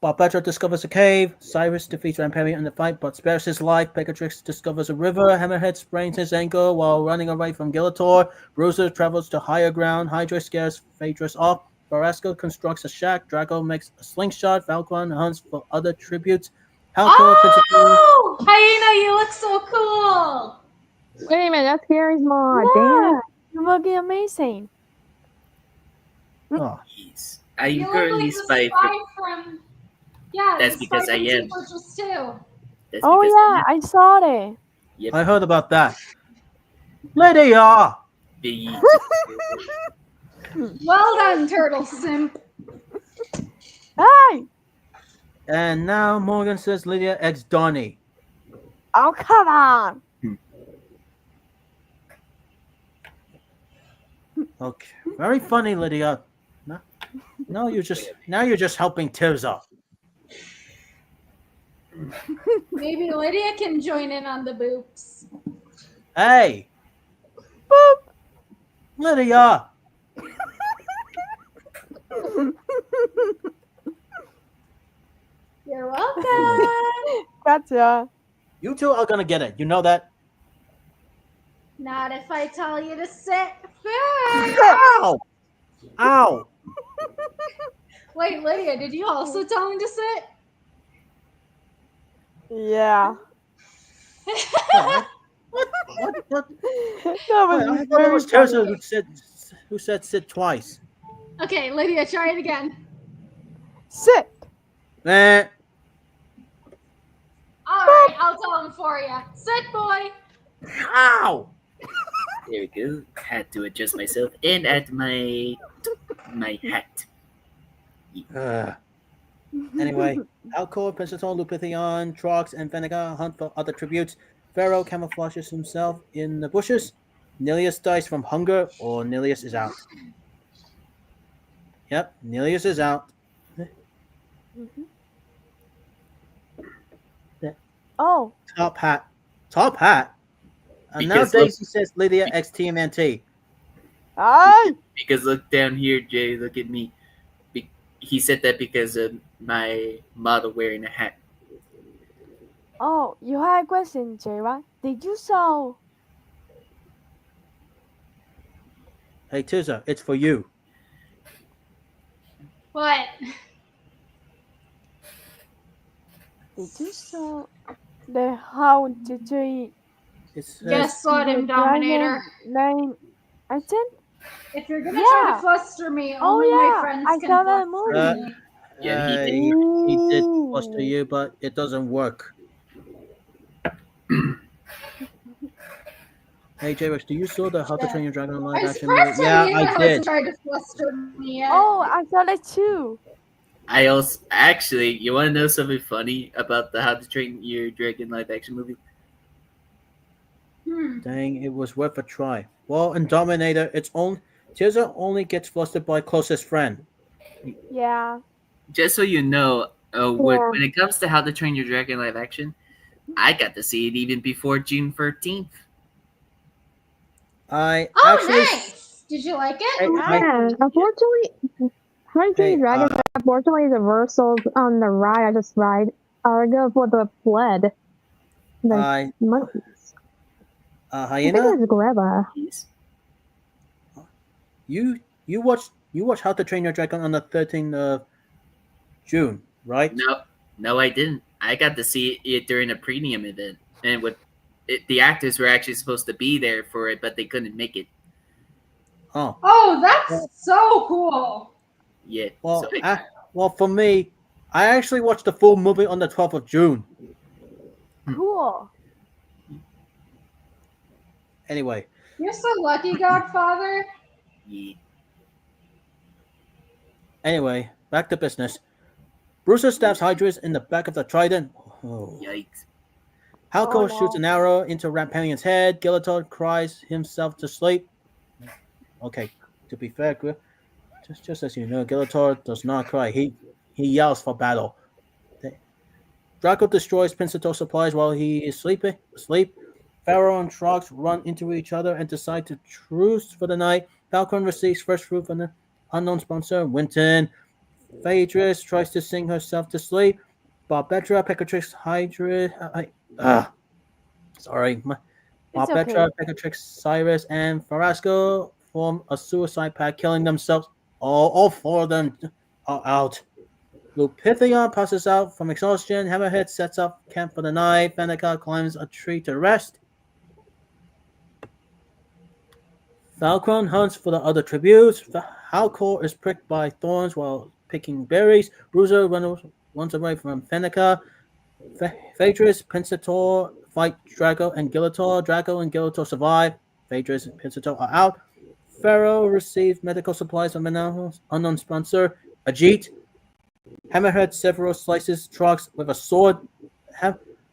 While Petra discovers a cave, Cyrus defeats Ramparian in the fight but spares his life. Pegatrix discovers a river. Hammerhead sprains his ankle while running away from Gilitor. Bruiser travels to higher ground. Hydra scares Phaedrus off. Barasco constructs a shack. Draco makes a slingshot. Falcon hunts for other tributes. Halcor Oh, Hyena, you look so cool. Wait a minute, that's Gary's mod. Yeah, you're looking amazing. Oh. Jeez. I'm You look currently like the spy from. Yeah, That's the because spy I from am. Two Fortress 2. That's Oh because yeah, I saw that. Yep. I heard about that. Lydia! The Well done, Turtle Simp. Hey! And now Morgan says Lydia X Donnie. Oh come on! Okay, very funny, Lydia. No, you're just helping Tirza. Maybe Lydia can join in on the boops. Hey, boop, Lydia. You're welcome. Gotcha. You two are gonna get it. You know that. Not if I tell you to sit first. Ow! Ow! Wait, Lydia, did you also tell him to sit? Yeah. What? That Wait, was I thought it was very Tirza funny. who said sit twice. Okay, Lydia, try it again. Sit. Eh. All right, I'll tell him for you. Sit, boy. Ow! there we go. Had to adjust myself and add my hat. Anyway, Alcor, Pensaton, Lupithion, Trox, and Venegar hunt for other tributes. Pharaoh camouflages himself in the bushes. Nilius dies from hunger, or Nilius is out. Yep, Nilius is out. Oh. Top hat. Top hat? And now Because look- Daisy says Lydia X TMNT. Hi. Because look down here, Jay. Look at me. He said that because of my model wearing a hat. Oh, you had a question, Jayra. Did you saw? Hey, Tirza, it's for you. What? Did you saw the how did you? It's Guess what, the Dominator? dragon name? I think. If you're gonna try Yeah. to fluster me, Oh, only my yeah, friends I can saw that fluster movie. me. Yeah, he did foster you, but it doesn't work. Hey, Jairex, do you saw the How to Train Your Dragon live I'm action surprised movie? Yeah, Hyena I hasn't did. tried to fluster me yet. Oh, I saw that too. I also actually, you want to know something funny about the How to Train Your Dragon live action movie? Dang, it was worth a try. Well, in Dominator, Tirza only gets flustered by closest friend. Yeah. Just so you know, when it comes to How to Train Your Dragon live action, I got to see it even before June 13th. I Oh, actually. nice. Did you like it? Yeah, unfortunately, Hunting Dragon, unfortunately, the reversals on the ride, I just ride, are good for the blood. The monkeys. I think Hyena, it's Greba. you watched How to Train Your Dragon on the 13th of June, right? No, I didn't. I got to see it during a premium event, and the actors were actually supposed to be there for it, but they couldn't make it. Oh, that's so cool. Yeah. Well, so well, for me, I actually watched the full movie on the 12th of June. Cool. Anyway, You're so lucky, Godfather. Yeah. Anyway, back to business. Bruiser stabs Hydras in the back of the trident. Oh. Yikes. Halcor shoots an arrow into Rampanion's head. Gilitor cries himself to sleep. Okay, to be fair, just as you know, Gilitor does not cry. He yells for battle. Draco destroys Pincito supplies while he is asleep. Pharaoh and Trox run into each other and decide to truce for the night. Falcon receives first fruit from the unknown sponsor, Winton. Phaedrus tries to sing herself to sleep. Barbetra, Pecatrix, Hydra. Sorry. Barbetra, okay. Pecatrix, Cyrus, and Farasco form a suicide pact, killing themselves. All four of them are out. Lupithion passes out from exhaustion. Hammerhead sets up camp for the night. Fenneca climbs a tree to rest. Falcon hunts for the other tributes. Halcor is pricked by thorns while picking berries. Bruiser runs away from Fenneca. Phaedrus, Pensator fight Draco and Gillator. Draco and Gillator survive. Phaedrus and Pensator are out. Pharaoh receives medical supplies from an unknown sponsor. Ajit. Hammerhead several slices trucks with a sword.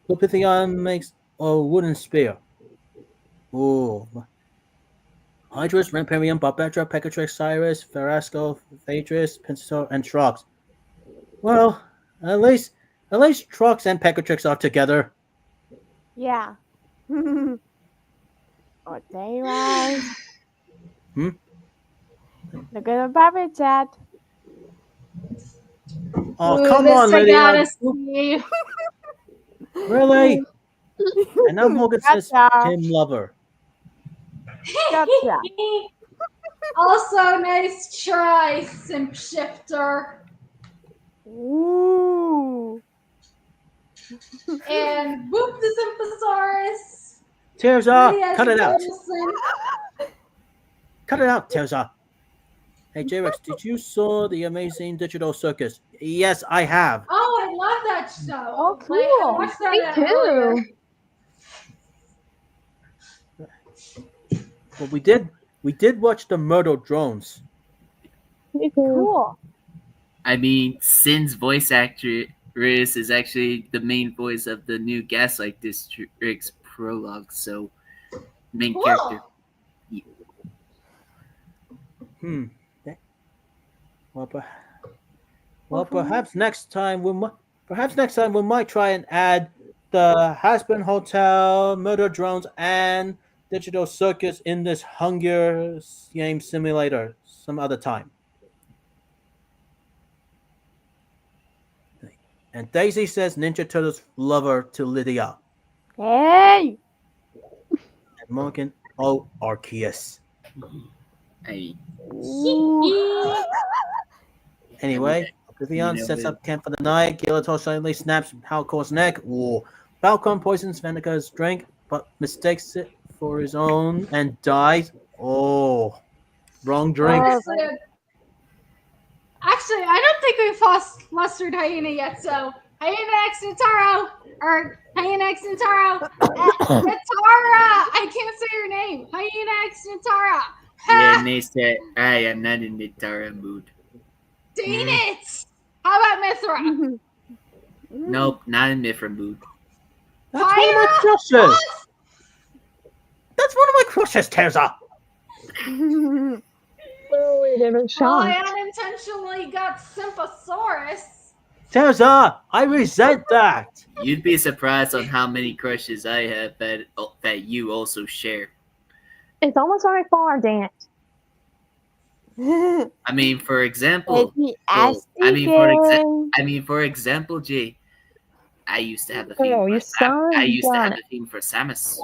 Lupithion makes a wooden spear. Ooh. Hydrus, Ramparium, Barbetra, Pecatrix, Cyrus, Farasco, Phaedrus, Pensator, and Trox. Well, at least Trox and Pecatrix are together. Yeah. Oh, Jairex. Look at the puppy chat. Oh, come on, Lydia. Really? And now Morgan says Tim Lover. Gotcha. Also, nice try, Simp Shifter. Ooh. And Boop the Symphosaurus. Terza, cut it out. Cut it out, Terza. Hey, Jairex, did you saw the amazing digital circus? Yes, I have. Oh, I love that show. Oh, cool. I watched that Me earlier. too. But we did watch the Murder Drones. Me too. Cool. I mean, Sin's voice actress is actually the main voice of the new Gaslight District's prologue, so main character. Yeah. Well, perhaps next time we might try and add the Hasbin Hotel, Murder Drones, and Digital Circus in this Hunger Games simulator some other time. And Daisy says Ninja Turtles lover to Lydia. Hey! And Morgan, oh, Arceus. Hey. Anyway, Oblivion sets up camp for the night. Gillator suddenly snaps Halcor's neck. Ooh. Falcon poisons Fenneca's drink, but mistakes it for his own and dies. Oh, wrong drink. Actually, I don't think we've flustered Hyena yet, so Hyena X Nitaro, or Hyena X Nitaro, Nitara! I can't say your name. Hyena X Nitara. Yeah, they said I am not in the Tara mood. Dang it! How about Mithra? Nope, not in Mithra mood. That's one of my crushes. That's one of my crushes, Terza. Totally different shot. I unintentionally got Symphosaurus. Terza, I resent that. You'd be surprised on how many crushes I have that you also share. It's almost very far, Dan. I mean, for example, for example, Jay, I used to have the theme. I used to have the theme for Samus.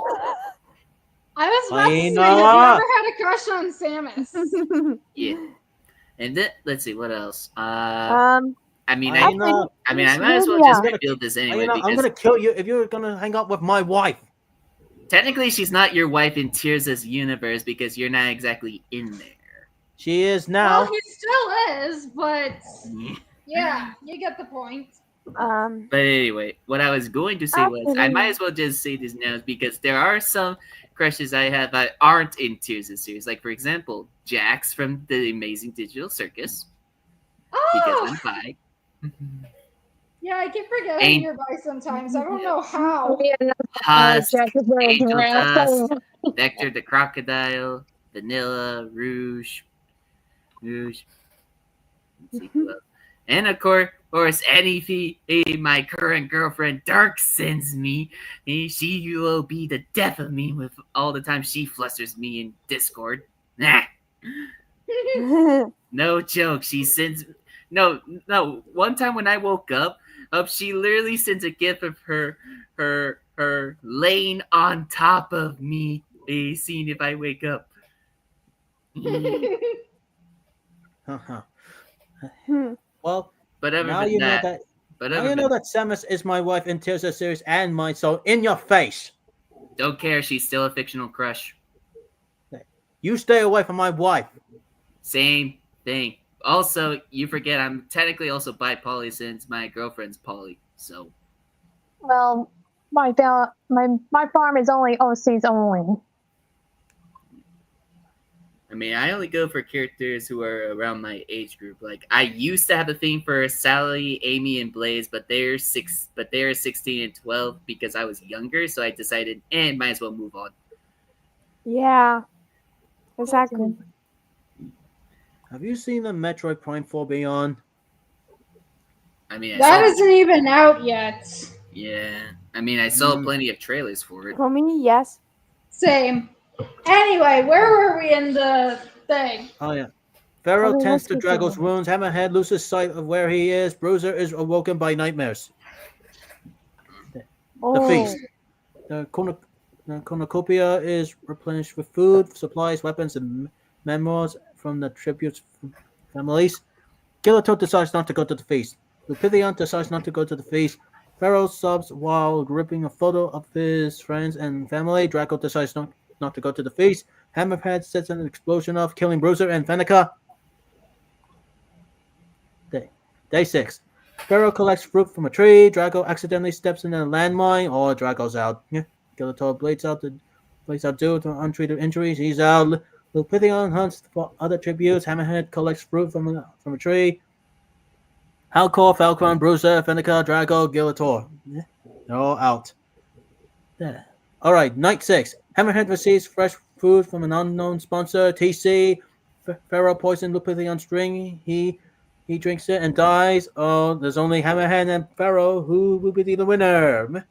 I was about to say, have you ever had a crush on Samus? Yeah. And then let's see what else. I might as well just reveal this anyway. I'm gonna kill you if you're gonna hang out with my wife. Technically, she's not your wife in Tears' universe because you're not exactly in there. She is now. Well, he still is, but yeah, you get the point. But anyway, what I was going to say was I might as well just say this now because there are some crushes I have that aren't in Tears' series. Like, for example, Jax from the Amazing Digital Circus. Because I'm bi. Yeah, I keep forgetting you're bi sometimes. I don't know how. Husk, Angel Dust, Vector the Crocodile, Vanilla, Rouge. Let's see who else. And of course, anything my current girlfriend Dark sends me, she will be the death of me with all the time she flusters me in Discord. Nah. No joke. She sends No. One time when I woke up, she literally sent a gif of her laying on top of me, seeing if I wake up. Well, but other now than you know that, that. but Now other you know than that Samus is my wife in Tears of series and mine. So in your face. don't care. She's still a fictional crush. You stay away from my wife. Same thing. Also, you forget I'm technically also bi-poly since my girlfriend's poly. So. Well, my farm is only OCs only. I mean, I only go for characters who are around my age group. Like I used to have a thing for Sally, Amy, and Blaze, but they're 16 and 12 because I was younger. So I decided, might as well move on. Yeah, exactly. Have you seen the Metroid Prime 4 Beyond? I mean, that isn't even out yet. Yeah, I mean, I saw plenty of trailers for it. For me, yes. Same. Anyway, where were we in the thing? Oh yeah. Pharaoh tends to Draclaw's wounds. Hammerhead loses sight of where he is. Bruiser is awoken by nightmares. The feast. The cornucopia is replenished with food, supplies, weapons, and memoirs from the tributes families. Gilito decides not to go to the feast. Lupithion decides not to go to the feast. Pharaoh sobs while gripping a photo of his friends and family. Draco decides not to go to the feast. Hammerhead sets an explosion off, killing Bruiser and Fennica. Day 6. Pharaoh collects fruit from a tree. Draco accidentally steps in a landmine. Oh, Draco's out. Gilito blades out due to untreated injuries. He's out. Lupithion hunts for other tributes. Hammerhead collects fruit from a tree. Halcor, Falcon, Bruiser, Fennica, Draco, Gilitor. They're all out. Yeah. Alright, night 6. Hammerhead receives fresh food from an unknown sponsor. TC. Pharaoh poisoned Lupithion's string. He drinks it and dies. Oh, there's only Hammerhead and Pharaoh who will be the winner.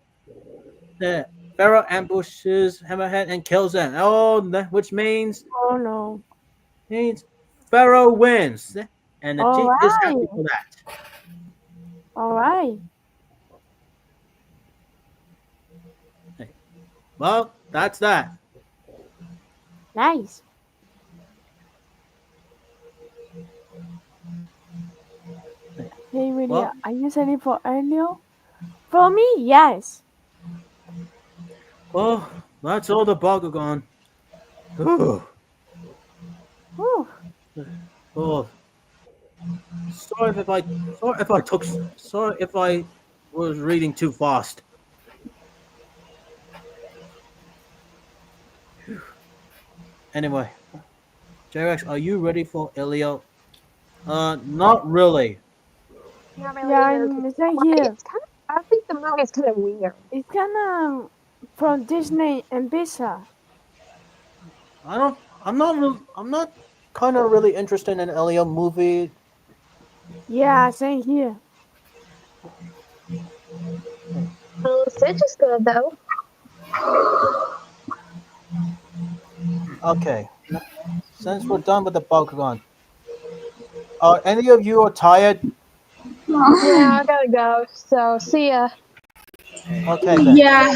Yeah. Pharaoh ambushes Hammerhead and kills him. Oh, which means... Oh, no. Means Pharaoh wins. And the Jeep is happy for that. All right. Well, that's that. Nice. Hey, Lydia, Well, are you ready for Elio? For me, yes. Well, that's all the Bakugan. Oh. Sorry if I was reading too fast. Anyway, Jairex, are you ready for Elio? Not really. Not really. Yeah, it's right here. I think the movie's kind of weird. It's kind of from Disney and Pixar. I'm not kind of really interested in Elio movie. Yeah, same here. Stitch is good though. Okay, since we're done with the Bakugan, any of you are tired? Yeah, I gotta go. So see ya. Okay then. Yeah,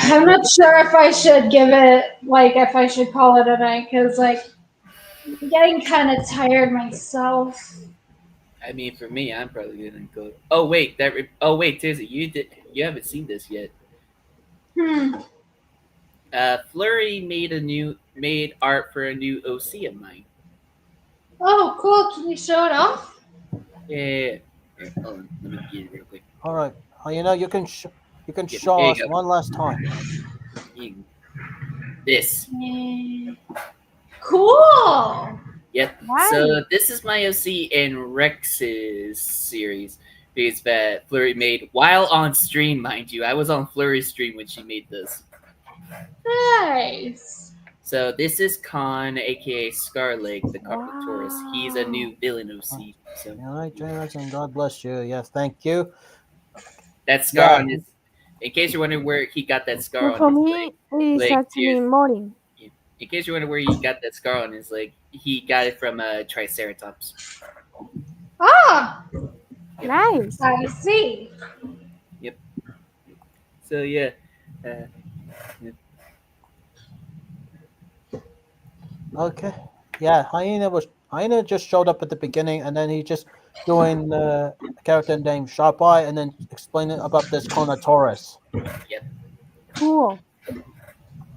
I'm not sure if I should if I should call it a night, because, I'm getting kind of tired myself. I mean, for me, I'm probably gonna go. Oh wait, Tizzy, you haven't seen this yet. Flurry made art for a new OC of mine. Oh, cool! Can you show it off? Yeah. Hold on, let me get it real quick. All right. You can show us one last time. This. Cool. Yep. Nice. So this is my OC in Rex's series because that Flurry made while on stream, mind you. I was on Flurry's stream when she made this. Nice. So this is Khan, aka Scarleg, the Carnotaurus. He's a new villain OC. So. All right, Jairex, and God bless you. Yes, thank you. That scar on his. In case you're wondering where he got that scar For on his me, leg. it's actually morning. in case you wonder where he got that scar on his leg, he got it from a Triceratops. Ah, Nice. I see. Yep. So yeah. Yep. Okay. Yeah, Hyena just showed up at the beginning, and then he just doing a character named Sharp Eye, and then explaining about this Carnotaurus. Yep. Cool.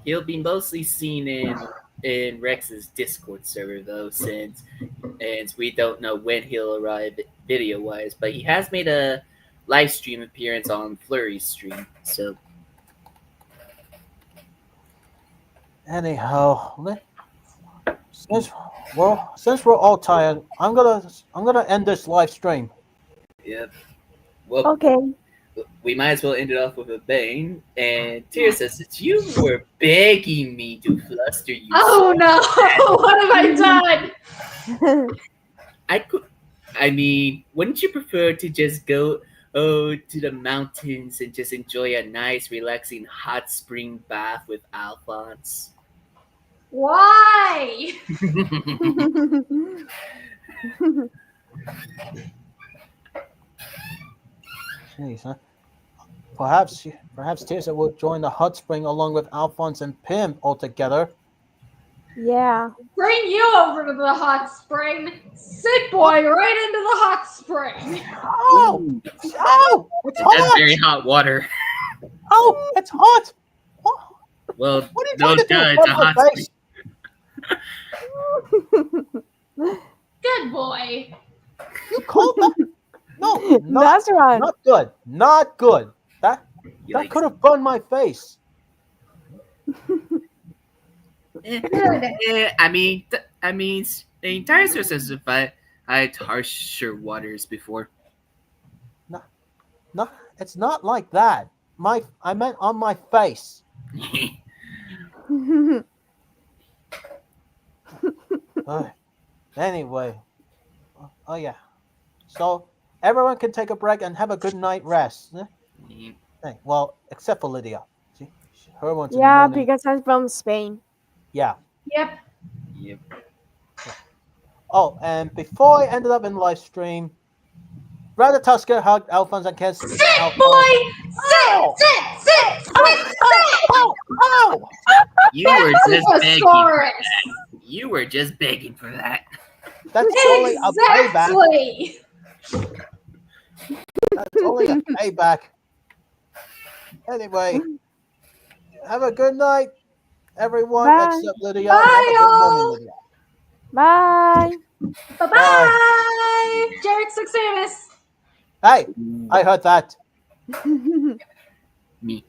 He'll be mostly seen in Rex's Discord server though, since we don't know when he'll arrive video wise, but he has made a live stream appearance on Flurry's stream. So anyhow, since we're all tired, I'm gonna end this live stream. yep. Well, Okay. we might as well end it off with a bang. And Tyr says that you were begging me to fluster you. Oh no! What have I done? I mean, wouldn't you prefer to just go to the mountains and just enjoy a nice, relaxing hot spring bath with Alphonse? Why? Jeez, huh? Perhaps Tirsa will join the hot spring along with Alphonse and Pim altogether. Yeah. Bring you over to the hot spring. Sick boy right into the hot spring. Oh! Oh! It's hot! That's very hot water. Oh! It's hot! Well, what are you no, trying to do? it's a hot spring. Good boy. You called that? No, That's right. Not good. Not good. That could have burned my face. I mean, the entire source has survived harsher waters before. No, it's not like that. I meant on my face. Anyway. Oh yeah. So everyone can take a break and have a good night rest. Hey, well, except for Lydia. See, her one's in the Yeah, morning. because I'm from Spain. Yeah. Yep. Oh, and before I ended up in live stream, Ratatosker hugged Alphonse and kissed. Sit, boy! Sit! Ow! You were just begging for that. You were just begging for that. That's only a payback. That's only a payback. Anyway, have a good night, everyone, Bye. except Lydia. Bye, Have a good morning, y'all. Lydia. Bye. Bye-bye. Jairex looks famous. Hey, I heard that. Me.